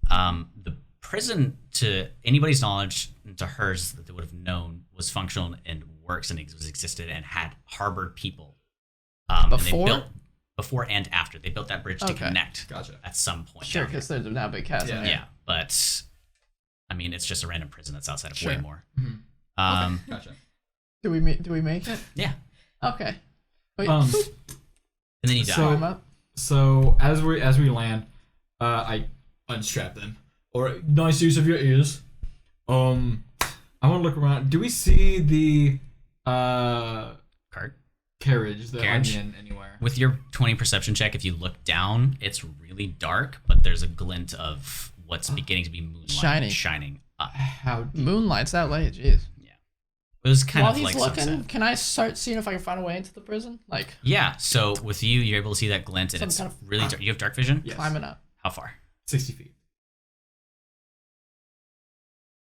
The prison, to anybody's knowledge, and to hers that they would have known, was functional and works and existed and had harbored people. And Before? they built before and after. They built that bridge to Okay. connect Gotcha. at some point. Sure, down here. because there's now a big chasm. Yeah. there. Yeah, but I mean, it's just a random prison that's outside of Sure. Waymore. Gotcha. Do we make it? Yeah, Okay. Wait, Um, boop, and then you die. So- climb up. So as we land, I unstrap them. Or nice use of your ears. I want to look around. Do we see the Cart. carriage, the Carriage? onion anywhere? With your 20 perception check, if you look down, it's really dark, but there's a glint of what's beginning to be moonlight shining up. How? Moonlight's that late. Jeez. It was kind While of he's like looking, sunset. can I start seeing if I can find a way into the prison? Like Yeah, so with you, you're able to see that glint, and Some it's kind of- really dark. You have dark vision? Yes. climbing up. How far? 60 feet.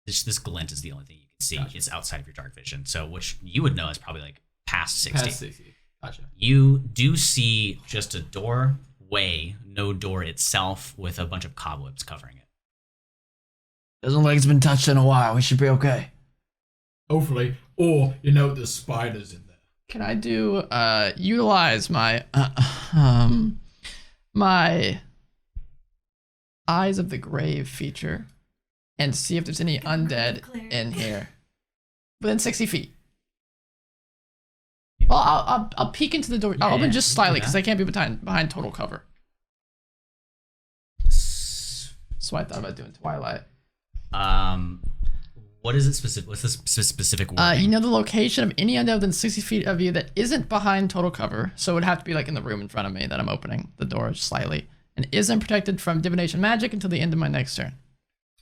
This glint is the only thing you can see. Gotcha. It's outside of your dark vision. So, which you would know is probably like past 60. Past 60. Gotcha. You do see just a doorway, no door itself, with a bunch of cobwebs covering it. Doesn't look like it's been touched in a while. We should be okay. Hopefully. Or, there's spiders in there. Can I do utilize my my Eyes of the Grave feature and see if there's any undead in here within 60 feet? Well, I'll peek into the door. I'll open just slightly because I can't be behind total cover. So I thought about doing Twilight. What is it specific? What's the specific wording? You know the location of any undead within 60 feet of you that isn't behind total cover. So it would have to be like in the room in front of me that I'm opening the door slightly, and isn't protected from divination magic until the end of my next turn.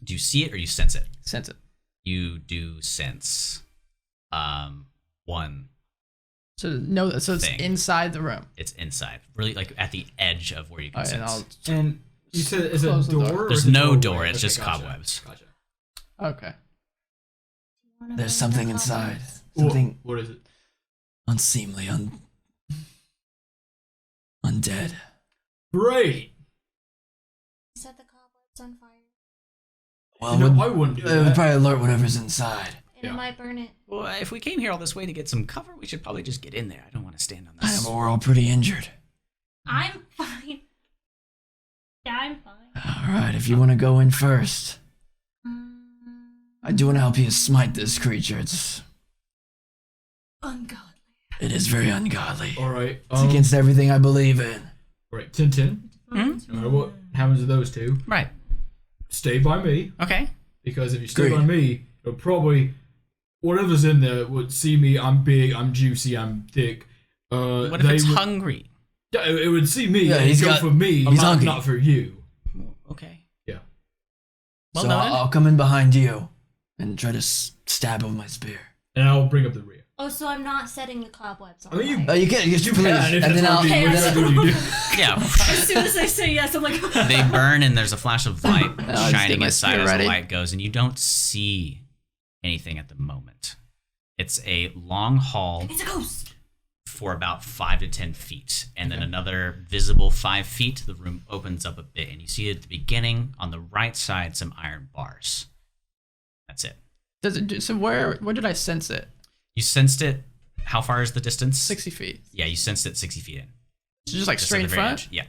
Do you see it or you sense it? Sense it. You do sense one. So no, so it's Thing. inside the room. It's inside, really like at the edge of where you can All right, and sense. And you said, is it a Close the door. door? or There's is it no doorway? door, it's Okay, just gotcha. cobwebs. Gotcha. Okay. There's something inside. Whoa, Something what is it? unseemly, undead. Great. Set the cobwebs on fire, Well, I wouldn't do it would that. probably alert whatever's inside. and Yeah. it might burn it. Well, if we came here all this way to get some cover, we should probably just get in there. I don't want to stand on I this. know, but we're all pretty injured. I'm fine. Yeah, I'm fine. All right, if you want to go in first, I do want to help you smite this creature. It Ungodly. is very ungodly. All right. It's against everything I believe in. Right, Tintin. All right, what happens to those two? Right. Stay by me, Okay. because if you stay Agreed. by me, it'll probably whatever's in there would see me. I'm big. I'm juicy. I'm thick. What if it's hungry? Yeah, it would see me. Yeah, and he's go got- for me. he's hungry. Not for you. Okay. Yeah. Well So done. I'll come in behind you and try to stab with my spear. And I'll bring up the rear. Oh, so I'm not setting the cobwebs on I mean, you- fire. Oh, you can. You can. Yeah, if And then that's I'll. what you- Okay, if I that's see. what you do. Yeah. As soon as I say yes, I'm like, They burn and there's a flash of light just shining get my inside spear as the ready. light goes, and you don't see anything at the moment. It's a long hall it's a ghost. for about 5 to 10 feet, and then another visible 5 feet. The room opens up a bit, and you see at the beginning on the right side some iron bars. That's it. Does it? So where did I sense it? You sensed it. How far is the distance? 60 feet. Yeah, you sensed it 60 feet in. So just like Just straight at in the very front. edge. Yeah.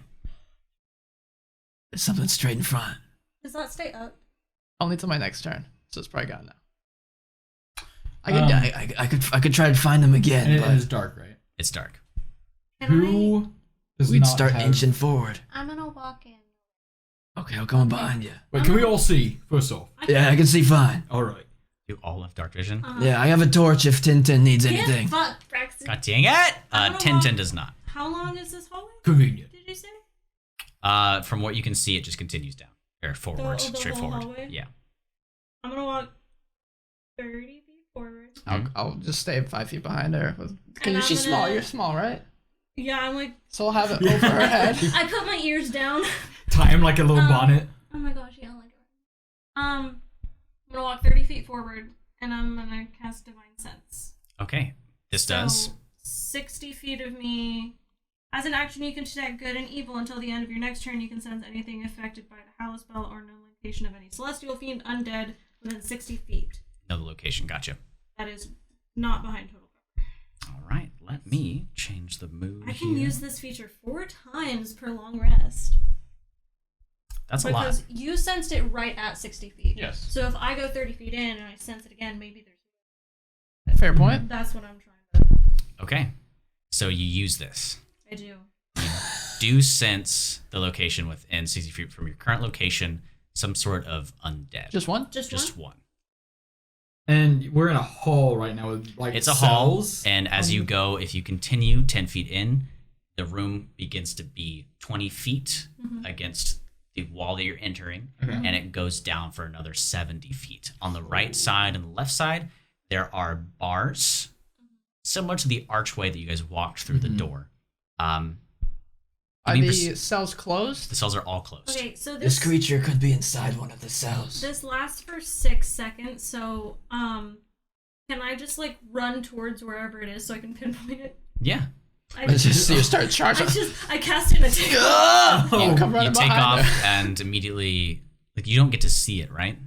There's something straight in front. Does that stay up? Only till my next turn. So it's probably gone now. I could try to find them again, And it but is dark, right? It's dark. Can Who does we'd not start have... inching forward. I'm gonna walk in. Okay, I'll come behind you. Wait, can we all see first off? Yeah, I can see fine. All right. You all have dark vision. Yeah, I have a torch if Tintin needs Get anything. fucked, Braxton. God dang it! I don't know Tintin what- does not. How long is this hallway? Convenient. Did you say? From what you can see, it just continues down or forward, The straight whole forward. hallway? Yeah. I'm gonna walk 30 feet forward. I'll just stay 5 feet behind her. And Because she's I'm small. gonna- You're small, right? Yeah, I'm like, So I'll have it over her head. I put my ears down. Tie him like a little bonnet. Oh my gosh, yeah, I like it. I'm gonna walk 30 feet forward, and I'm gonna cast Divine Sense. Okay. This does. So, 60 feet of me. As an action, you can detect good and evil until the end of your next turn. You can sense anything affected by the Hallow spell or no location of any celestial fiend, undead, within 60 feet. Another location. Gotcha. That is not behind total cover. All right. Let me change the mood. I can here. use this feature 4 times per long rest. That's a Because lot. you sensed it right at 60 feet. Yes. So if I go 30 feet in and I sense it again, maybe there's... Fair point. That's what I'm trying to... Okay. So you use this. I do. Do sense the location within 60 feet from your current location, some sort of undead. Just one? Just one. And we're in a hall right now with like It's a hall, cells. and as you go, if you continue 10 feet in, the room begins to be 20 feet against the wall that you're entering, and it goes down for another 70 feet. On the right side and the left side, there are bars, similar to the archway that you guys walked through the door. Are Give me the cells closed? The cells are all closed. Okay, so This creature could be inside one of the cells. This lasts for 6 seconds, so can I just like run towards wherever it is so I can pinpoint it? Yeah. I Let's just, just see you start charging. I cast an attack. You come You running take behind off her. and immediately, like, you don't get to see it, right?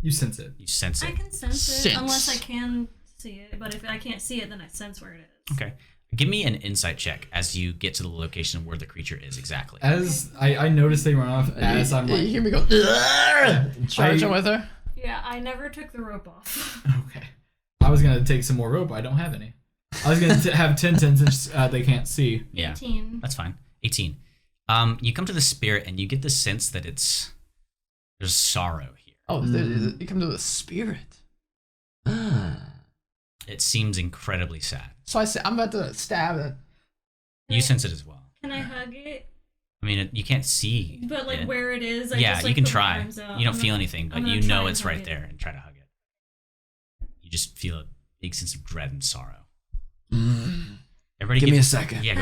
You sense it. You sense I it. can sense it Sense. unless I can see it, but if I can't see it, then I sense where it is. Okay. Give me an insight check as you get to the location where the creature is exactly. As I notice they run off, as I'm You like, hear me go, charging with her. Yeah, I never took the rope off. okay. I was gonna take some more rope. I don't have any. I was gonna have 10 since they can't see. Yeah. 18. That's fine. 18. You come to the spirit and you get the sense that there's sorrow here. Oh, you come to the spirit. It seems incredibly sad. So I say, I'm about to stab it. You sense it as well. Can I hug it? I mean, you can't see. But like it. where it is, I Yeah, just, like, you can put my try. arms out. You don't I'm feel gonna- anything, but I'm gonna you try know and it's hug right it. there and try to hug it. You just feel a big sense of dread and sorrow. Everybody Give me a second. Yeah, go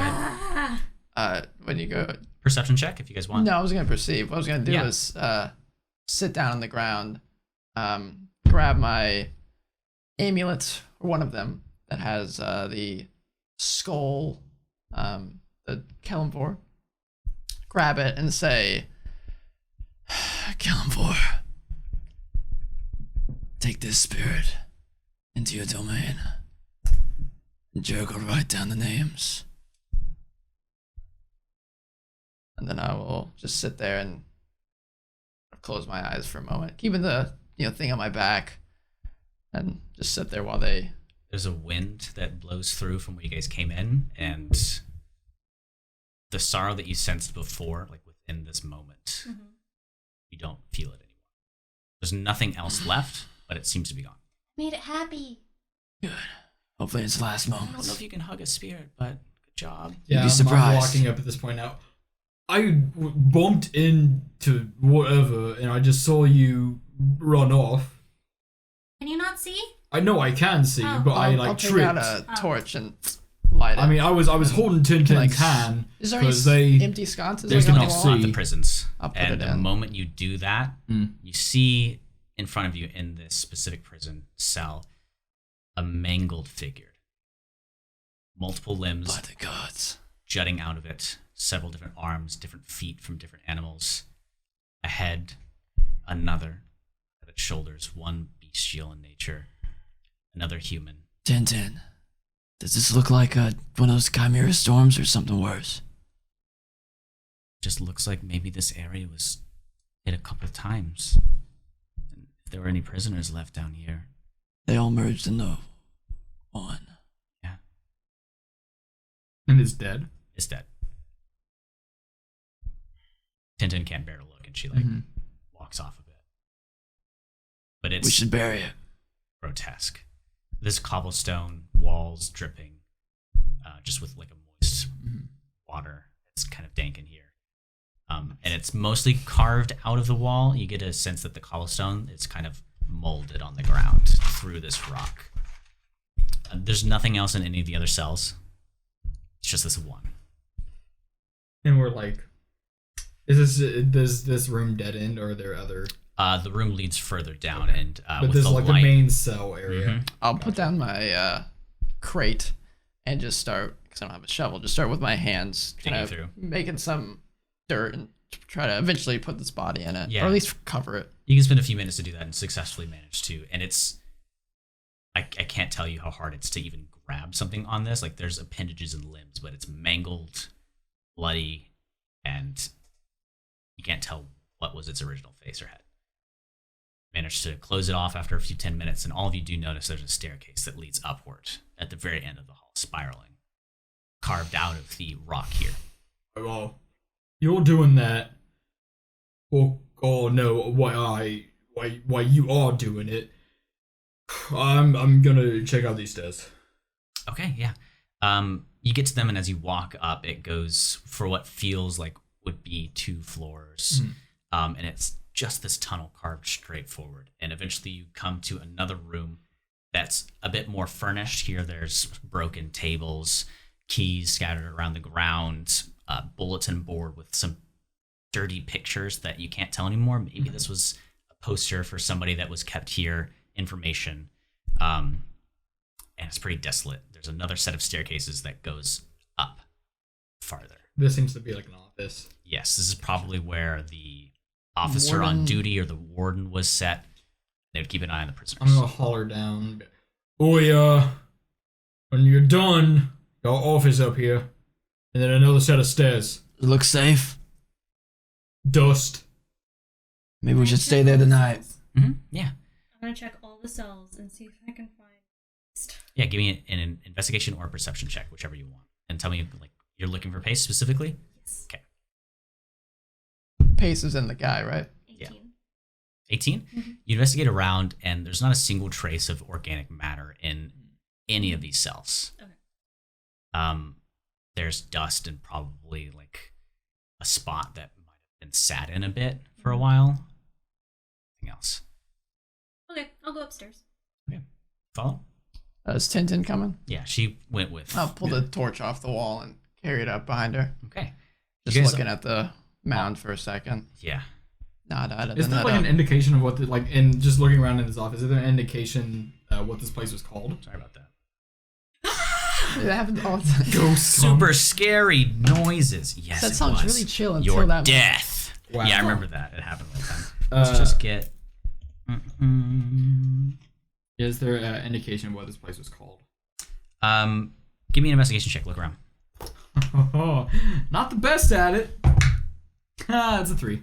ahead. When you go, Perception check if you guys want. no, I was gonna perceive. What I was gonna do Yeah. is sit down on the ground, grab my amulet, or one of them that has the skull, the Kellenvor. Grab it and say, Kellenvor, take this spirit into your domain. And Jericho will write down the names. and then I will just sit there and close my eyes for a moment, keeping the thing on my back, and just sit there while they. There's a wind that blows through from where you guys came in, and the sorrow that you sensed before, like within this moment, you don't feel it anymore. There's nothing else left, but it seems to be gone. Made it happy. Good. Hopefully it's the last I don't know moment. if you can hug a spirit, but good job. Yeah, be I'm surprised. walking up at this point now. I bumped into whatever, and I just saw you run off. Can you not see? I know I can see, Oh. but I I'll take tripped. out a torch and light it. I mean, I was holding Tintin's Like, hand is there any because they. empty sconces? they like, on cannot the wall? see. Not the prisons. I'll put And it the in. moment you do that, you see in front of you in this specific prison cell a mangled figure. Multiple limbs By the gods. jutting out of it, several different arms, different feet from different animals, a head, another at its shoulders, one bestial in nature, another human. Tintin, does this look like one of those chimera storms or something worse? Just looks like maybe this area was hit a couple of times. And if there were any prisoners left down here, They all merged into one. And is dead. it's dead. Tintin can't bear to look, and she walks off a bit. But We it's should bury it. grotesque. This cobblestone walls dripping, just with like a moist water. It's kind of dank in here. And it's mostly carved out of the wall. You get a sense that the cobblestone is kind of molded on the ground through this rock. There's nothing else in any of the other cells. It's just this one. And we're like, does this room dead end, or are there other? The room leads further down, and But with this the is like light. the main cell area. I'll put down my crate and just start, because I don't have a shovel, just start with my hands, kind Digging of through. making some dirt and try to eventually put this body in it, Yeah. or at least cover it. You can spend a few minutes to do that and successfully manage to. And it's, I can't tell you how hard it's to even grab something on this. Like there's appendages and limbs, but it's mangled, bloody, and you can't tell what was its original face or head. Managed to close it off after a few 10 minutes, and all of you do notice there's a staircase that leads upward at the very end of the hall, spiraling, carved out of the rock here. Well, you're doing that. Oh no, why you are doing it? I'm gonna check out these stairs. Okay, yeah. You get to them, and as you walk up, it goes for what feels like would be 2 floors. And it's just this tunnel carved straight forward. And eventually you come to another room that's a bit more furnished. Here there's broken tables, keys scattered around the ground, bulletin board with some dirty pictures that you can't tell anymore. Maybe this was a poster for somebody that was kept here, information. And it's pretty desolate. There's another set of staircases that goes up farther. This seems to be like an office. Yes, this is probably where the officer on Warden. duty or the warden was set. They would keep an eye on the prisoners. I'm gonna holler down. Oh yeah. When you're done, got office up here, and then another set of stairs. Look safe. Dust. Maybe we should stay there tonight. Yeah. I'm gonna check all the cells and see if I can find. Yeah, give me an investigation or a perception check, whichever you want. And tell me, like, you're looking for Pace specifically? Yes. Okay. Pace is in the guy, right? 18. 18? You investigate around, and there's not a single trace of organic matter in any of these cells. Okay. There's dust and probably, like, a spot that might have been sat in a bit for a while. Anything else? Okay, I'll go upstairs. Follow? Is Tintin coming? Yeah, she went with... I'll pull the torch off the wall and carry it up behind her. Okay. Just You guys- looking at the mound for a second. Yeah. Nada. Is there like an indication of what, in just looking around in this office, is there an indication what this place was called? Sorry about that. It happens all the time. Ghost Super scary noises. Yes, That it sounds was. really chill until Your that moment. death. Wow. Yeah, I remember that. It happened all the time. Let's just get... Is there an indication of what this place was called? Give me an investigation check. Look around. Not the best at it. It's a 3.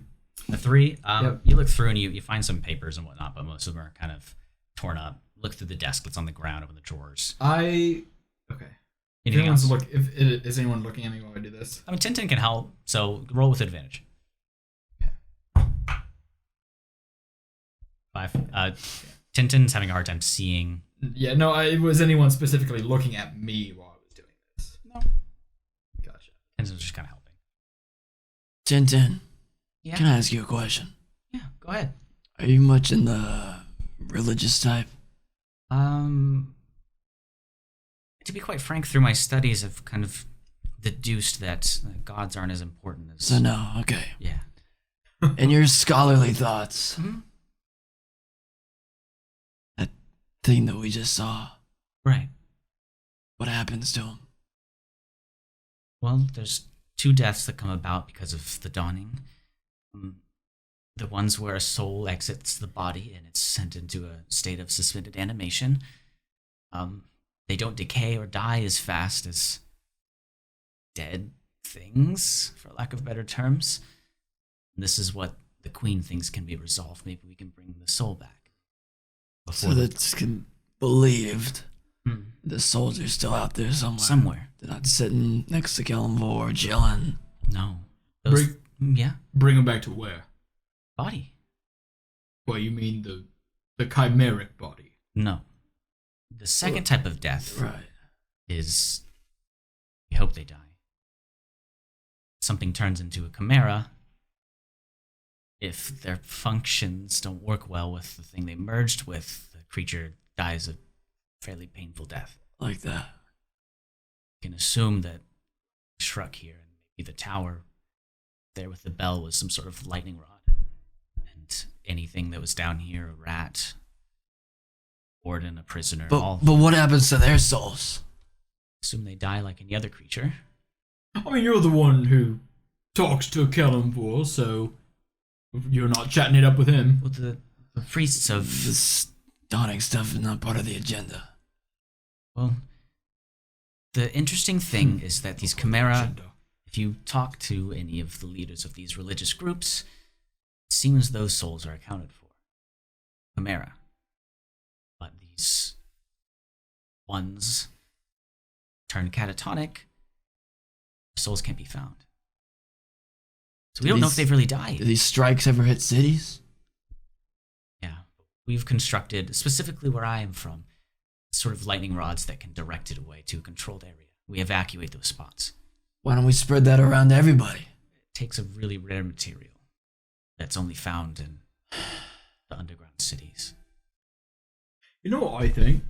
A 3. Yep. You look through and you find some papers and whatnot, but most of them are kind of torn up. Look through the desk that's on the ground, open the drawers. Okay. Anything else? Is anyone looking at me while I do this? I mean, Tintin can help, so roll with advantage. 5. Tintin's having a hard time seeing. Yeah, no, was anyone specifically looking at me while I was doing this? No. Gotcha. Tintin's just kind of helping. Tintin, Yeah. can I ask you a question? Yeah, go ahead. Are you much in the religious type? To be quite frank, through my studies, I've kind of deduced that gods aren't as important as. So no, okay. Yeah. In your scholarly thoughts, Mhm. that thing that we just saw, Right. what happens to him? Well, there's 2 deaths that come about because of the dawning. The ones where a soul exits the body and it's sent into a state of suspended animation. They don't decay or die as fast as dead things, for lack of better terms. This is what the queen thinks can be resolved. Maybe we can bring the soul back. So that's believed. Hmm. The souls are still out there somewhere. Somewhere. They're not sitting next to Kellenvor chilling. No. Those, yeah. Bring them back to where? Body. Well, you mean the chimeric body? No. The second type of death Right. is we hope they die. Something turns into a chimera if their functions don't work well with the thing they merged with. The creature dies a fairly painful death. Like that. You can assume that Shruk here and maybe the tower there with the bell was some sort of lightning rod, and anything that was down here, a rat, warden, a prisoner, all But what happens to their souls? assume they die like any other creature. I mean, you're the one who talks to Kellenvor, so you're not chatting it up with him. Well, the priests of This dawning stuff is not part of the agenda. well, the interesting thing is that these chimera, if you talk to any of the leaders of these religious groups, it seems those souls are accounted for. Chimera. But these ones turn catatonic, souls can't be found. So we don't know if they've really died. Do these strikes ever hit cities? Yeah. We've constructed, specifically where I am from, sort of lightning rods that can direct it away to a controlled area. We evacuate those spots. Why don't we spread that around to everybody? It takes a really rare material that's only found in the underground cities. You know what I think?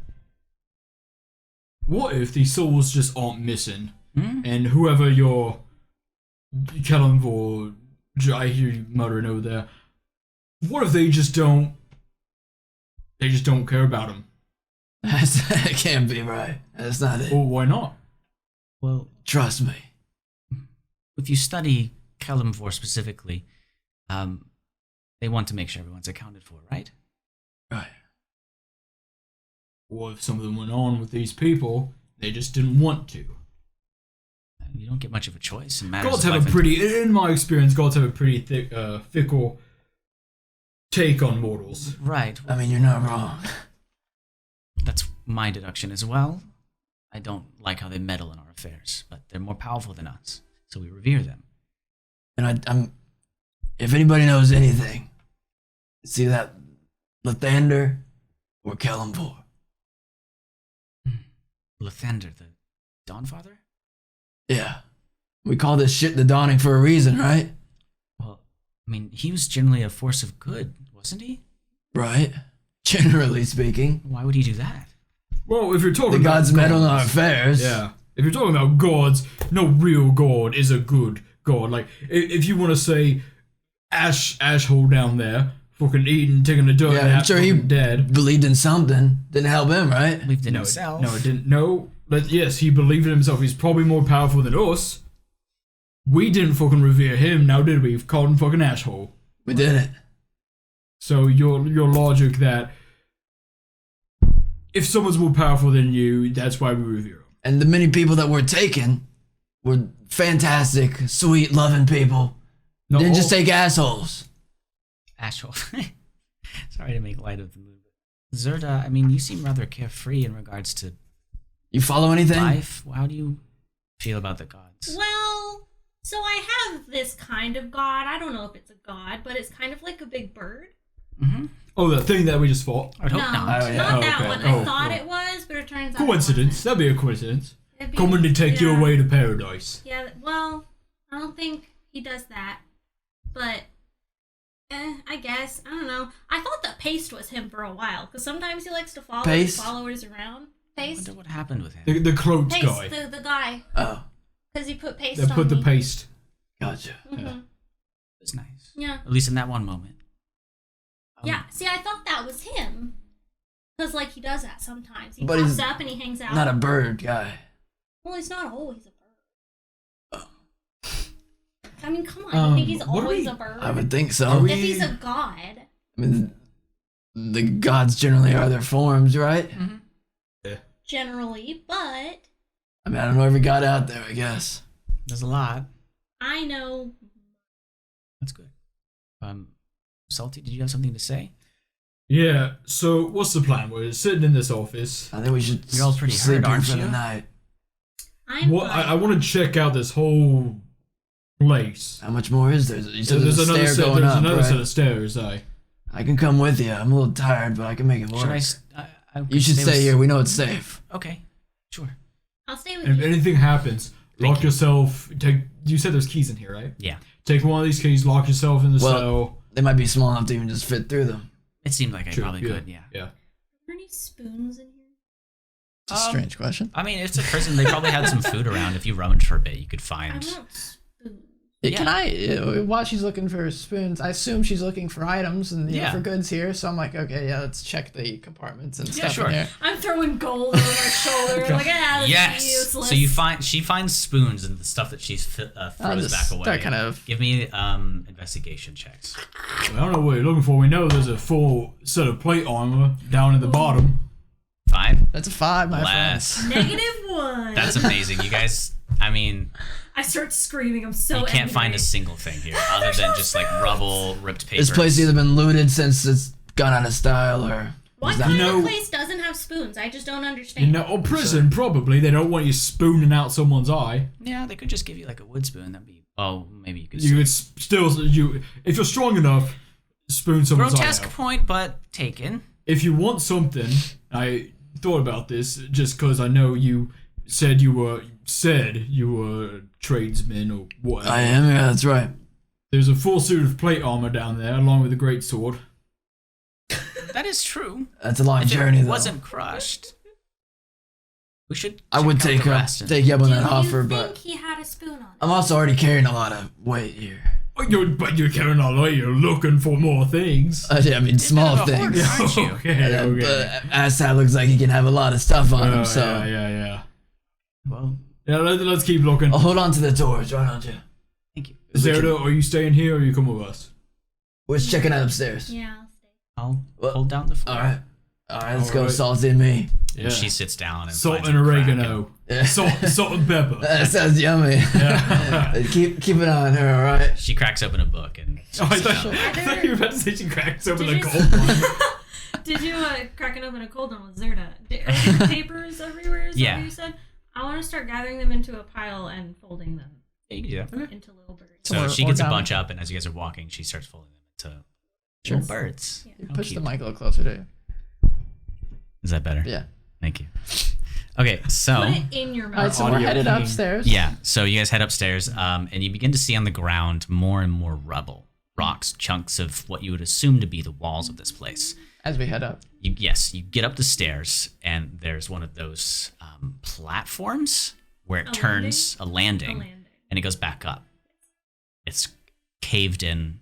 What if these souls just aren't missing, Hmm? and whoever your Kalimvor, I hear you muttering over there. What if they just don't care about him? That can't be right. That's not it. Well, why not? Well, Trust me. if you study Kalimvor specifically, they want to make sure everyone's accounted for, right? Right. Or if some of them went on with these people, they just didn't want to. You don't get much of a choice in matters Gods of have life a pretty, in my experience, gods have a pretty fickle take on mortals. Right. I mean, you're not wrong. That's my deduction as well. I don't like how they meddle in our affairs, but they're more powerful than us, so we revere them. And I'm. If anybody knows anything, it's either that Lathander or Kalimvor. Lathander, the Dawnfather? Yeah. We call this shit the Dawning for a reason, right? Well, I mean, he was generally a force of good, wasn't he? Right. Generally speaking. Why would he do that? Well, if you're talking The about gods meddle in our affairs. yeah. If you're talking about gods, no real god is a good god. Like, if you want to say Ashhole down there, fucking eating, taking a dirt Yeah, I'm nap, sure he fucking dead. believed in something. Didn't help him, right? Believed in No, himself. no, it didn't. No, but yes, he believed in himself. He's probably more powerful than us. We didn't fucking revere him, now did we? We've called him fucking Ashhole. We did it. So your logic that if someone's more powerful than you, that's why we revere him. And the many people that were taken were fantastic, sweet, loving people. No, Didn't just take assholes. Ashhole. Sorry to make light of the movement. Zerda, I mean, you seem rather carefree in regards to You follow anything? life. How do you feel about the gods? Well, so I have this kind of god. I don't know if it's a god, but it's kind of like a big bird. Mm-hmm. Oh, the thing that we just fought. I would hope no, not. Oh, yeah. not Oh, that okay. one. Oh, I thought oh. it was, but it turns out Coincidence. It That'd be a coincidence. wasn't. It'd be- Coming to take you yeah. away to paradise. Yeah, well, I don't think he does that, but I guess I don't know. I thought that Paste was him for a while because sometimes he likes to follow his Paste? followers around. I Paste, wonder what happened with him. The cloaked Paste, guy. the guy, Oh, because he put paste They on put the me. paste. gotcha. Mhm. Yeah. It was nice. Yeah. At least in that one moment. Yeah, see, I thought that was him. Because, like, he does that sometimes. He But pops he's up and he hangs out. Not a bird guy. Well, he's not always a bird. Oh. I mean, come on. You think he's what are always we- a bird? I would think so. Are we- If he's a god. I mean, the gods generally are their forms, right? Generally, but I mean, I don't know every god out there, I guess. There's a lot. I know. That's good. Salty, did you have something to say? Yeah, so what's the plan? We're sitting in this office. I think we should You're all pretty sleep hurt, here aren't for you? the night. I'm What fine. I want to check out this whole place. How much more is there? You said There's there's a another stair set. going There's up, another right? set of stairs. I can come with you. I'm a little tired, but I can make it work. Should I You should stay here. We know it's safe. Okay, sure. I'll stay with And if you. anything happens, Thank lock you. yourself. Take. You said there's keys in here, right? Yeah. Take one of these keys. Lock yourself in the Well- cell. They might be small enough to even just fit through them. It seemed like I Sure, probably could, yeah. Yeah. Are there any spoons in here? It's a strange question. I mean, it's a prison. They probably had some food around. If you rummage for a bit, you could I find. want spoons. Can I, while she's looking for spoons, I assume she's looking for items and you know, Yeah. for goods here. So I'm like, okay, yeah, let's check the compartments and Yeah, stuff sure. in here. I'm throwing gold over my shoulder. Like, this Yes. is useless. So she finds spoons and the stuff that she I'll throws just back away. start kind of. Give me investigation checks. I don't know what you're looking for. We know there's a full set of plate armor down at the bottom. 5. That's a 5, my Less. friends. -1. That's amazing. You guys. I mean, I start screaming. I'm so you can't angry. find a single thing here other than just like rubble, ripped paper. This place either been looted since it's gone out of style, or What is that- kind know- of place doesn't have spoons? I just don't understand. You know, or prison probably. They don't want you spooning out someone's eye. Yeah, they could just give you like a wood spoon. That'd be. Oh, maybe you could. You could if you're strong enough, spoon someone's eye Grotesque out. point, but taken. If you want something, I thought about this just because I know you said you were a tradesman or whatever. I am. Yeah, that's right. There's a full suit of plate armor down there, along with a great sword. That is true. That's a long If journey, it though. wasn't crushed. We should. I would check out take the up rest and- take you up on Do that you offer, think but he had a spoon on him? I'm also already carrying a lot of weight here. But you're carrying on like you're looking for more things. I mean, small bit of a hoarder, things. aren't you? Okay. But Assad looks like he can have a lot of stuff on him, so Yeah. Well, Yeah, let's keep looking. I'll hold on to the doors, why don't you? thank you. Zerda, are you staying here or you come with us? We're just checking out upstairs. Yeah, I'll stay. I'll What? hold down the floor. All right, let's go, Alright. Salty and me. And she sits down and Salt finds and a crack oregano. Yeah. Salt and pepper. That sounds yummy. keep an eye on her, all right? She cracks open a book and Oh, I sits thought down. you were about to say she cracks open Did a you- cold one. Did you cracking open a cold one with Zerda? Are there papers everywhere? Is that Yeah. what you said? I want to start gathering them into a pile and folding them Yeah, you can do that. into little birds. So Or- she gets a origami. bunch up, and as you guys are walking, she starts folding them into little birds. Yeah. How Push the cute. mic a little closer to you. Is that better? Yeah. Thank you. Okay, so Put it in your All right, mouth. so we're Audio headed king. upstairs. yeah, so you guys head upstairs, and you begin to see on the ground more and more rubble, rocks, chunks of what you would assume to be the walls of this place. As we head up. You get up the stairs, and there's one of those platforms where it turns a landing, and it goes back up. It's caved in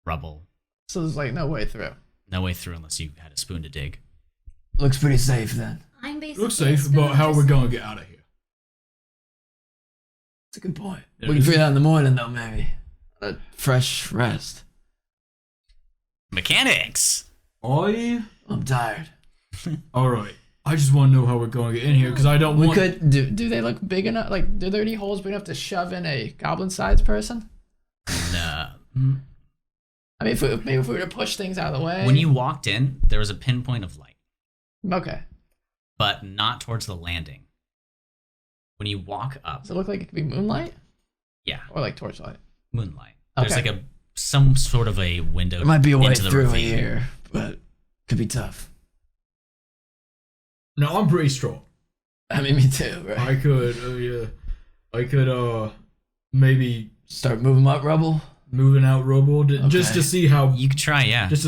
rubble. So there's like no way through. No way through unless you had a spoon to dig. Looks pretty safe then. I'm basically Looks safe, but how are we gonna get out of here? That's a good point. There We can is- figure that in the morning though, maybe. A fresh rest. Mechanics! I'm tired. Alright. I just want to know how we're going to get in here because I don't We want. could do. Do they look big enough? Like, are there any holes big enough to shove in a goblin-sized person? No. I mean, maybe if we were to push things out of the way. When you walked in, there was a pinpoint of light, Okay. but not towards the landing. When you walk up, Does it look like it could be moonlight yeah, or like torchlight? moonlight. There's Okay. like some sort of a window. There might be a way into the through ravine. here, but could be tough. No, I'm pretty strong. I mean, me too, right? I could, maybe Start moving up rubble. moving out rubble just Okay. to see how You could try, yeah. deep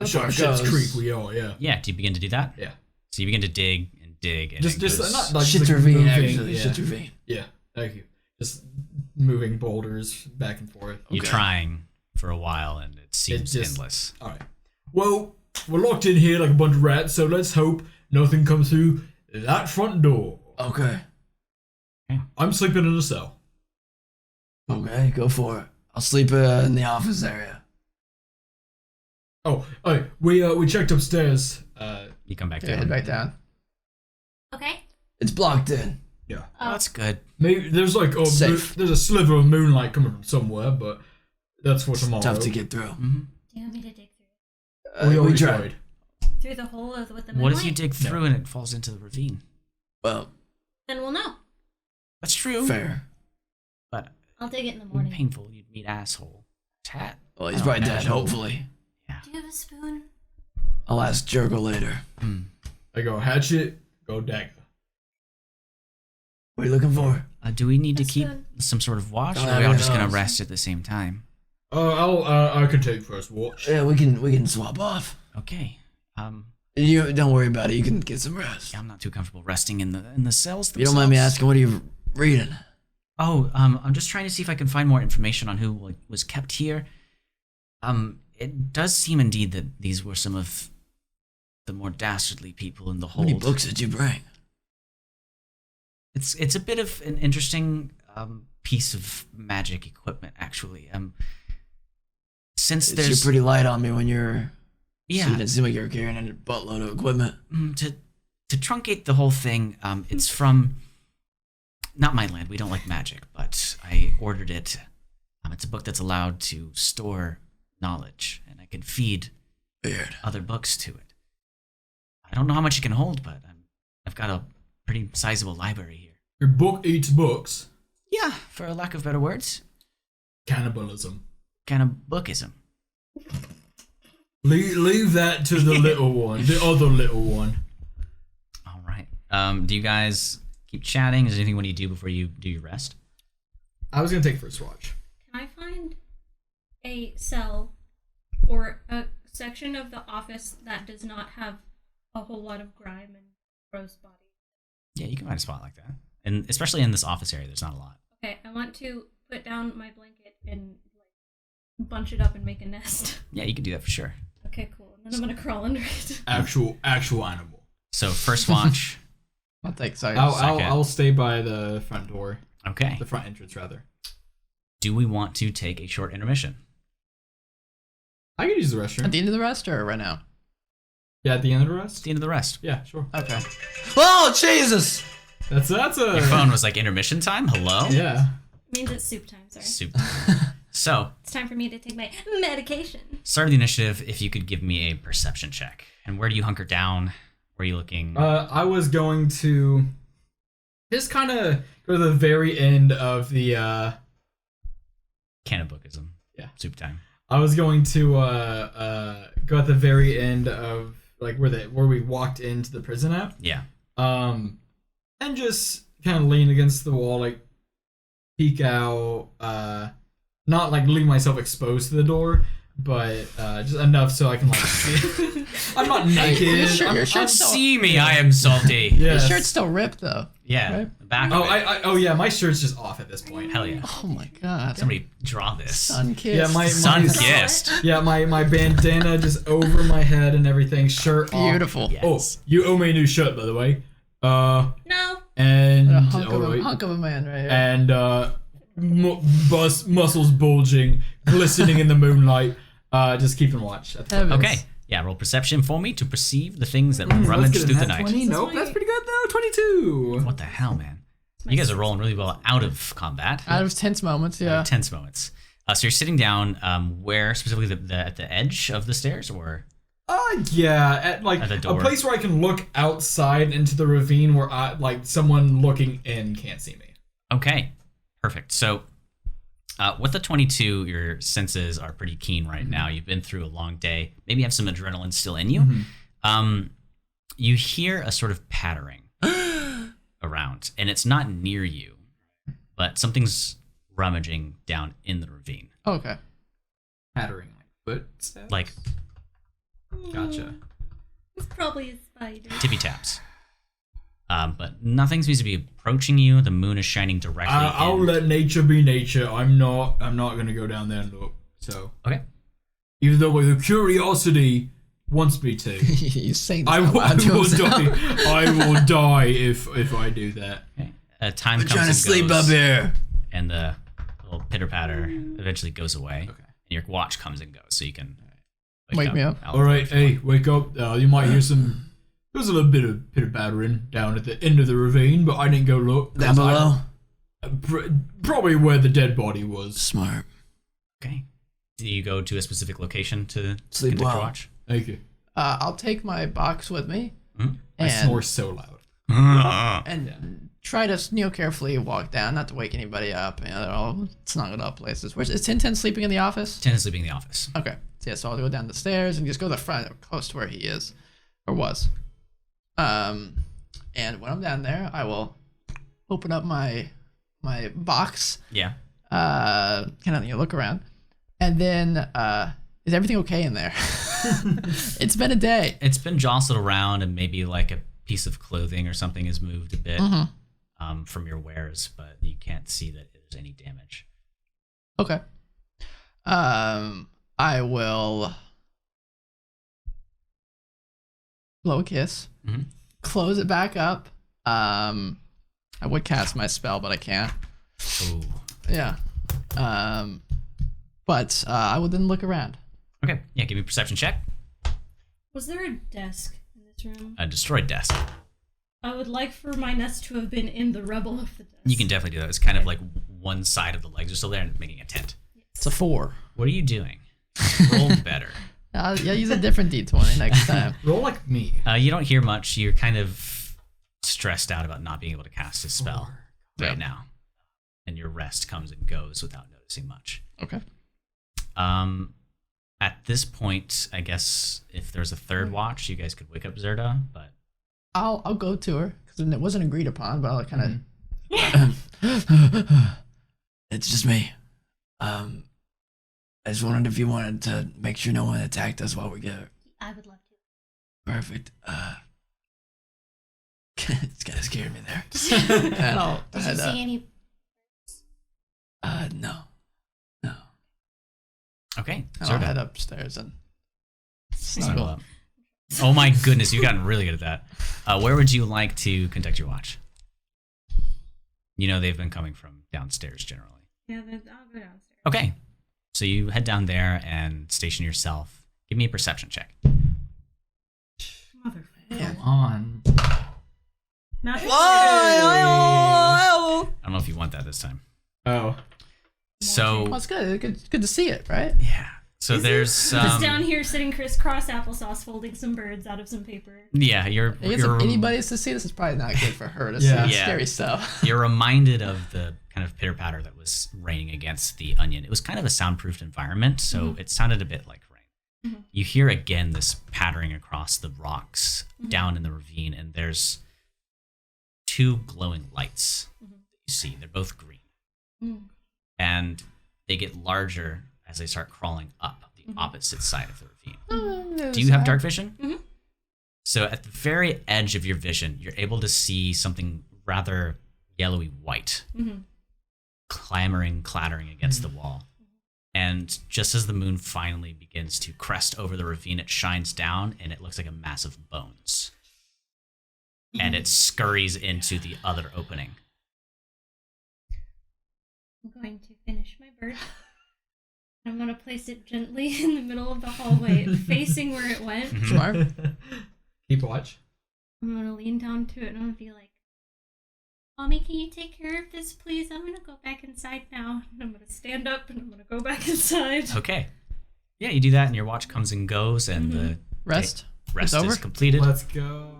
That's where it Shit's goes. Creek we are. Yeah. Yeah, do you begin to do that? Yeah. So you begin to dig and dig, and Just it goes- not like Shit just ravine, moving, actually. Yeah. Shit ravine. Yeah. Thank you. Just moving boulders back and forth. you're Okay. trying for a while, and it seems just- endless. All right. Well, we're locked in here like a bunch of rats, so let's hope nothing comes through that front door. Okay. I'm sleeping in a cell. Okay, go for it. I'll sleep in the office area. Oh, we checked upstairs. You come back Yeah, down. head back down. Okay. It's blocked in. Yeah. Oh, that's good. Maybe there's like Safe. there's a sliver of moonlight coming from somewhere, but that's for tomorrow. Tough to get through. Mm-hmm. Do you want me to dig We We already tried. through the hole with the moonlight? What if you dig through and it falls into the ravine? Well, Then we'll know. That's true. fair. But I'll dig it in the it would morning. be painful. You'd meet asshole. Tat. Well, he's I probably don't dead, know. hopefully. Do you have a spoon? I'll ask Jurgle later. I go hatchet, go dagger. What are you looking for? Do we need to That's keep good. some sort of watch, Oh, or are we all just gonna everyone else. rest at the same time? I can take first watch. Yeah, we can swap off. Okay. You don't worry about it. You can get some rest. I'm not too comfortable resting in the cells. If you don't mind me themselves. asking, what are you reading? Oh, I'm just trying to see if I can find more information on who was kept here. It does seem indeed that these were some of the more dastardly people in the How many hold. books did you bring? It's a bit of an interesting piece of magic equipment, actually. Since You're there's pretty light on me when you're. yeah, So you didn't seem like you were carrying a buttload of equipment. to truncate the whole thing, it's from not my land. We don't like magic, but I ordered it. It's a book that's allowed to store knowledge, and I can feed Weird. other books to it. I don't know how much it can hold, but I've got a pretty sizable library here. Your book eats books. Yeah, for a lack of better words, Cannibalism. kind of bookism. Leave that to the little one, the other little one. All right. Do you guys keep chatting? Is there anything what do you do before you do your rest? I was gonna take first watch. Can I find a cell or a section of the office that does not have a whole lot of grime and gross body. Yeah, you can find a spot like that. And especially in this office area, there's not a lot. Okay, I want to put down my blanket and like bunch it up and make a nest. Yeah, you can do that for sure. Okay, cool. And then I'm gonna crawl under it. Actual animal. So first watch. I'll take second. I'll stay by the front door. Okay. The front entrance, rather. Do we want to take a short intermission? I could use the restroom. At the end of the rest or right now? Yeah, at the end of the It's rest? the end of the rest. Yeah, sure. Okay. Oh, Jesus! That's a... Your phone was like intermission time? Hello? Yeah. It means it's soup time, sorry. Soup. So, It's time for me to take my medication. start of the initiative, if you could give me a perception check. And where do you hunker down? Where are you looking? I was going to just kind of go to the very end of the... Cannibalism. Yeah. Soup time. I was going to go at the very end of like where we walked into the prison at. Yeah. And just kind of lean against the wall, like peek out, not like leave myself exposed to the door, but just enough so I can like see. I'm not naked. Your shirt's still, See me, I am salty. your Yes. shirt's still ripped though. Yeah. Right? The back Oh, of it. oh yeah, my shirt's just off at this point. Hell yeah. Oh my god. Somebody draw this. Sun kiss. Yeah, my Sun-kissed. yeah, my bandana just over my head and everything, shirt off. Beautiful. Yes. Oh, you owe me a new shirt, by the way. No. And A hunk, of alright. a hunk of a man right here. And muscles bulging, glistening in the moonlight. just keeping watch. At the Heavens. Okay. Yeah, roll perception for me to perceive the things that Let's rummage get a through the nat night. 20. Nope, that's pretty good though. 22. What the hell, man? You guys are rolling really well out of combat. Out of tense moments, yeah. Tense moments. So you're sitting down, where specifically at the edge of the stairs, or Yeah, at like At the a door. place where I can look outside into the ravine where I like someone looking in can't see me. okay, perfect. So with the 22, your senses are pretty keen right now. You've been through a long day. Maybe you have some adrenaline still in you. You hear a sort of pattering around, and it's not near you, but something's rummaging down in the ravine. Okay. Pattering like footsteps. Like Gotcha. It's probably a spider. tippy taps. But nothing seems to be approaching you. The moon is shining directly I'll in. let nature be nature. I'm not gonna go down there and look. So Okay. even though the curiosity wants me to, you saying this I out will, loud to will himself. die. I will die if I do that. Okay. Time We're comes trying to and sleep goes, up here. and the little pitter patter eventually goes away. Okay. And your watch comes and goes, so you can Wake me up. All right, hey, wake up! You might hear some. There's a little bit of pitter pattering down at the end of the ravine, but I didn't go look. Down below? Probably where the dead body was. Smart. Okay. Do you go to a specific location to Sleep conduct your well. watch? Thank you. I'll take my box with me Hmm? I and, snore so loud. and try to carefully walk down, not to wake anybody up. You know, they're all snuggled up places. Where's is Tintin sleeping in the office? Ten is sleeping in the office. Okay. So yeah, so I'll go down the stairs and just go to the front, close to where he is, or was. And when I'm down there, I will open up my box, Yeah. kind of look around, and then is everything okay in there? It's been a day. It's been jostled around, and maybe like a piece of clothing or something has moved a bit from your wares, but you can't see that there's any damage. Okay. I will blow a kiss, Mhm. close it back up. I would cast my spell, but I can't. Ooh. Yeah. But I will then look around. Okay. Yeah. Give me a perception check. Was there a desk in this room? A destroyed desk. I would like for my nest to have been in the rubble of the desk. You can definitely do that. It's kind of like one side of the legs are still there and making a tent. It's a 4. What are you doing? Roll better. I'll use a different d20 next time. Roll like me. You don't hear much. You're kind of stressed out about not being able to cast a spell right now, and your rest comes and goes without noticing much. Okay. At this point, I guess if there's a third watch, you guys could wake up Zerda, but I'll go to her because it wasn't agreed upon, but I'll kind It's just me. I just wondered if you wanted to make sure no one attacked us while we get I would love to. perfect. It's kind of scared me there. And I'll Did you head up. see any? No. Okay. And I'll Zerda. head upstairs and Snuggle snuggle. up. Oh my goodness, you've gotten really good at that. Where would you like to conduct your watch? You know they've been coming from downstairs generally. Yeah, I'll go downstairs. Okay. So you head down there and station yourself. Give me a perception check. Motherfucker. Come on. Not I don't know if you want that this time. Oh. So Well, it's good. Good to see it, right? yeah. So there's just down here sitting crisscross applesauce, folding some birds out of some paper. yeah, I guess you're if anybody's to see this, is probably not good for her to Yeah. see Yeah. scary stuff. you're reminded of the kind of pitter patter that was raining against the onion. It was kind of a soundproofed environment, so it sounded a bit like rain. You hear again this pattering across the rocks down in the ravine, and there's two glowing lights that you see. They're both green. And they get larger as they start crawling up the opposite side of the ravine. Do you have dark vision? So at the very edge of your vision, you're able to see something rather yellowy white clattering against the wall. And just as the moon finally begins to crest over the ravine, it shines down and it looks like a mass of bones. And it scurries into the other opening. I'm going to finish my bird. I'm going to place it gently in the middle of the hallway, facing where it went. Smart. Keep watch. I'm going to lean down to it and I'm going to be like, Mommy, can you take care of this, please? I'm going to go back inside now. And I'm going to stand up and I'm going to go back inside. Okay. Yeah, you do that and your watch comes and goes and the Rest. rest It's over? is completed. Let's go.